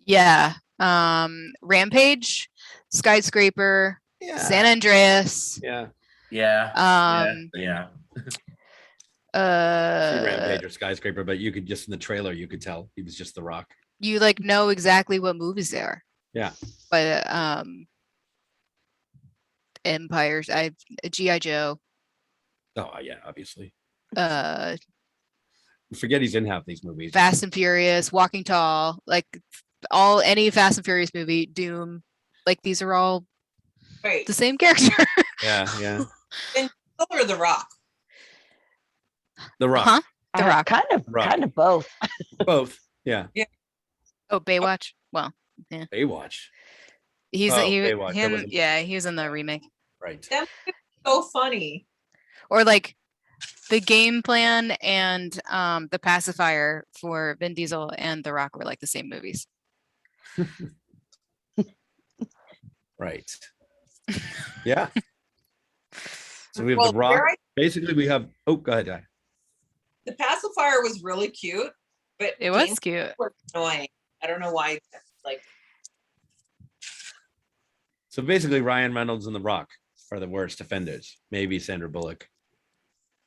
Yeah. Rampage, Skyscraper, Yeah. San Andreas. Yeah. Yeah. Um Yeah. See uh Rampage or Skyscraper, but you could just in the trailer you could tell he was just The Rock. you like know exactly what movies they are. Yeah. But Empires, G.I. Joe, Oh yeah, obviously. uh Forget he's in half these movies. Fast and Furious, Walking Tall, like any Fast and Furious movie, Doom, like these are all Right. the same character. Yeah. Or The Rock. The Rock. Huh? The Rock. Kind of both. Both. Yeah. Oh, Baywatch. Well, Baywatch. he's Oh, he Baywatch, that him. wasn't- Yeah, he was in the remake. Right. So funny. Or like the game plan and the pacifier for Vin Diesel and The Rock were like the same movies. Right. Yeah. So we have Well, The Rock. where I- Basically, we have. Oh, go ahead, Di. The pacifier was really cute, but It was James cute. was annoying. I don't know why. Like, So basically, Ryan Reynolds and The Rock are the worst offenders. Maybe Sandra Bullock.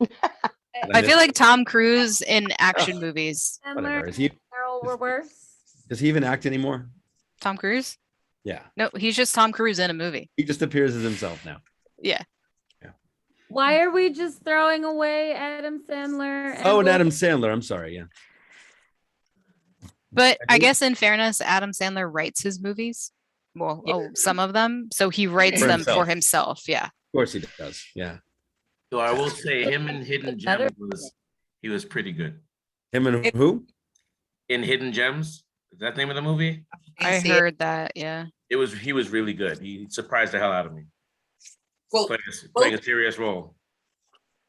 I feel like Tom Cruise in action movies. Whatever. Is he? Carol were worse. Does he even act anymore? Tom Cruise? Yeah. No, he's just Tom Cruise in a movie. He just appears as himself now. Yeah. Why are we just throwing away Adam Sandler? Oh, and Will Adam Sandler. I'm sorry. Yeah. But I I do- guess in fairness, Adam Sandler writes his movies. Well, Yeah. some of them. So he writes For them himself. for himself. Yeah. Of course he does. Yeah. So I will say him in Hidden Better. Gems he was pretty good. Him and who? In Hidden Gems, is that the name of the movie? I see it. heard that. Yeah. He was really good. He surprised the hell out of me. Well, Playing a serious role.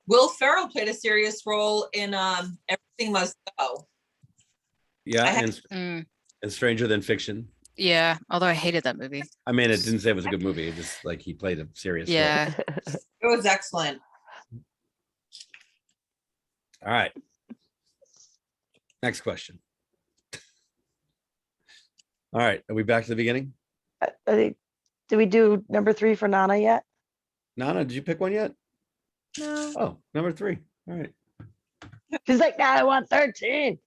Will Ferrell played a serious role in Everything Must Go. Yeah. I have- Mm, And Stranger Than Fiction. yeah. Although I hated that movie. I mean, it didn't say it was a good movie. It just like he played a serious role. Yeah. It was excellent. All right. Next question. All right. Are we back to the beginning? Did we do number 3 for Nana yet? Nana, did you pick one yet? No. Oh, number 3. All right. She's like, nah, I want 13.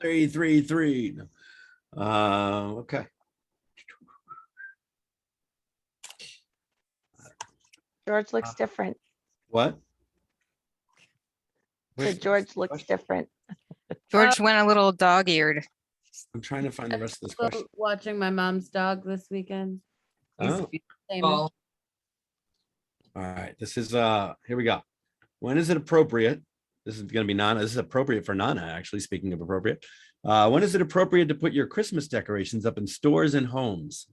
3, 3, 3. No. Okay. George looks different. What? So Where's- George looks different. George went a little dog-eared. I'm trying to find the rest of this Well, question. watching my mom's dog this weekend. Oh, Same. Well, all right. This is here we go. When is it appropriate? This is gonna be Nana. This is appropriate for Nana, actually, speaking of appropriate. When is it appropriate to put your Christmas decorations up in stores and homes?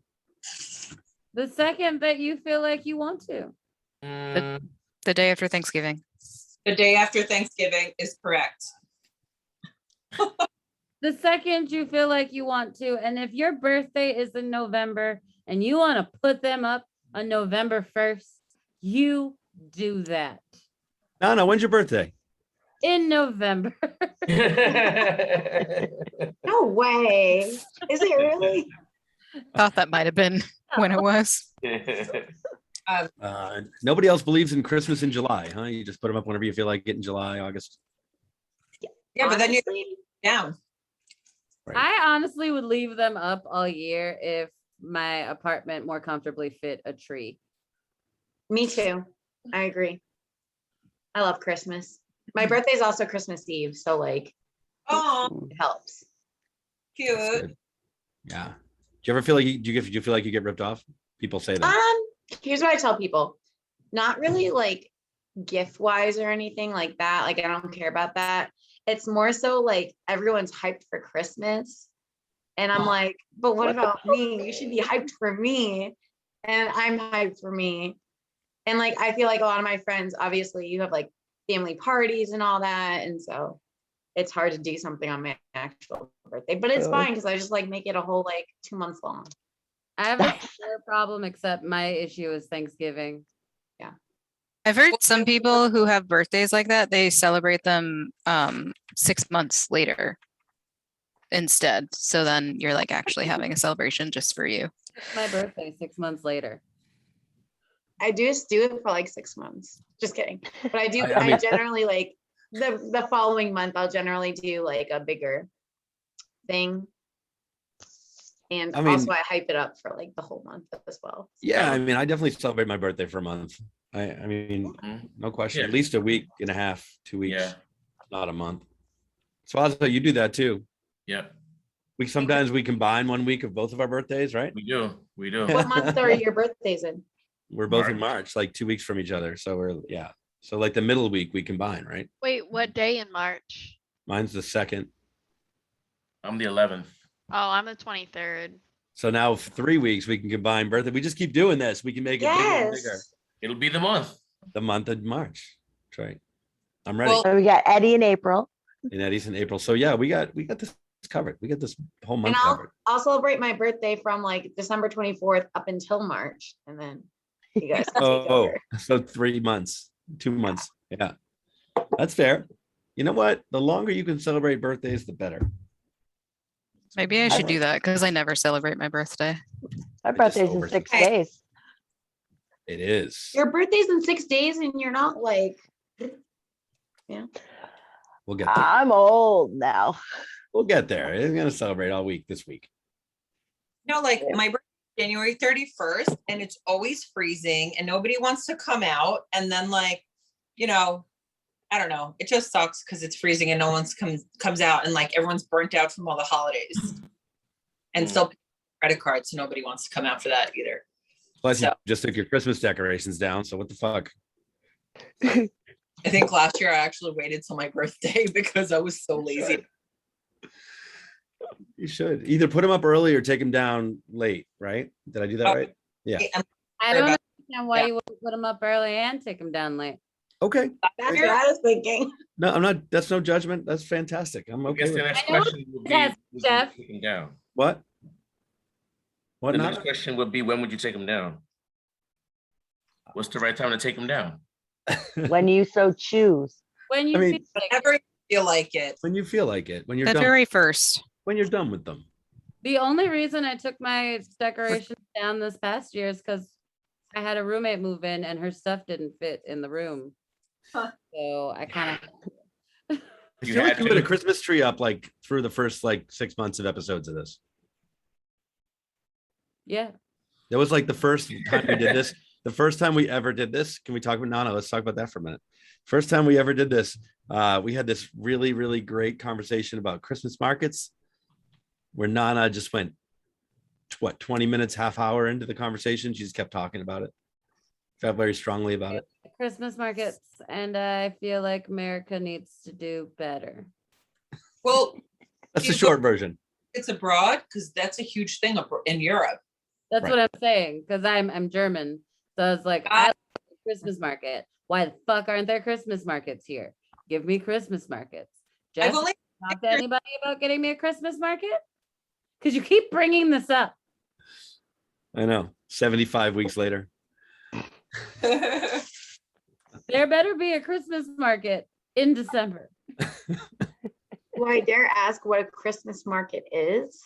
The second that you feel like you want to. Mm, The day after Thanksgiving. the day after Thanksgiving is correct. The second you feel like you want to. And if your birthday is in November and you want to put them up on November 1st, you do that. Nana, when's your birthday? In November. No way. Is it really? Thought that might have been when it was. Nobody else believes in Christmas in July, huh? You just put them up whenever you feel like it in July, August. Yeah, but then you Honestly, down. Right. I honestly would leave them up all year if my apartment more comfortably fit a tree. me too. I agree. I love Christmas. My birthday is also Christmas Eve, so like Oh, it helps. cute. That's good. Yeah. Do you ever feel like do you feel like you get ripped off? People say that. Here's what I tell people. Not really like gift wise or anything like that. Like I don't care about that. It's more so like everyone's hyped for Christmas. And I'm like, but what about me? You should be hyped for me. And I'm hyped for me. And like I feel like a lot of my friends, obviously, you have like family parties and all that. And so it's hard to do something on my actual birthday. But it's fine because I just like make it a whole like 2 months long. I have a similar problem, except my issue is Thanksgiving. I've heard some people who have birthdays like that, they celebrate them 6 months later instead. So then you're like actually having a celebration just for you. It's my birthday 6 months later. I do just do it for like 6 months. Just kidding. But I do, I I mean- generally like the following month, I'll generally do like a bigger thing. And I mean- also I hype it up for like the whole month as well. Yeah, I mean, I definitely celebrate my birthday for a month. I mean, Mhm. no question. Yeah. At least a week and a half, 2 weeks, Yeah. not a month. Suazo, you do that too. Yeah, Sometimes we combine 1 week of both of our birthdays, right? we do. We do. What month are your birthdays in? We're both in March, like 2 weeks from each other. So yeah. So like the middle week we combine, right? Wait, what day in March? Mine's the 2nd. I'm the 11th. Oh, I'm the 23rd. So now for 3 weeks we can combine birthday. We just keep doing this. We can make it bigger and bigger. Yes. It'll be the month. The month of March. That's right. I'm ready. Well- So we got Eddie in April. And Eddie's in April. So yeah, we got this covered. We got this whole month And covered. I'll celebrate my birthday from like December 24th up until March. And then you guys can take Oh, over. so 3 months, 2 months. Yeah, that's fair. You know what? The longer you can celebrate birthdays, the better. Maybe I should do that because I never celebrate my birthday. My just birthday's in over- 6 Hey. days. It is. Your birthday's in 6 days and you're not like, We'll get there. I'm old now. We'll get there. We're gonna celebrate all week this week. You know, like my birthday January 31st, and it's always freezing and nobody wants to come out. And then like, you know, I don't know. It just sucks because it's freezing and no one's comes out, and like everyone's burnt out from all the holidays. And still credit cards, so nobody wants to come out for that either. Plus, you So- just took your Christmas decorations down. So what the fuck? I think last year I actually waited till my birthday because I was so lazy. You should either put them up early or take them down late, right? Did I do that Oh. right? Yeah. I don't about- understand why yeah. you wouldn't put them up early and take them down late. Okay. That's what I was thinking. No, I'm not. That's no judgment. That's fantastic. I'm I okay guess with the it. next I know question would be, Jeff- would Jeff. you take him down? What? What The not? next question would be, when would you take him down? What's the right time to take him down? When you so choose. When you mean, feel like it. Whenever you feel like it. When you feel like it. When you're done. February 1st. When you're done with them. The only reason I took my decorations down this past year is because I had a roommate move in and her stuff didn't fit in the room. Huh. So I kind of I You feel like had you had a to? Christmas tree up like through the first like 6 months of episodes of this. yeah. That was like the first time we did this. The first time we ever did this. Can we talk about Nana? Let's talk about that for a minute. First time we ever did this, we had this really, really great conversation about Christmas markets where Nana just went, 20 minutes, half hour into the conversation. She just kept talking about it. Felt very strongly about it. Christmas markets, and I feel like America needs to do better. Well, That's the You short version. it's abroad because that's a huge thing in Europe. That's Right. what I'm saying, because I'm German. So I was like, I like the Christmas market. Why the fuck aren't there Christmas markets here? Give me Christmas markets. I've Jeff, only talk to anybody about getting me a Christmas market? Because you keep bringing this up. I know. 75 weeks later. There better be a Christmas market in December. Do I dare ask what a Christmas market is?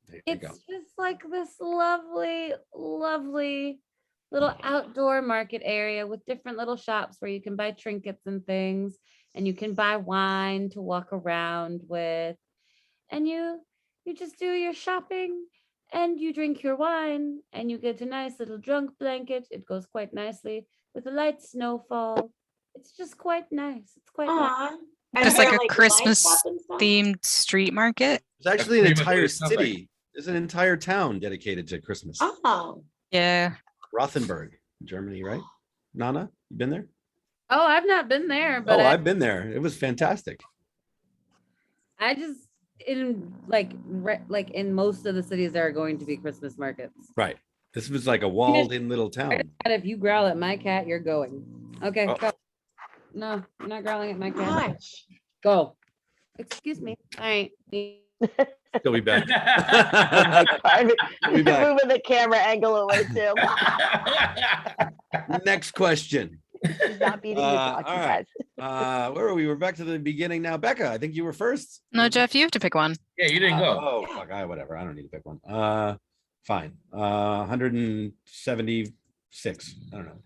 There you It's go. just like this lovely, lovely little outdoor market area with different little shops where you can buy trinkets and things, and you can buy wine to walk around with, and you just do your shopping and you drink your wine and you get a nice little drunk blanket. It goes quite nicely with a light snowfall. It's just quite nice. It's quite nice. Aw. And Just there like are, a line Christmas stuff and stuff? themed street market. There's actually an pretty much what entire it sounds like. city. There's an entire town dedicated to Christmas. Oh, Yeah. Rothenburg, Germany, right? Nana, you been there? Oh, I've not been there, but Oh, I've been there. It was fantastic. I just in like like in most of the cities there are going to be Christmas markets. Right. This was like a walled-in little town. And if you growl at my cat, you're going. Okay, Oh. go. No, you're not growling at my cat. gosh. Go. Excuse me. All right. He'll be back. I'm We'll be back. moving the camera angle away too. Next question. He's not beating the dog, you all right. guys. Where are we? We're back to the beginning now. Becca, I think you were first. No, Jeff, you have to pick one. Yeah, you didn't go. Oh, fuck. Whatever. I don't need to pick one. Fine. 176. I don't know.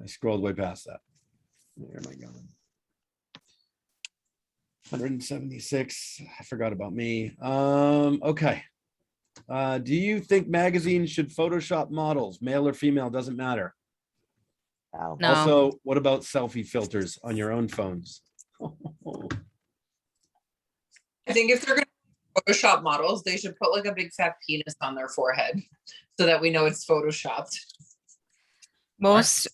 I scrolled way past that. Where am I going? 176. I forgot about me. Okay. Do you think magazines should Photoshop models, male or female? Doesn't matter. So, No. Also, what about selfie filters on your own phones? I think if they're gonna Photoshop models, they should put like a big fat penis on their forehead so that we know it's photoshopped. Most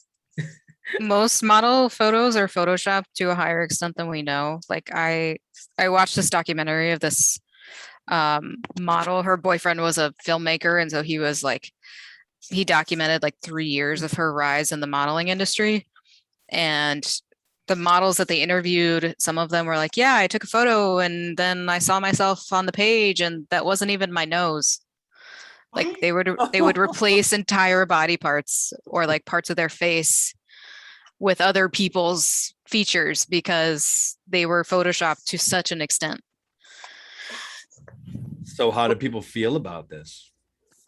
model photos are photoshopped to a higher extent than we know. Like I watched this documentary of this model. Her boyfriend was a filmmaker, and so he was like, he documented like 3 years of her rise in the modeling industry. And the models that they interviewed, some of them were like, yeah, I took a photo and then I saw myself on the page and that wasn't even my nose. Like What? they would replace entire body parts or like parts of their face with other people's features because they were photoshopped to such an extent. So how do people feel about this?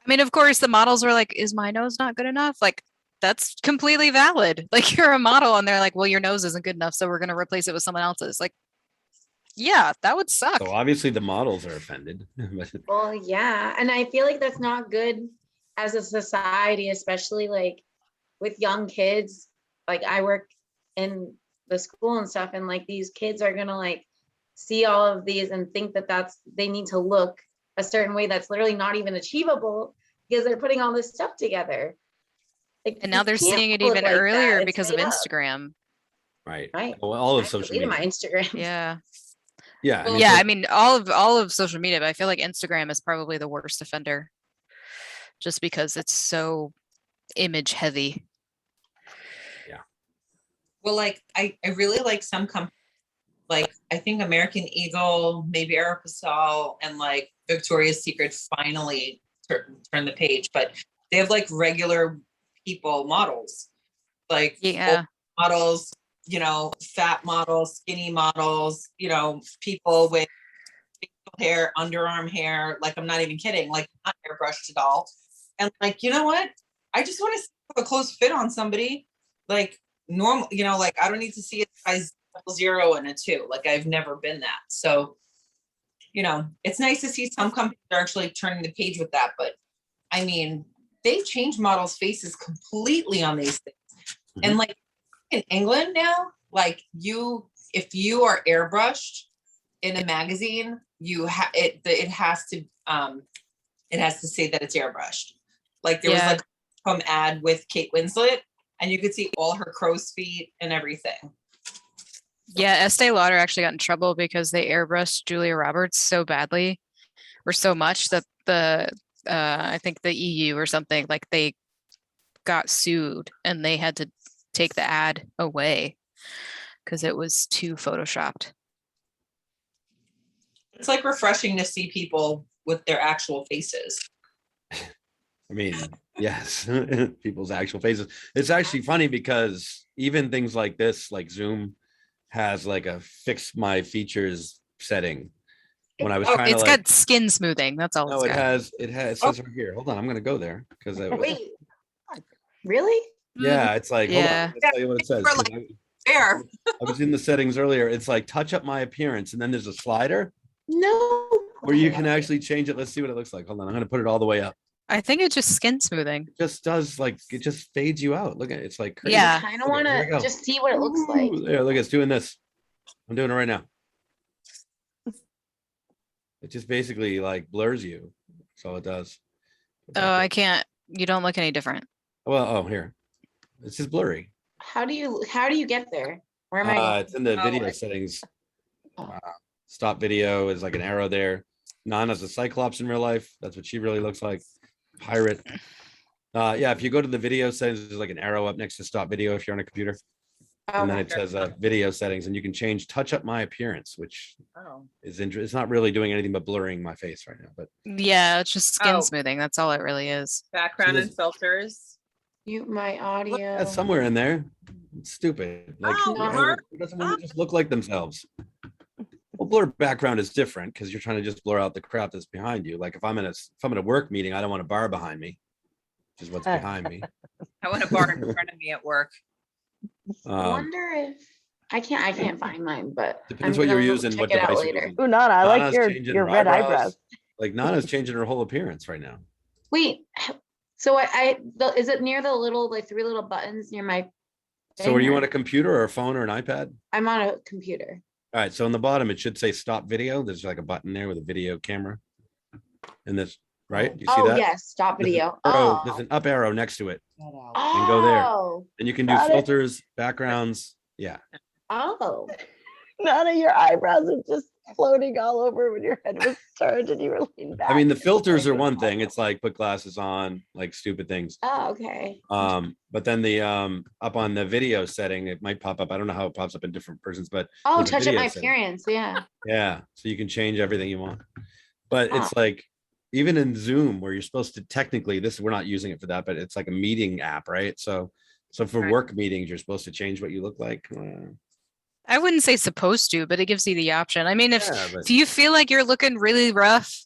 I mean, of course, the models were like, is my nose not good enough? Like, that's completely valid. Like, you're a model and they're like, well, your nose isn't good enough, so we're going to replace it with someone else's. Like, Yeah, that would suck. So obviously the models are offended. But Well, yeah, and I feel like that's not good as a society, especially like with young kids. Like I work in the school and stuff, and like these kids are gonna like see all of these and think that they need to look a certain way that's literally not even achievable because they're putting all this stuff together. Like, And now you they're can't seeing it look even like that. earlier It's because of made up. Instagram. right. Right. Well, all I of social deleted media. my Instagram. Yeah. Yeah. I mean, Yeah, so- I mean all of social media, but I feel like Instagram is probably the worst offender. Just because it's so image heavy. Well, like I really like some companies, like I think American Eagle, maybe Aeropostale, and like Victoria's Secret finally turned the page, but they have like regular people models, like Yeah. models, you know, fat models, skinny models, you know, people with facial hair, underarm hair. Like I'm not even kidding, like not airbrushed at all. And like, you know what? I just want to have a close fit on somebody, like normal, you know, like I don't need to see a size 0 and a 2. Like I've never been that. So, you know, it's nice to see some companies are actually turning the page with that. But I mean, they've changed models' faces completely on these things. And like in England now, like if you are airbrushed in a magazine, it has to say that it's airbrushed. Like there was like some ad with Kate Winslet, and you could see all her crow's feet and everything. Yeah, Estee Lauder actually got in trouble because they airbrushed Julia Roberts so badly or so much that I think the EU or something, like they got sued and they had to take the ad away because it was too photoshopped. It's like refreshing to see people with their actual faces. I mean, yes, people's actual faces. It's actually funny because even things like this, like Zoom, has like a fix my features setting. When I was trying It's to got skin smoothing. That's all no, it's got. it says right here. Hold on, I'm gonna go there because Wait, really? yeah, it's like hold on, Yeah. I'm gonna tell you what it says. 'Cause There. I was in the settings earlier. It's like touch up my appearance, and then there's a slider No. where you can actually change it. Let's see what it looks like. Hold on, I'm gonna put it all the way up. I think it's just skin smoothing. It just does like it just fades you out. Look at it, it's like crazy. Yeah. I kind of Look at want it, here we to go. just see what it looks like. Ooh, there, look, it's doing this. I'm doing it right now. It just basically like blurs you. That's all it does. Go Oh, back I up. can't. You don't look any different. Well, oh, here. It's just blurry. How do you get there? Where am I going? It's in the video Oh. settings. Stop video is like an arrow there. Nana's a Cyclops in real life. That's what she really looks like. Pirate. Yeah, if you go to the video settings, there's like an arrow up next to stop video if you're on a computer. And then it says video settings, and you can change touch up my appearance, which is interesting. It's not really doing anything but blurring my face right now. But Yeah, it's just skin Oh. smoothing. That's all it really is. Background So and filters. Mute my audio. that's somewhere in there. It's stupid. Like Oh, why Mark. would- who doesn't want to just look like themselves? Well, blur background is different because you're trying to just blur out the crap that's behind you. Like if I'm in a work meeting, I don't want a bar behind me, which is what's behind me. I want a bar in front of me at work. I wonder if I can't find mine, but Depends I'm what you're gonna using, check what it out device you're later. using. Ooh, Nana, I like Nana's changing your her red eyebrows. eyebrows. Like Nana's changing her whole appearance right now. Wait, so is it near the little like 3 little buttons near my? So are you thing, on or- a computer or a phone or an iPad? I'm on a computer. All right, so on the bottom, it should say stop video. There's like a button there with a video camera. And this, right? You see Oh that? yes, stop There's an video. arrow- There's an up arrow next to it. Oh. and go there. And you can do Got it. filters, backgrounds. Yeah. Oh. Nana, your eyebrows are just floating all over when your head was turned and you were leaning back. I mean, the filters are one thing. It's like put glasses on, like stupid things. Oh, okay. But then the up on the video setting, it might pop up. I don't know how it pops up in different persons, but Oh, there's a touch up video my setting. appearance. Yeah. Yeah. So you can change everything you want. But Huh. it's like even in Zoom, where you're supposed to technically we're not using it for that, but it's like a meeting app, right? So for Right. work meetings, you're supposed to change what you look like. I wouldn't say supposed to, but it gives you the option. I mean, if Yeah, but if you feel like you're looking really rough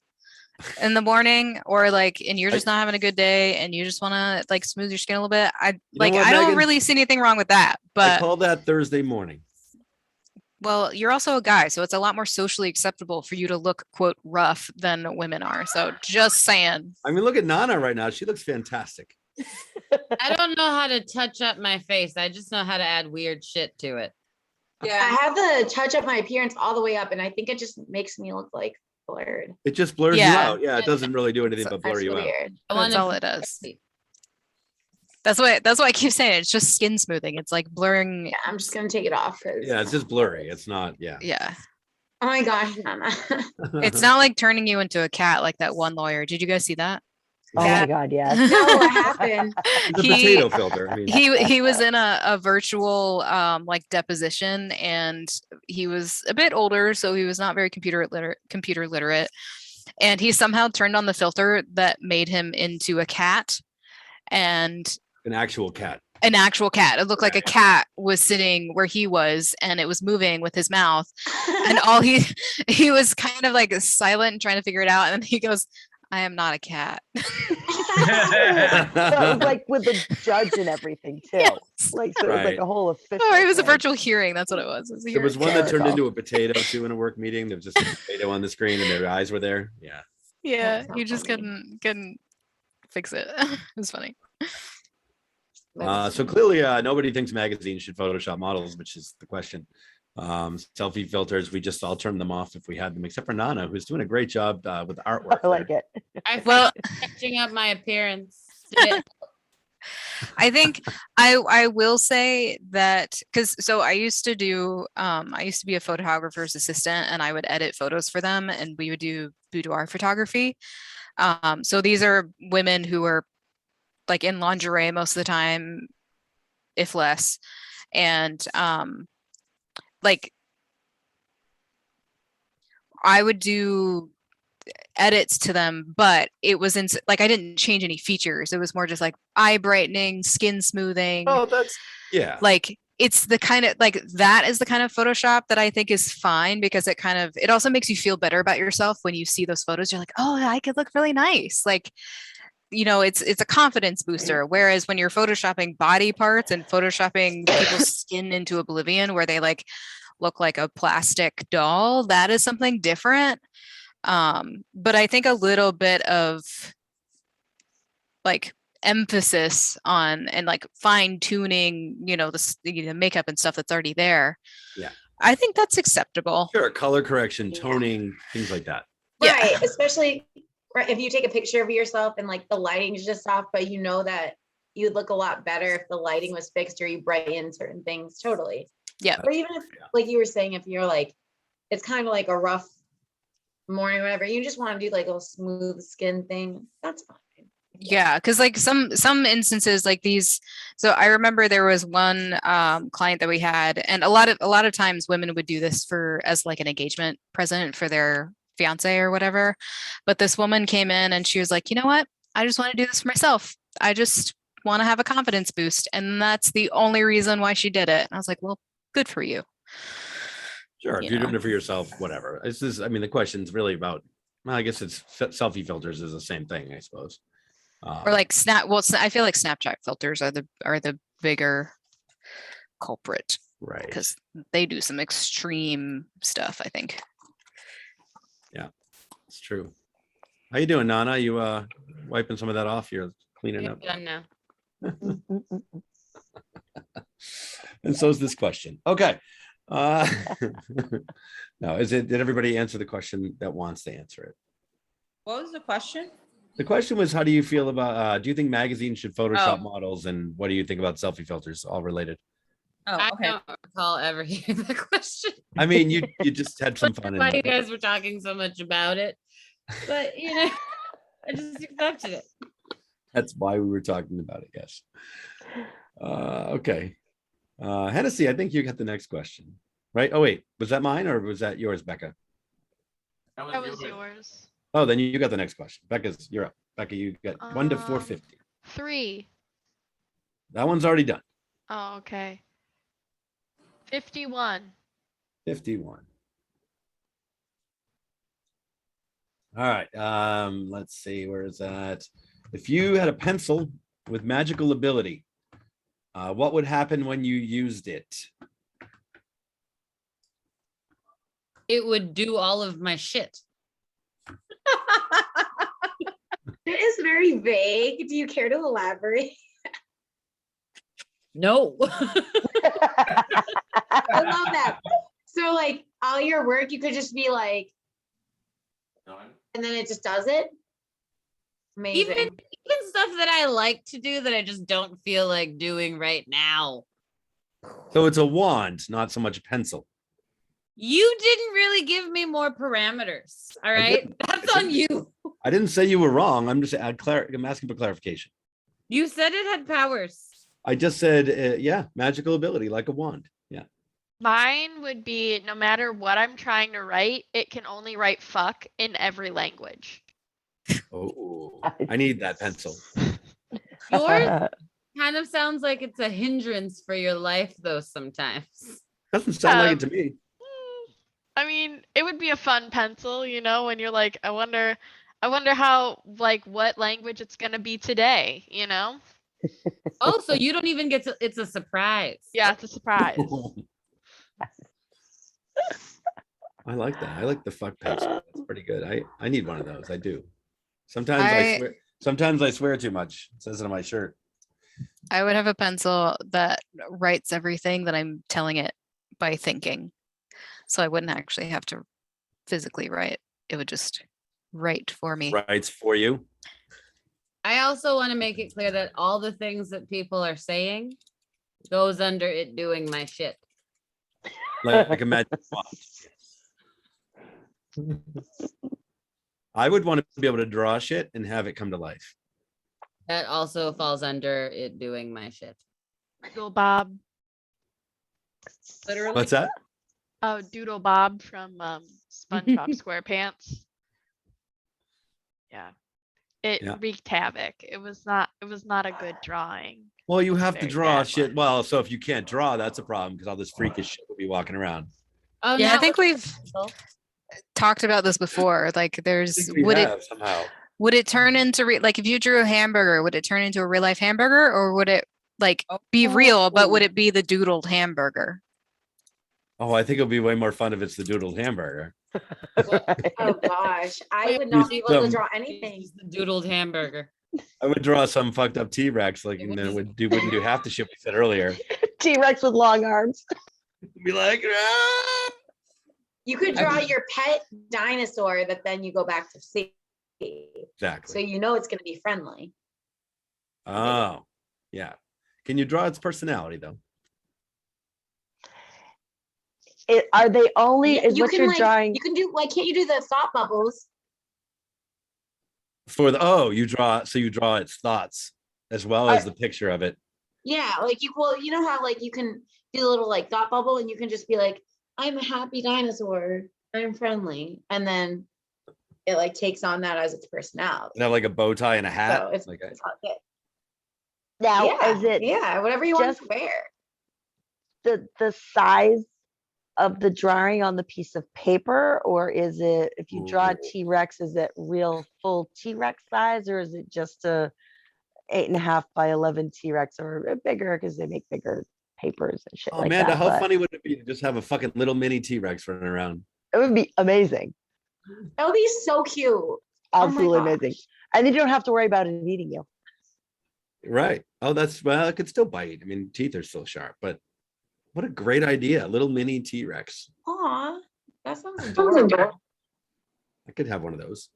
in the morning or like and you're just not having a good day and you just want to like smooth your skin a little bit, know what, I don't Megan? really see anything wrong with that. I But call that Thursday morning. Well, you're also a guy, so it's a lot more socially acceptable for you to look, quote, rough than women are. So just saying. I mean, look at Nana right now. She looks fantastic. I don't know how to touch up my face. I just know how to add weird shit to it. I Yeah. have to touch up my appearance all the way up, and I think it just makes me look like blurred. It just blurs you Yeah. out. Yeah, it doesn't really do anything It's- but blur That's you out. weird. I That's wanna all be it does. pretty. That's why I keep saying it. It's just skin smoothing. It's like blurring. Yeah, I'm just gonna take it off. 'Cause- Yeah, it's just blurry. It's not. Yeah. Yeah. Oh my gosh, Mama. It's not like turning you into a cat like that one lawyer. Did you guys see that? Oh Yeah. my God, yes. No, what happened? It's a He- potato filter. I mean, he was in a virtual like deposition, and he was a bit older, so he was not very computer literate, and he somehow turned on the filter that made him into a cat, and an actual cat. an actual cat. It looked like a Right. cat was sitting where he was, and it was moving with his mouth, and all he was kind of like silent and trying to figure it out, and then he goes, I am not a cat. So it was like with the judge and everything too. Yes. Like so it was like Right. a whole official. Oh, it was a thing. virtual hearing. That's what it was. It was a There was hearing. one that turned Hysterical. into a potato too in a work meeting. There was just a potato on the screen and their eyes were there. Yeah. Yeah, That's so you just funny. couldn't fix it. It was funny. So clearly nobody thinks magazines should Photoshop models, which is the question. Selfie filters, we just all turn them off if we had them, except for Nana, who's doing a great job with the artwork. I like there. it. I Well- well touching up my appearance. Did it- I think I will say that because I used to be a photographer's assistant, and I would edit photos for them, and we would do boudoir photography. So these are women who are like in lingerie most of the time, if less, and like I would do edits to them, but it was in like I didn't change any features. It was more just like eye brightening, skin smoothing. Oh, that's yeah. Like it's the kind of like that is the kind of Photoshop that I think is fine because it also makes you feel better about yourself when you see those photos. You're like, oh, I could look really nice. Like, you know, it's a confidence booster. Whereas when you're photoshopping body parts and photoshopping people's skin into oblivion where they like look like a plastic doll, that is something different. But I think a little bit of like emphasis on and like fine tuning, you know, the makeup and stuff that's already there. Yeah. I think that's acceptable. Sure, color correction, Yeah. toning, things like that. Yeah. Right, especially right, if you take a picture of yourself and like the lighting is just off, but you know that you'd look a lot better if the lighting was fixed or you brighten certain things. Totally. Yeah. Or even if, like you were saying, if you're like, it's kind of like a rough morning or whatever, you just want to do like a smooth skin thing. That's fine. Yeah, because like some instances like these, so I remember there was one client that we had, and a lot of times women would do this as like an engagement present for their fiance or whatever. But this woman came in and she was like, you know what? I just want to do this for myself. I just want to have a confidence boost. And that's the only reason why she did it. And I was like, well, good for you. Sure, if You you're know. doing it for yourself, whatever. This is, I mean, the question's really about, well, I guess it's selfie filters is the same thing, I suppose. Or like I feel like Snapchat filters are the bigger culprit right. because they do some extreme stuff, I think. It's true. How you doing, Nana? You wiping some of that off? You're cleaning You're up. done now. And so is this question. Okay. No, did everybody answer the question that wants to answer it? What was the question? The question was, how do you feel about, do you think magazines should Photoshop Oh. models, and what do you think about selfie filters? All related. Oh, I okay. don't recall ever hearing the question. I mean, you just had some fun. Why in you it. guys were talking so much about it, but you know, I just accepted it. That's why we were talking about it. Yes. Okay. Hennessy, I think you got the next question, right? Oh, wait, was that mine or was that yours, Becca? That That was yours. yours. Oh, then you got the next question. You're up. Becca, you got 1 to 450. 3. That one's already done. Oh, okay. 51. 51. All right. Let's see. Where is that? If you had a pencil with magical ability, what would happen when you used it? it would do all of my shit. It is very vague. Do you care to elaborate? No. I love that. So like all your work, you could just be like, and then it just does it. Amazing. Even stuff that I like to do that I just don't feel like doing right now. So it's a wand, not so much a pencil. You didn't really give me more parameters. All right. didn't. That's on you. I didn't say you were wrong. I'm just I'm asking for clarification. You said it had powers. I just said, yeah, magical ability like a wand. Yeah. Mine would be no matter what I'm trying to write, it can only write fuck in every language. Oh, I need that pencil. Yours kind of sounds like it's a hindrance for your life, though, sometimes. Doesn't sound like it to me. I mean, it would be a fun pencil, you know, when you're like, I wonder how, like, what language it's gonna be today, you know? Oh, so you don't even get to, it's a surprise. Yeah, it's a surprise. I like that. I like the fuck pencil. That's pretty good. I need one of those. I do. Sometimes I swear too much. It says it on my shirt. I would have a pencil that writes everything that I'm telling it by thinking. So I wouldn't actually have to physically write. It would just write for me. Writes for you. I also want to make it clear that all the things that people are saying goes under it doing my shit. Like a magic wand. I would want to be able to draw shit and have it come to life. That also falls under it doing my shit. Doodle Bob. Literally. What's that? Oh, Doodle Bob from SpongeBob SquarePants. Yeah. It Yeah. wreaked havoc. It was not a good drawing. Well, you have to Very draw bad shit. one. Well, so if you can't draw, that's a problem because all this freakish shit will be walking around. Oh, Yeah, I not think with we've pencil. talked about this before. Like I there's, think we would it have somehow. would it turn into like if you drew a hamburger, would it turn into a real life hamburger, or would it like be real, but would it be the doodled hamburger? Oh, I think it'll be way more fun if it's the doodled hamburger. Oh gosh, I would not be able to draw anything. It's the doodled hamburger. I would draw some fucked up T-Rex, like, and then it wouldn't do half the shit we said earlier. T-Rex with long arms. Be like, ah! You could draw your pet dinosaur that then you go back to see. So Exactly. you know it's going to be friendly. Oh, yeah. Can you draw its personality though? Are they only, Yeah, is you what can you're like, drawing? you can do, like, can't you do the thought bubbles? For the you draw its thoughts as well as the picture of it. Yeah, like you know how like you can do a little like thought bubble and you can just be like, I'm a happy dinosaur, I'm friendly. And then it like takes on that as its personality. And have like a bow tie and a hat. So it's, Like it's all good. Now, Yeah, is it yeah, whatever you want to just- wear. the size of the drawing on the piece of paper, or is it, if you draw a Ooh. T-Rex, is it real full T-Rex size, or is it just a 8.5 by 11 T-Rex, or bigger because they make bigger papers and shit Oh, like Amanda, that? how But funny would it be to just have a fucking little mini T-Rex running around? it would be amazing, That would be so cute. absolutely gosh. amazing, and then you don't have to worry about it eating you. Right. Oh, well, it could still bite. I mean, teeth are still sharp, but what a great idea. Little mini T-Rex. Aw, that sounds adorable. I could have one of those.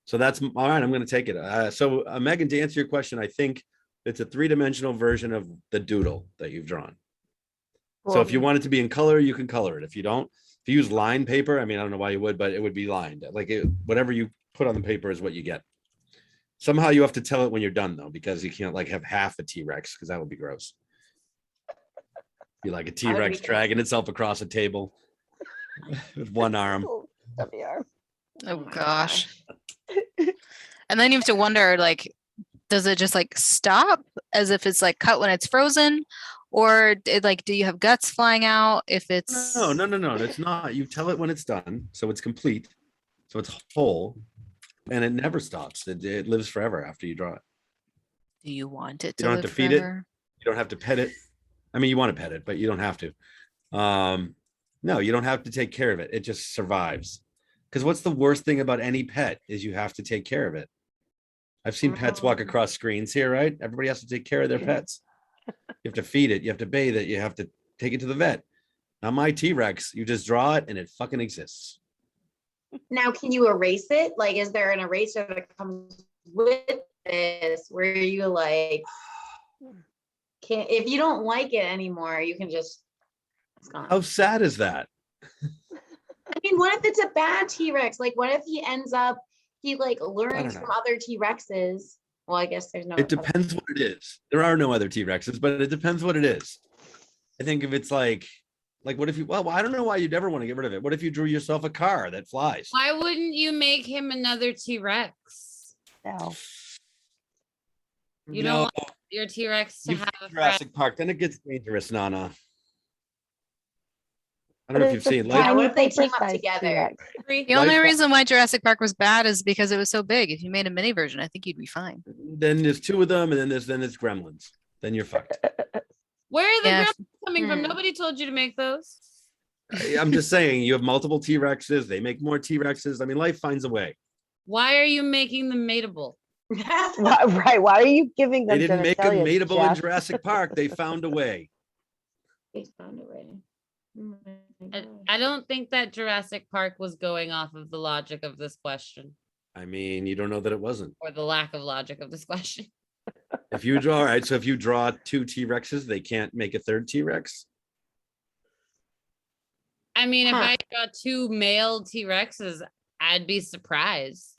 So that's all right. I'm going to take it. So Megan, to answer your question, I think it's a 3-dimensional version of the doodle that you've drawn. So if you want it to be in color, you can color it. If you don't, if you use lined paper, I mean, I don't know why you would, but it would be lined. Like whatever you put on the paper is what you get. Somehow you have to tell it when you're done though, because you can't like have half a T-Rex because that would be gross. Be like a T-Rex gross. dragging itself across a table with one arm. Oh, stubby arm. Oh my gosh. And then you have to wonder, like, does it just like stop as if it's like cut when it's frozen? Or like, do you have guts flying out if it's No, it's not. You tell it when it's done, so it's complete, so it's whole, and it never stops. It lives forever after you draw it. do you want it You to don't have live to feed it. forever? You don't have to pet it. I mean, you want to pet it, but you don't have to. No, you don't have to take care of it. It just survives. Because what's the worst thing about any pet is you have to take care of it. I've seen pets walk across screens here, right? Everybody has to take care of their pets. You have to feed it. You have to bathe it. You have to take it to the vet. Now my T-Rex, you just draw it and it fucking exists. Now, can you erase it? Like, is there an eraser that comes with this where you like, can if you don't like it anymore, you can just, it's gone. How sad is that? I mean, what if it's a bad T-Rex? Like, what if he ends up, he like learns know. from other T-Rexes? Well, I guess there's no. It depends what it is. There are no other T-Rexes, but it depends what it is. I think if it's like what if you, well, I don't know why you'd ever want to get rid of it. What if you drew yourself a car that flies? Why wouldn't you make him another T-Rex? No. You don't want your T-Rex to You've have seen a friend. Jurassic Park, then it gets dangerous, Nana. I don't know if you've It's a seen Yeah, like what if they team up paper-sized together? T-Rex. The only Life- reason why Jurassic Park was bad is because it was so big. If you made a mini version, I think you'd be fine. then there's two of them, and then there's gremlins. Then you're fucked. Where are the Yeah. gremlins coming from? Hmm. Nobody told you to make those. I'm just saying, you have multiple T-Rexes. They make more T-Rexes. I mean, life finds a way. Why are you making them mateable? Why, right? Why are you giving them They didn't make them genitalia, mateable in Jeff? Jurassic Park. They found a way. They found a way. Oh my I, gosh. I don't think that Jurassic Park was going off of the logic of this question I mean, you don't know that it wasn't. or the lack of logic of this question. If you draw, all right, so if you draw two T-Rexes, they can't make a third T-Rex. I mean, if Huh. I got two male T-Rexes, I'd be surprised.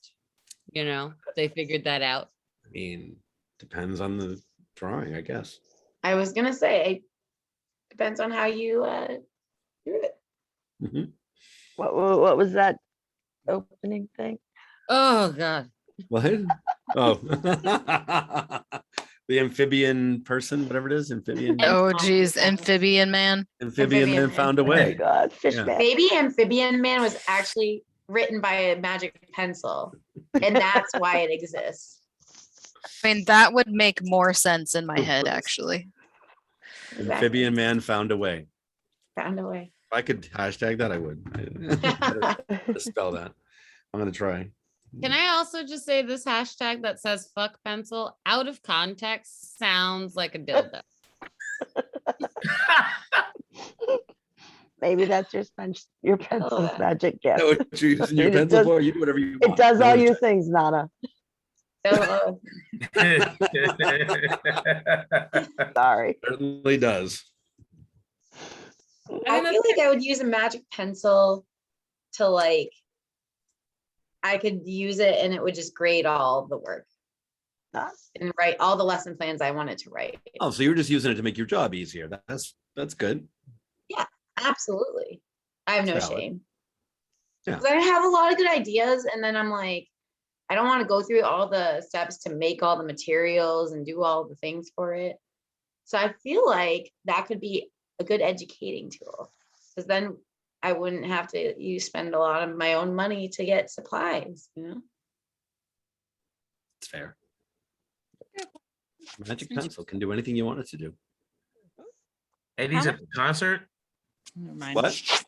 You know, they figured that out. I mean, depends on the drawing, I guess. I was gonna say, it depends on how you do it. Mhm. What was that opening thing? Oh God. What? Oh, the amphibian person, whatever it is, amphibian. Oh, geez, amphibian man. Amphibian Amphibian man man. found a Oh my way. God, fish Yeah. man. Baby Amphibian Man was actually written by a magic pencil, and that's why it exists. I mean, that would make more sense in my head, actually. Exactly. Amphibian man found a way. Found a way. If I could hashtag that, I would. Spell that. I'm gonna try. Can I also just say this hashtag that says fuck pencil out of context sounds like a dildo. Maybe that's your pencil's that. magic Know gift. what you're using your It pencil does- for? You do whatever you It want. does No all one's your things, Nana. So, Sorry. certainly does. I feel like I would use a magic pencil to like, I could use it and it would just grade all the work Ah, and write all the lesson plans I wanted to write. Oh, so you're just using it to make your job easier. That's good. Absolutely. I have no Valid. shame. Yeah. 'Cause I have a lot of good ideas and then I'm like, I don't want to go through all the steps to make all the materials and do all the things for it. So I feel like that could be a good educating tool because then I wouldn't have to spend a lot of my own money to get supplies, you know? It's fair. Magic pencil can do anything you want it to do. Eddie's at the concert. Never mind. What?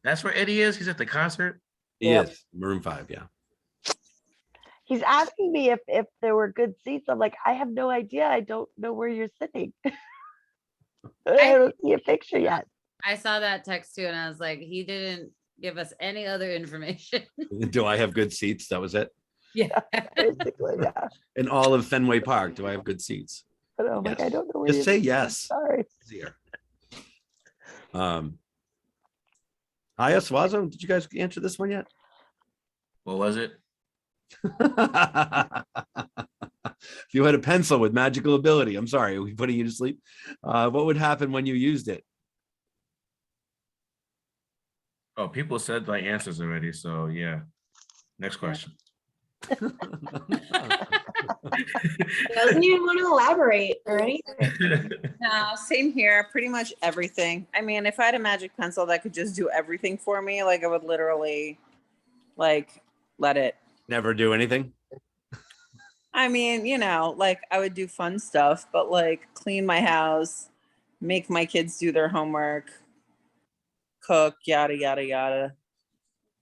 That's where Eddie is. He's at the concert. Yep. Yes, Maroon 5, yeah. He's asking me if there were good seats. I'm like, I have no idea. I don't know where you're sitting. I don't see a picture yet. I saw that text too, and I was like, he didn't give us any other information. Do I have good seats? That was it. Yeah. Basically, yeah. In all of Fenway Park, do I have good seats? But I'm like, Yes. I don't know where Just you're say sitting. yes. Sorry. Easier. Hiya, Suazo, did you guys answer this one yet? What was it? If you had a pencil with magical ability, I'm sorry, are we putting you to sleep? What would happen when you used it? Oh, people said my answers already. So yeah. Next question. Doesn't even want to elaborate or anything. No, same here. Pretty much everything. I mean, if I had a magic pencil that could just do everything for me, like I would literally like let it. Never do anything? I mean, you know, like I would do fun stuff, but like clean my house, make my kids do their homework, cook, yada, yada, yada.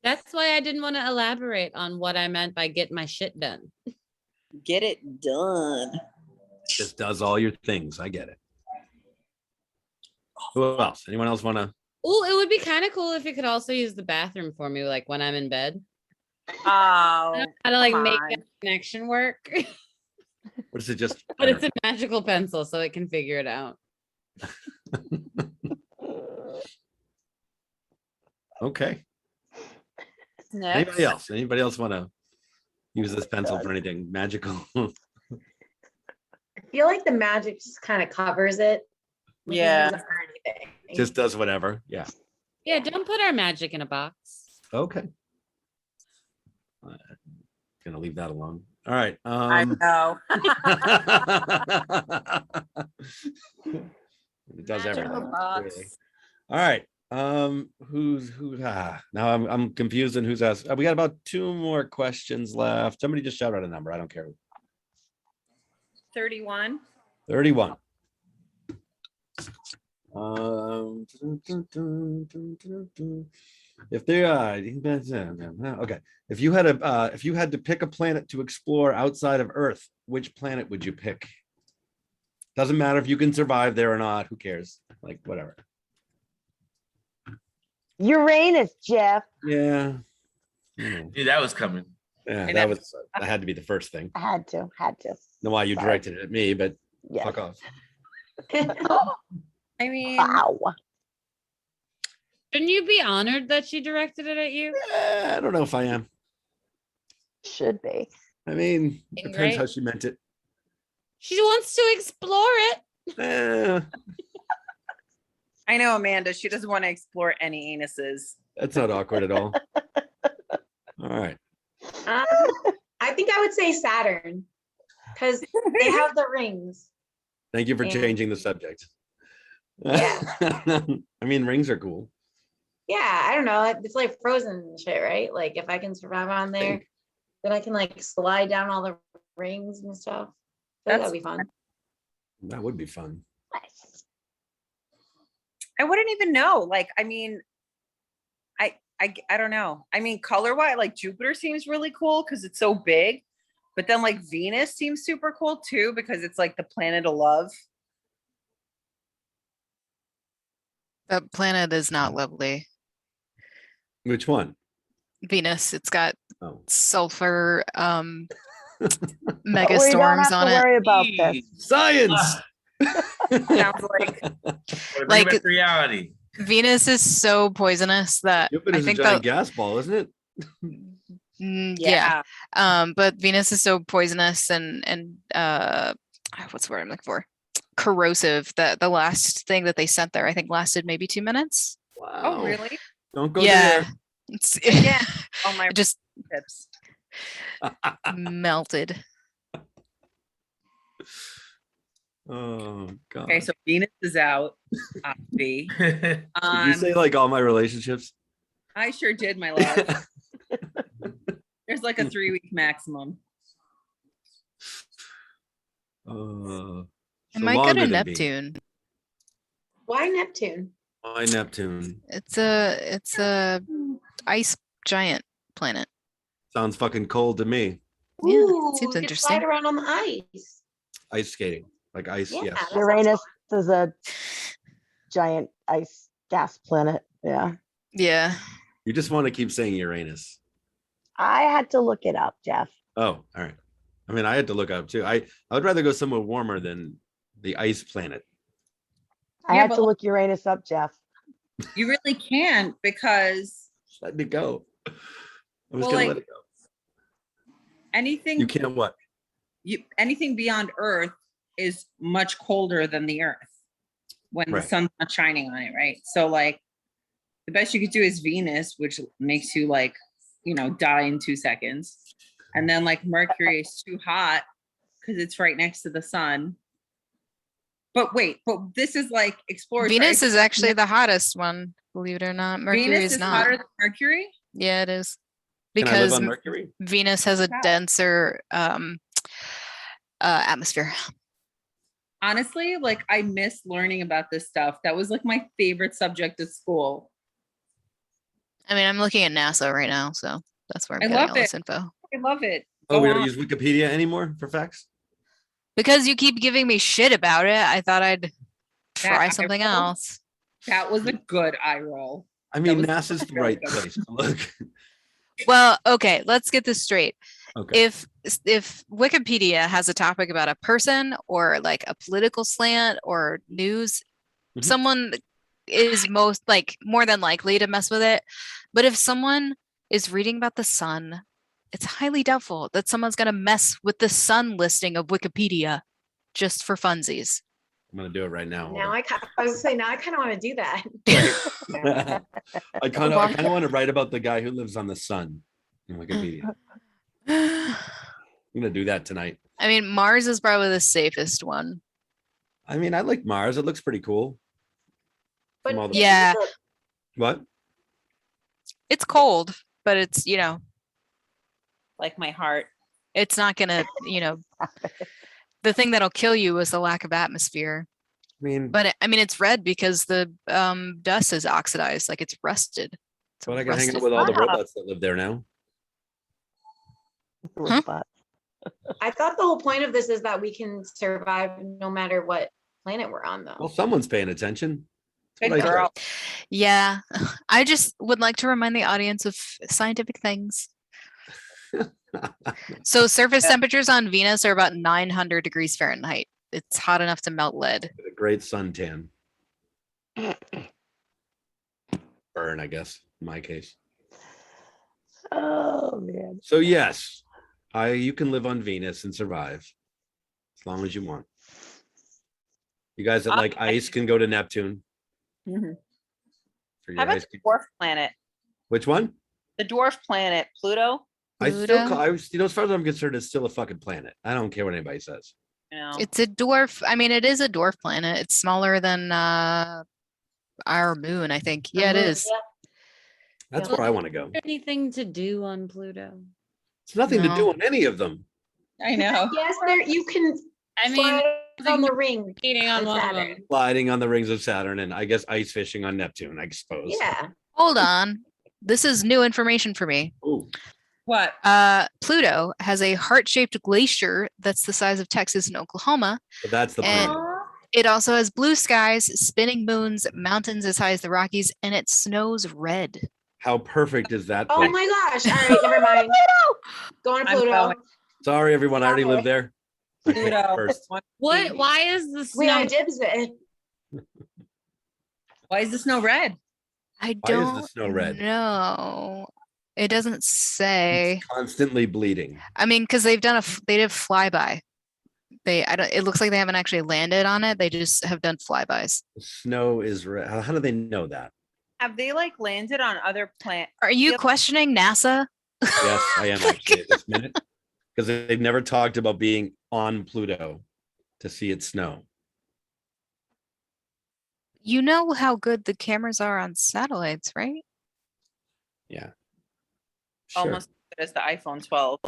That's why I didn't want to elaborate on what I meant by get my shit done. Get it done. Just does all your things. I get it. Who else? Anyone else want to? Oh, it would be kind of cool if you could also use the bathroom for me, like when I'm in bed. Oh, How to like come make on. that connection work. What is it? Just. But it's a magical pencil, so it can figure it out. Okay. Next. Anybody else? Anybody else want to use this pencil for anything magical? I feel like the magic just kind of covers it. We can Yeah. use it for anything. Just does whatever. Yeah. Yeah, don't put our magic in a box. Okay. Gonna leave that alone. All right. I know. It does Magical everything. box. Really. All right. Who's now I'm confused and who's asked. We got about 2 more questions left. Somebody just shout out a number. I don't care. 31. 31. If they okay, if you had to pick a planet to explore outside of Earth, which planet would you pick? Doesn't matter if you can survive there or not. Who cares? Like whatever. Uranus, Jeff. Yeah. Knew that was coming. Yeah, And that had to be the first thing. I had to. Know why you Sorry. directed it at me, but Yes. fuck off. I mean, Wow. Shouldn't you be honored that she directed it at you? I don't know if I am. Should be. I mean, depends how Right? she meant it. She wants to explore it. Eh, I know Amanda, she doesn't want to explore any anuses. that's not awkward at all. All right. I think I would say Saturn because they have the rings. Thank you for And- changing the subject. Yeah. I mean, rings are cool. Yeah, I don't know. It's like frozen and shit, right? Like if I can survive on there, then I can like slide down all the rings and stuff. I feel like that'd be fun. That would be fun. Nice. I wouldn't even know. Like, I mean, I don't know. I mean, color wise, like Jupiter seems really cool because it's so big, but then like Venus seems super cool too because it's like the planet of love. That planet is not lovely. Which one? Venus, it's got Oh, sulfur mega But we don't storms have on to it. worry about this. science. Sounds like Like- Like reality. Venus is so poisonous that I Jupiter's a think giant that gas ball, isn't it? yeah. But Venus is so poisonous and what's the word I'm looking for? Corrosive that the last thing that they sent there, I think lasted maybe 2 minutes. Wow. Oh, really? Don't go Yeah. It's Again, all my it just tips. there. melted. Oh God. Okay, so Venus is out. Obvi. Did you say like all my relationships? I sure did, my love. There's like a 3-week maximum. So I might go longer to than me. Neptune. Why Neptune? Why Neptune? It's a ice giant planet. Sounds fucking cold to me. Yeah, Ooh, seems you can slide interesting. around on the ice. Ice skating, like ice. Yeah, Yes. that sounds Uranus fun. is a giant ice gas planet. Yeah. Yeah. You just want to keep saying Uranus. I had to look it up, Jeff. Oh, all right. I mean, I had to look up too. I would rather go somewhere warmer than the ice planet. I Yeah, had but to look Uranus up, Jeff. You really can't because Just let it go. I was Well, gonna like, let it go. anything You can't what? anything beyond Earth is much colder than the Earth when Right. the sun's not shining on it, right? So like the best you could do is Venus, which makes you like, die in 2 seconds. And then like Mercury is too hot because it's right next to the sun. But wait, this is like exploratory. Venus is actually the hottest one, believe it or not. Mercury Venus is not. hotter than Mercury? Yeah, it is. Can I live Because on Mercury? Venus has a Wow. denser atmosphere. Honestly, like I miss learning about this stuff. That was like my favorite subject at school. I mean, I'm looking at NASA right now, so that's where I'm I getting love all this it. info. I love it. Oh, Go we don't on. use Wikipedia anymore for facts? Because you keep giving me shit about it, I thought I'd try eye something roll? else. That was a good eye roll. I mean, was NASA's the good. right That was- place to look. Well, okay, let's get this straight. Okay. If Wikipedia has a topic about a person or like a political slant or news, Mhm. someone is more than likely to mess with it. But if someone is reading about the sun, it's highly doubtful that someone's gonna mess with the sun listing of Wikipedia just for funsies. I'm gonna do it right now. Now I was gonna say, now I kind of want to do that. I kind of want to write about the guy who lives on the sun in Wikipedia. I'm gonna do that tonight. I mean, Mars is probably the safest one. I mean, I like Mars. It looks pretty cool. But From all the- Yeah, What? it's cold, but it's, Like my heart. it's not gonna, the thing that'll kill you is the lack of atmosphere. I mean, But I mean, it's red because the dust is oxidized, like it's rusted. It's but I can hang out rusted. with all the Wow. robots that live there now. Robot. I thought the whole point of this is that we can survive no matter what planet we're on, though. Well, someone's paying attention. That's Good what I girl. Yeah, I just would like to remind the audience of scientific things. So surface temperatures on Venus are about 900 degrees Fahrenheit. It's hot enough to melt lead. said. A great suntan. Burn, I guess, in my case. Oh man. So yes, you can live on Venus and survive as long as you want. You guys that like ice can go to Neptune. Mhm. For How your about ice. the dwarf planet? Which one? The dwarf planet, Pluto. I still Pluto? call, as far as I'm concerned, it's still a fucking planet. I don't care what anybody says. You know. It's a dwarf. I mean, it is a dwarf planet. It's smaller than our moon, I think. Yeah, it is. That's Yeah. where I want to go. Anything to do on Pluto? It's nothing to No. do on any of them. I know. Yes, there you can I mean, fly on the ring. eating on on one of Saturn. them. Sliding on the rings of Saturn and I guess ice fishing on Neptune, I suppose. Yeah. Hold on. This is new information for me. Ooh, What? Pluto has a heart-shaped glacier that's the size of Texas and Oklahoma. but that's the And- planet. It also has blue skies, spinning moons, mountains as high as the Rockies, and it snows red. How perfect is that Oh place? my gosh. All right, never mind. Going to I'm Pluto. going. Sorry, everyone. I already Okay. lived there. I came Pluto. first. What? Why is the We snow? had dibs it. Why is the snow red? I Why is don't the snow red? know. It doesn't say. Constantly bleeding. I mean, because they did a flyby. It looks like they haven't actually landed on it. They just have done flybys. The snow is red. How do they know that? Have they like landed on other planets? Are you Yep. questioning NASA? Yes, I am actually at this minute. Because they've never talked about being on Pluto to see it snow. You know how good the cameras are on satellites, right? Yeah. Sure. Almost as good as the iPhone 12.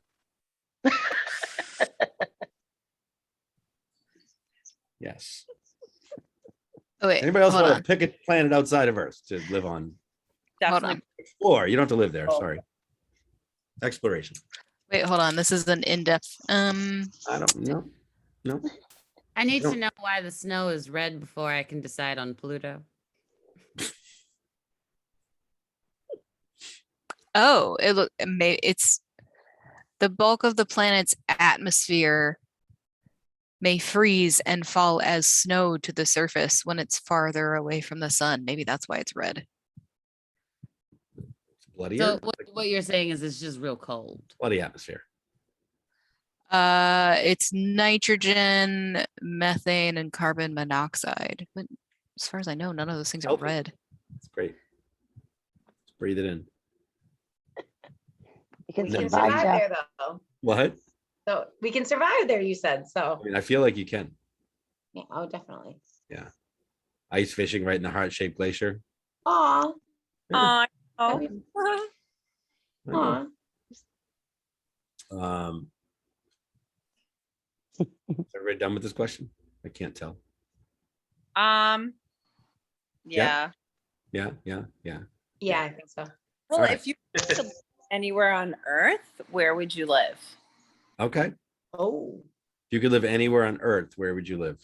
Yes. Oh, wait, Anybody else hold want on. to pick a planet outside of Earth to live on? Hold Definitely. on. Explore. You don't have to live there. Oh. Sorry. Exploration. Wait, hold on. This is an in-depth. I don't know. No. I need No. to know why the snow is red before I can decide on Pluto. Oh, it's the bulk of the planet's atmosphere may freeze and fall as snow to the surface when it's farther away from the sun. Maybe that's why it's red. It's bloody, So what you're saying is it's just real cold. bloody atmosphere. It's nitrogen, methane, and carbon monoxide. But as far as I know, none of those things are Healthy. red. It's great. Let's breathe it in. You can We can Survive, survive Jeff. there though. What? So we can survive there, you said. So I mean, I feel like you can. yeah, oh definitely. Ice fishing right in the heart-shaped glacier. Aw. Yeah, Oh. I know. Aw. Is everybody done with this question? I can't tell. Yeah. Yeah. Yeah, I think so. Well, Alright. if you could live anywhere on Earth, where would you live? Okay. Oh, If you could live anywhere on Earth, where would you live?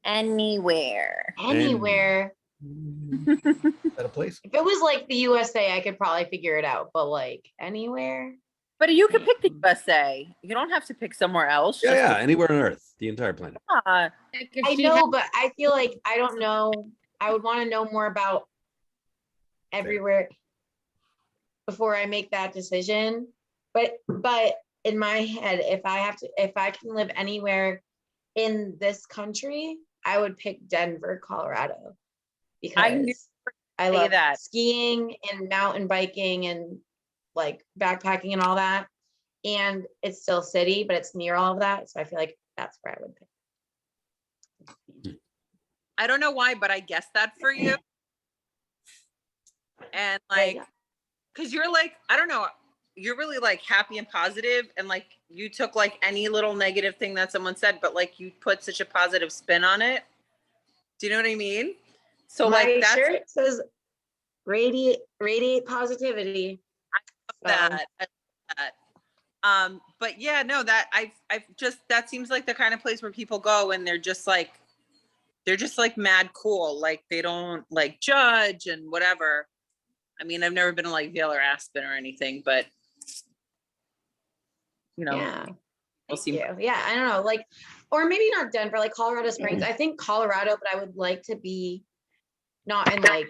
Anywhere. anywhere. Is that a place? If it was like the USA, I could probably figure it out, but like anywhere. But you could pick the USA. You don't have to pick somewhere else. Yeah, just yeah, anywhere on Earth, the entire planet. pick- I know, but I feel like I don't know. I would want to know more about everywhere before I make that decision. But in my head, if I can live anywhere in this country, I would pick Denver, Colorado, I knew because I say love that. skiing and mountain biking and like backpacking and all that. And it's still city, but it's near all of that. So I feel like that's where I would pick. I don't know why, but I guessed that for you. And There you like, go. because you're like, I don't know, you're really like happy and positive, and like you took like any little negative thing that someone said, but like you put such a positive spin on it. Do you know what I mean? So My like that's shirt says radiate positivity. that. I love that. But yeah, no, that I've just, that seems like the kind of place where people go and they're just like mad cool. Like they don't like judge and whatever. I mean, I've never been to like Vail or Aspen or anything, but you know, Yeah. we'll Thank see. you. Yeah, I don't know, like, or maybe not Denver, like Colorado Springs. I think Colorado, but I would like to be not in like,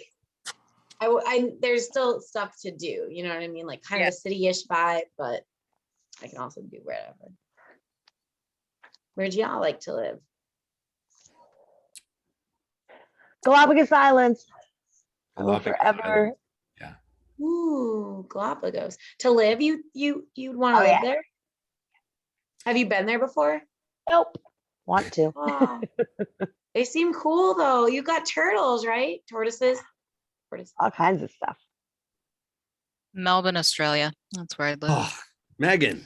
there's still stuff to do, you know what I mean? Like kind of a city-ish vibe, but I can also do wherever. Where'd y'all like to live? Galapagos Islands. I will Galapagos forever. Islands. Ooh, Galapagos. To live, you'd want to Oh, live yeah. there? Have you been there before? Nope. Want to. Oh, they seem cool though. You got turtles, right? Tortoises. All kinds of stuff. Melbourne, Australia. That's where I'd live. Oh, Megan,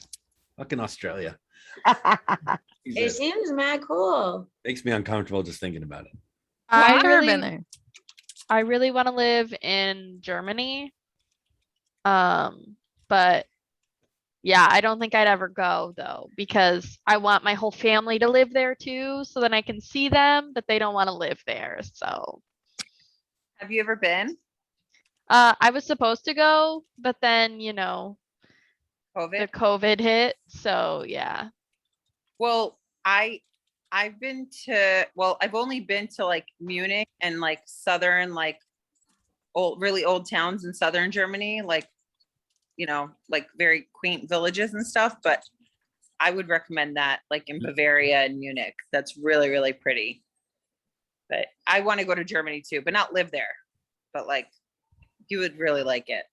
fucking Australia. It Jesus. seems mad cool. Makes me uncomfortable just thinking about it. I've I never really, been there. I really want to live in Germany. But yeah, I don't think I'd ever go though, because I want my whole family to live there too, so then I can see them, but they don't want to live there. So Have you ever been? I was supposed to go, but then, you know, the COVID? COVID hit. So yeah. Well, I've only been to like Munich and like southern, like really old towns in southern Germany, like, you know, like very quaint villages and stuff. But I would recommend that, like in Bavaria and Munich. That's really, really pretty. But I want to go to Germany too, but not live there. But like, you would really like it.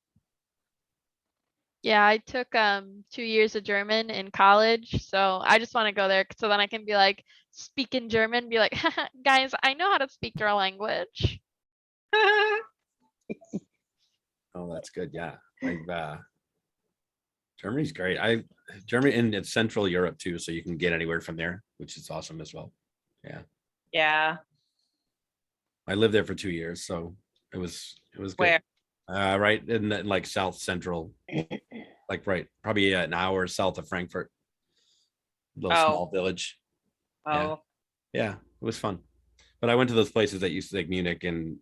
Yeah, I took 2 years of German in college, so I just want to go there so then I can be like speak in German, be like, guys, I know how to speak your language. Oh, that's good. Yeah. Germany's great. Germany, and it's Central Europe too, so you can get anywhere from there, which is awesome as well. Yeah. Yeah. I lived there for 2 years, so it was good. Where? Right in like South Central, like right, probably an hour south of Frankfurt. Little small village. Oh, Yeah, it was fun. But I went to those places that used to like Munich and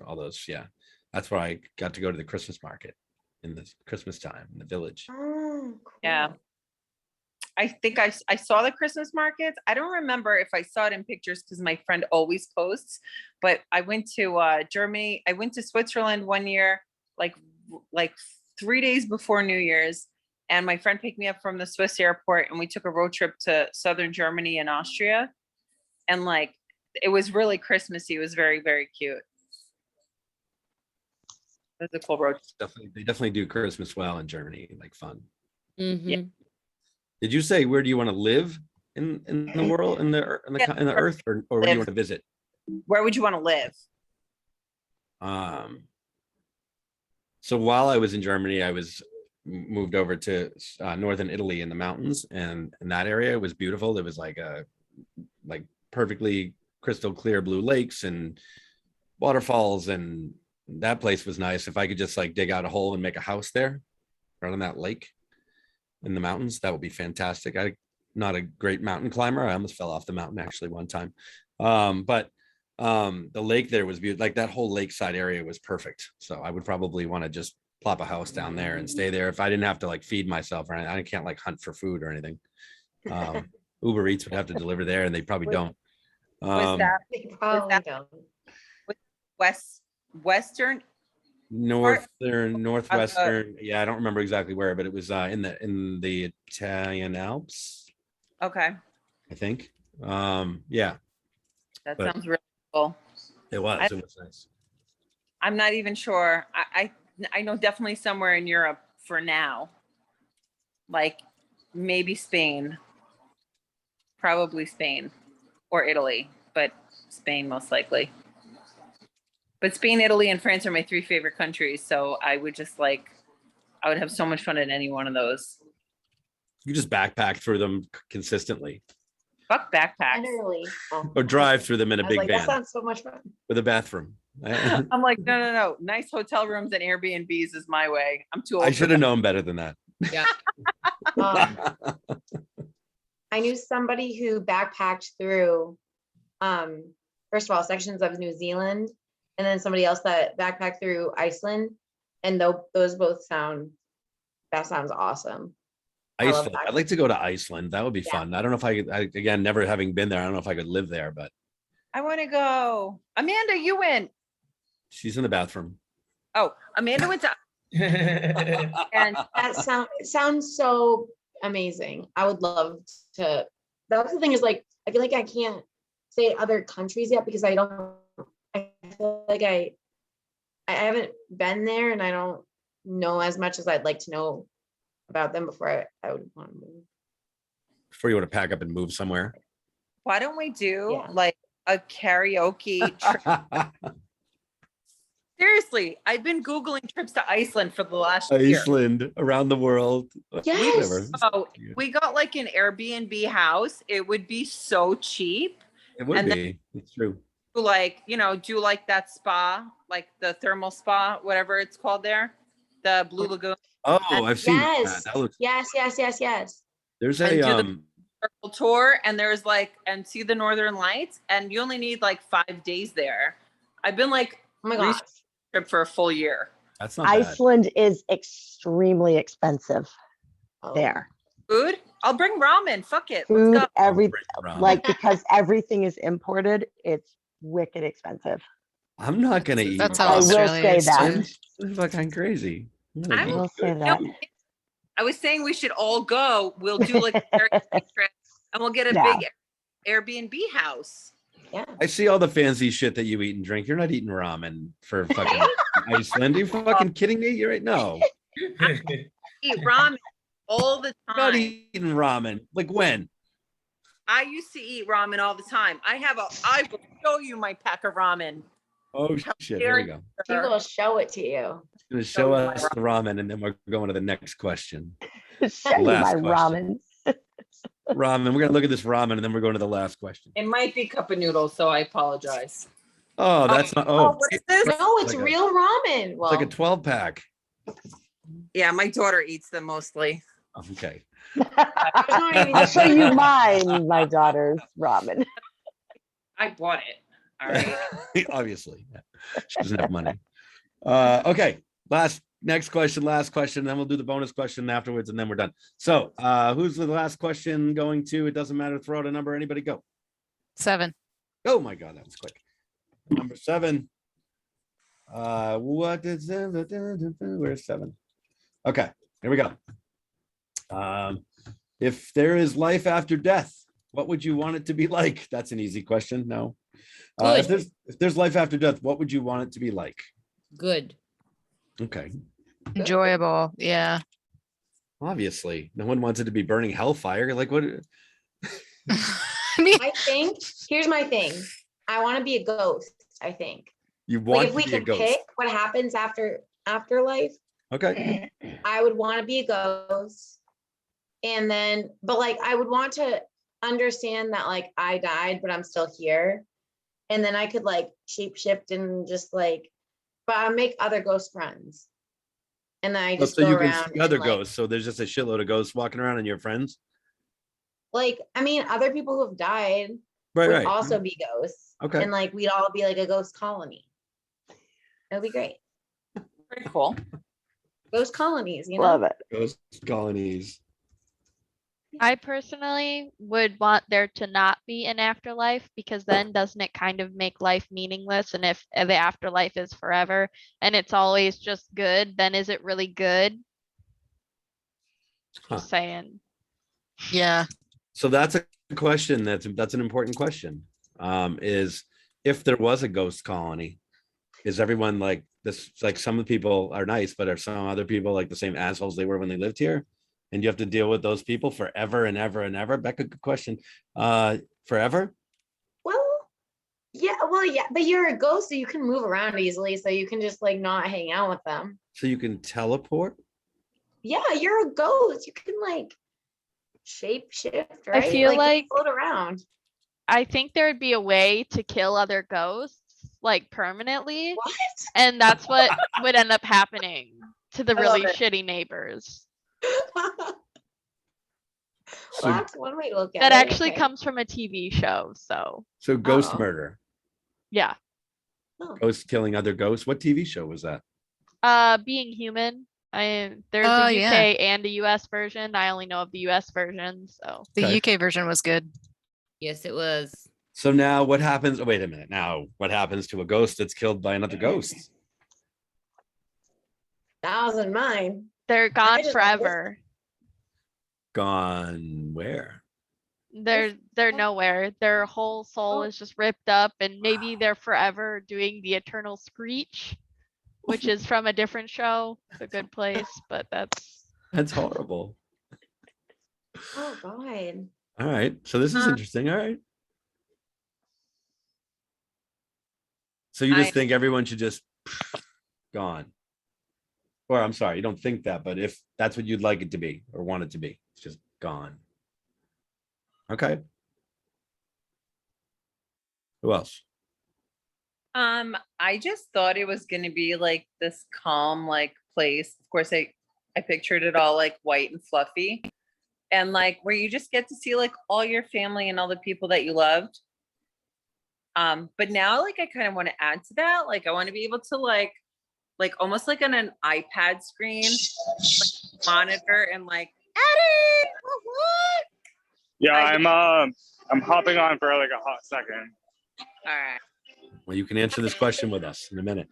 all those. Yeah, that's where I got to go to the Christmas market in the Christmas time in the village. Oh, cool. yeah. I think I saw the Christmas markets. I don't remember if I saw it in pictures because my friend always posts, but I went to Germany. I went to Switzerland one year, like 3 days before New Year's. And my friend picked me up from the Swiss airport and we took a road trip to southern Germany and Austria. And like, it was really Christmassy. It was very, very cute. It was a cool road trip. They definitely do Christmas well in Germany, like fun. Mhm. Did you say where do you want to live in the world, in the earth, or where do you want to visit? Where would you want to live? So while I was in Germany, I was moved over to northern Italy in the mountains, and in that area it was beautiful. There was like perfectly crystal clear blue lakes and waterfalls, and that place was nice. If I could just like dig out a hole and make a house there, right on that lake in the mountains, that would be fantastic. I'm not a great mountain climber. I almost fell off the mountain actually one time. But the lake there was beautiful. Like that whole lakeside area was perfect. So I would probably want to just plop a house down there and stay there if I didn't have to like feed myself or anything. I can't like hunt for food or anything. Uber Eats would have to deliver there, and they probably don't. Was that They probably that- don't. western? northwestern. Yeah, I don't remember exactly where, but it was in the Italian Alps, Okay, I think. Yeah, that But- sounds really cool. it was. I- It was nice. I'm not even sure. I know definitely somewhere in Europe for now. Like maybe Spain. Probably Spain or Italy, but Spain most likely. But Spain, Italy, and France are my 3 favorite countries. So I would have so much fun in any one of those. You just backpack through them consistently, Fuck backpacks. Literally. Oh, or drive through them in I a was big like, that van sounds so much fun. with a bathroom. I'm like, no. Nice hotel rooms and Airbnbs is my way. I'm too old. I for should have known better than that. Um, I knew somebody who backpacked through, first of all, sections of New Zealand, and then somebody else that backpacked through Iceland. And those both sounds awesome. I love Iceland. I'd like to go to Iceland. That would be Yeah. fun. I don't know if again, never having been there, I don't know if I could live there, but I want to go. Amanda, you went. she's in the bathroom. Oh, Amanda went to. And That sounds so amazing. I would love to. The other thing is like, I feel like I can't say other countries yet because I feel like I haven't been there and I don't know as much as I'd like to know about them before I would want to move. Before you want to pack up and move somewhere. why don't we do Yeah. like a karaoke trip? Seriously, I've been Googling trips to Iceland for the last year. Iceland, around the world. Yes. Whatever. Oh, we got like an Airbnb house. It would be so cheap. It would and then- be. It's true. Like, do like that spa, like the thermal spa, whatever it's called there, the Blue Lagoon. Oh, I've seen that. Yes. That looks. Yes. There's And a do the- Tour, and there's like, and see the Northern Lights, and you only need like 5 days there. I've been like Oh my gosh. trip for a full year. That's not bad. Iceland is extremely expensive Oh. there. Food? I'll bring ramen. Fuck it. Food, Let's go. like because everything is imported, it's wicked expensive. I'm not gonna eat. That's I how will Australia say is that. too. This is fucking crazy. I'm gonna I eat. will say that. I was saying we should all go. We'll do like a karaoke trip, and we'll get a Yeah. big Airbnb house. Yeah. I see all the fancy shit that you eat and drink. You're not eating ramen for fucking Iceland. Are you fucking kidding me? You're right. No, Eat ramen all the I'm not time. eating ramen. Like when? I used to eat ramen all the time. I will show you my pack of ramen. Oh shit! There we go. She will show it to you. Gonna show us the ramen, and then we're going to the next question. Show you Last my question. ramen. Ramen. We're gonna look at this ramen, and then we're going to the last question. It might be cup of noodles, so I apologize. Oh, that's not. Oh, what is this? No, it's like a- real ramen. Well, it's like a 12 pack. Yeah, my daughter eats them mostly. Okay. not even- I'll show you mine, my daughter's ramen. I bought it. All right. Obviously, yeah. She doesn't have money. Okay. Next question. Last question. Then we'll do the bonus question afterwards, and then we're done. So, who's the last question going to? It doesn't matter. Throw out a number. Anybody go. 7. Oh my God, that was quick. Number 7. What is where's 7? Okay, here we go. If there is life after death, what would you want it to be like? That's an easy question. No. If there's life after death, what would you want it to be like? Good. Okay. Enjoyable. Yeah. Obviously, no one wants it to be burning hellfire. Like what? I mean, I think here's my thing. I want to be a ghost. I think. You Like want if we to be a could ghost? pick what happens afterlife, Okay. I would want to be a ghost. And then, but like I would want to understand that like I died, but I'm still here. And then I could like shape shift and just like but I make other ghost friends. And then I Oh, just so go you can around see other and, like, ghosts. So there's just a shitload of ghosts walking around and your friends. like, I mean, other people who have died Right, would right. also be ghosts. Okay. And like, we'd all be like a ghost colony. It'll be great. Pretty cool. Ghost colonies, you know? Love it. Ghost colonies. I personally would want there to not be an afterlife because then doesn't it kind of make life meaningless? And if the afterlife is forever and it's always just good, then is it really good? Huh. Just saying. Yeah. So that's a question. That's an important question. Is if there was a ghost colony, is everyone like this? Like some of the people are nice, but are some other people like the same assholes they were when they lived here? And you have to deal with those people forever and ever and ever. Becca, good question. Forever? Well, yeah, but you're a ghost, so you can move around easily, so you can just like not hang out with them. So you can teleport? Yeah, you're a ghost. You can like shape shift, right? feel you like- float around. I think there would be a way to kill other ghosts like permanently. What? And that's what would end up happening to the I love really it. shitty neighbors. So, Well, that's one way to look at That it. actually okay. comes from a TV show. So so ghost Oh. murder, yeah. Oh. ghosts killing other ghosts. What TV show was that? Being Human. There's Oh, a yeah. UK and a US version. I only know of the US version, so The Okay. UK version was good. Yes, it was. So now what happens? Oh, wait a minute. Now what happens to a ghost that's killed by another ghost? That wasn't mine. they're gone just- forever. Gone where? They're nowhere. Their whole soul Oh. is just ripped up, and maybe they're forever doing the eternal screech, which is from a different show, The Good Place. But That's horrible. Oh God. All right. So this is interesting. All right. So you just I- think everyone should just gone. Or I'm sorry, you don't think that, but if that's what you'd like it to be or want it to be, it's just gone. Okay. Who else? I just thought it was gonna be like this calm, like place. Of course, I pictured it all like white and fluffy, and like where you just get to see like all your family and all the people that you loved. But now like I kind of want to add to that. Like I want to be able to like almost like on an iPad screen, like, monitor and like edit. What? Yeah, I- I'm hopping on for like a hot second. All right. Well, you can answer this question with us in a minute.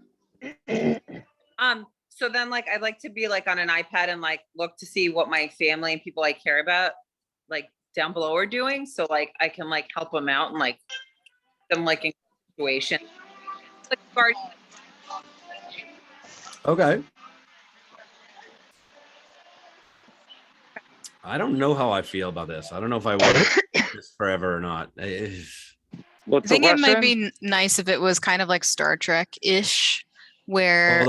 So then like I'd like to be like on an iPad and like look to see what my family and people I care about like down below are doing. So like I can like help them out and like them like in situation. Like guardian. Okay. I don't know how I feel about this. I don't know if I want this forever or not. What's I think the it might question? be nice if it was kind of like Star Trek-ish, where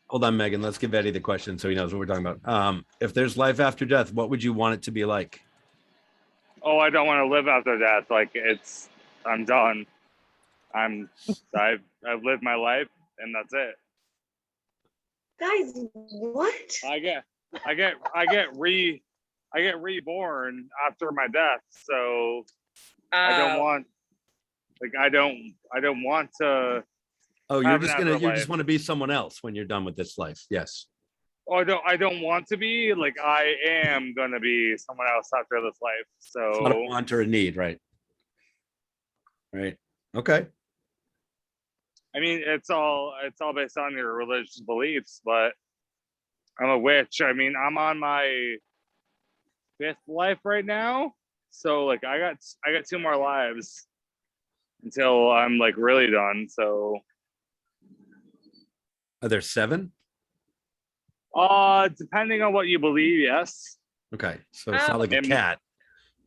Hold on, Megan. Let's give Eddie the question so he knows what we're talking about. If there's life after death, what would you want it to be like? Oh, I don't want to live after death. Like I'm done. I've lived my life and that's it. Guys, what? I get reborn after my death. So I don't want to. Oh, you're Have an just afterlife. want to be someone else when you're done with this life. Yes. Oh, I don't want to be like I am gonna be someone else after this life. It's not a So want or a need, right? Right. Okay. I mean, it's all based on your religious beliefs, but I'm a witch. I mean, I'm on my 5th life right now, so like I got 2 more lives until I'm like really done. So Are there 7? depending on what you believe, yes. Okay. So it's not like a Um, cat,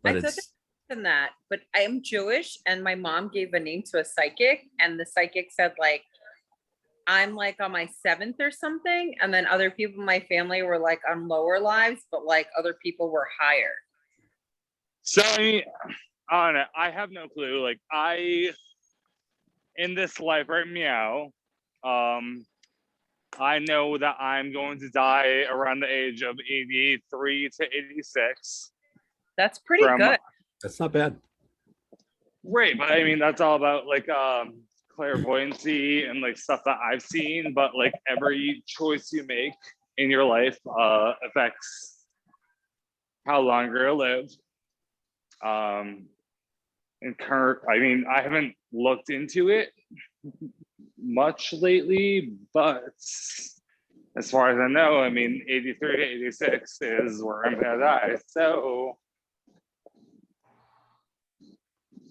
but I said it's than that, but I'm Jewish and my mom gave a name to a psychic and the psychic said like I'm like on my 7th or something, and then other people in my family were like on lower lives, but like other people were higher. So I mean, I don't know. I have no clue. Like in this life, right? Meow. I know that I'm going to die around the age of 83 to 86. That's pretty From- good. That's not bad. Right, but I mean that's all about like clairvoyancy and like stuff that I've seen, but like every choice you make in your life affects how long you're gonna live. And I mean, I haven't looked into it much lately, but as far as I know, I mean, 83 to 86 is where I'm gonna die. So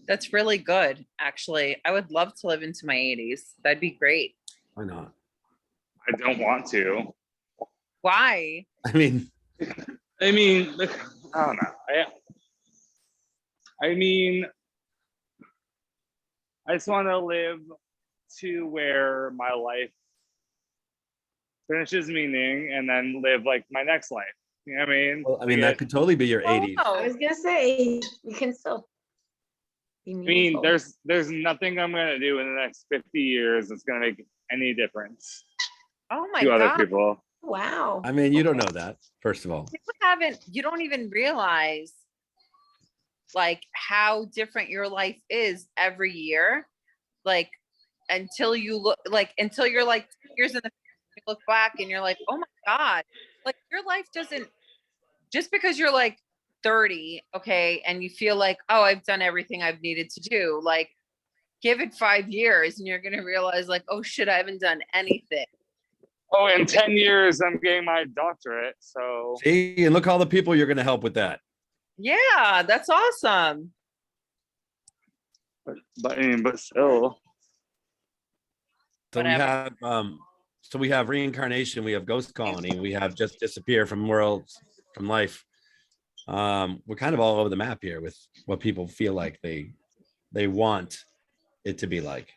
That's really good, actually. I would love to live into my 80s. That'd be great. Why not? I don't want to. Why? I mean, I don't know. I mean, I just want to live to where my life finishes meaning and then live like my next life. You know what I mean? well, I mean that could totally be your 80s. I was gonna say you can still be I mean, meaningful. there's nothing I'm gonna do in the next 50 years that's gonna make any difference Oh my to other God. people. Wow. I mean, you don't know that, first of all. You don't even realize like how different your life is every year. Like until you're like 2 years in the future, you look back and you're like, oh my God, like your life doesn't, just because you're like 30, okay, and you feel like, oh, I've done everything I've needed to do, like give it 5 years and you're gonna realize like, oh shit, I haven't done anything. Oh, in 10 years, I'm getting my doctorate. So See, and look all the people you're going to help with that. Yeah, that's awesome. but I mean, but still. So Whatever. we have reincarnation, we have ghost colony, we have just disappear from worlds, from life. We're kind of all over the map here with what people feel like they want it to be like.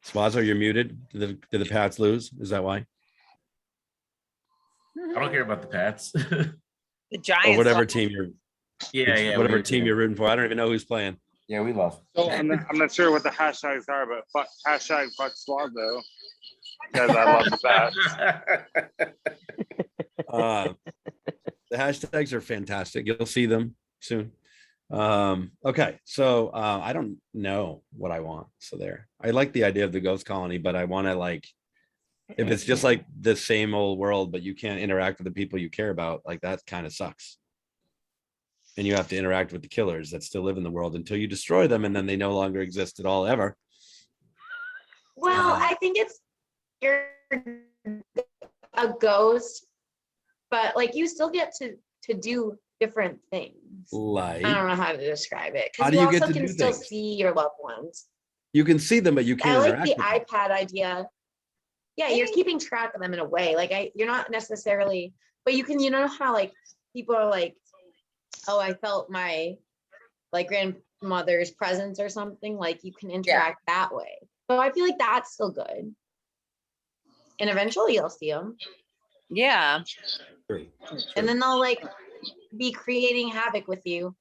Suazo, you're muted. Did the Pats lose? Is that why? I don't care about the Pats. The Or Giants. whatever team yeah, team you're rooting for. I don't even know who's playing. Yeah, we lost. So I'm not sure what the hashtags are, but hashtag fuck Suazo, because I love the Pats. The hashtags are fantastic. You'll see them soon. Okay, so I don't know what I want. So there, I like the idea of the ghost colony, but I want to like, if it's just like the same old world, but you can't interact with the people you care about, like that kind of sucks. And you have to interact with the killers that still live in the world until you destroy them, and then they no longer exist at all ever. Well, I think you're a ghost, but like you still get to do different things. Like, I don't know how to describe it How because do you you get also to can do still things? see your loved ones. you can see them, but you I can't like interact the with them. iPad idea. Yeah, you're keeping track of them in a way. Like you're not necessarily, but you can, you know how like people are like, oh, I felt my like grandmother's presence or something. Like you can interact that way. So I feel like that's still good. And eventually you'll see them, Yeah. True. and then they'll like be creating havoc with you.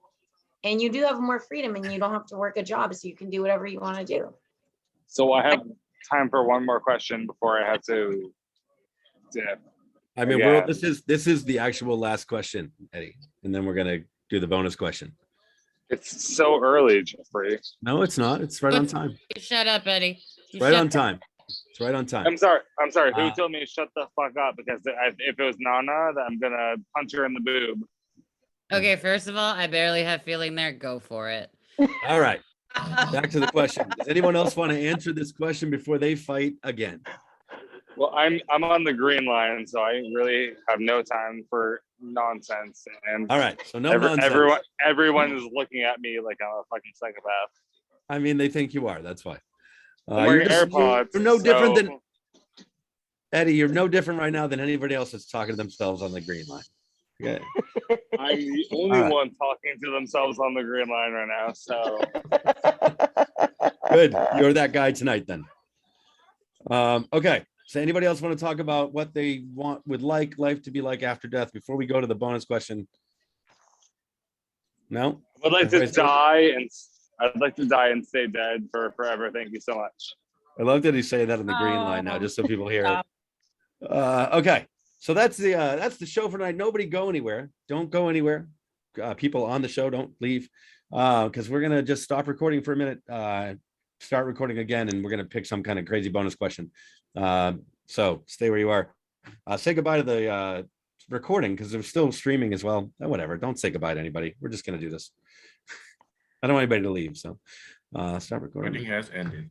And you do have more freedom, and you don't have to work a job, so you can do whatever you want to do. So I have time for one more question before I have to dip. I mean, Yeah. this is the actual last question, Eddie, and then we're gonna do the bonus question. It's so early, Jeffrey. No, it's not. It's right on time. Shut up, Eddie. You Right shut on time. It's right on time. I'm sorry. Who Uh, told me to shut the fuck up? Because if it was Nana, then I'm gonna punch her in the boob. Okay, first of all, I barely have feeling there. Go for it. All right. Back to the question. Does anyone else want to answer this question before they fight again? Well, I'm on the green line, so I really have no time for nonsense. And All right. So no nonsense. everyone is looking at me like I'm a fucking psychopath. I mean, they think you are. That's why. I'm wearing AirPods. You're no different so- than Eddie. You're no different right now than anybody else that's talking to themselves on the green line. Okay. I'm the only All right. one talking to themselves on the green line right now. So Good. You're that guy tonight then. Okay. So anybody else want to talk about what they would like life to be like after death before we go to the bonus question? No? I'd like to Everybody's good? I'd like to die and stay dead for forever. Thank you so much. I love that he's saying that on the green line now, just so people hear it. Stop. Okay, so that's the show for tonight. Nobody go anywhere. Don't go anywhere. People on the show, don't leave, because we're gonna just stop recording for a minute, start recording again, and we're gonna pick some kind of crazy bonus question. So stay where you are. Say goodbye to the recording because they're still streaming as well. Whatever. Don't say goodbye to anybody. We're just gonna do this. I don't want anybody to leave. So start recording. Recording has ended.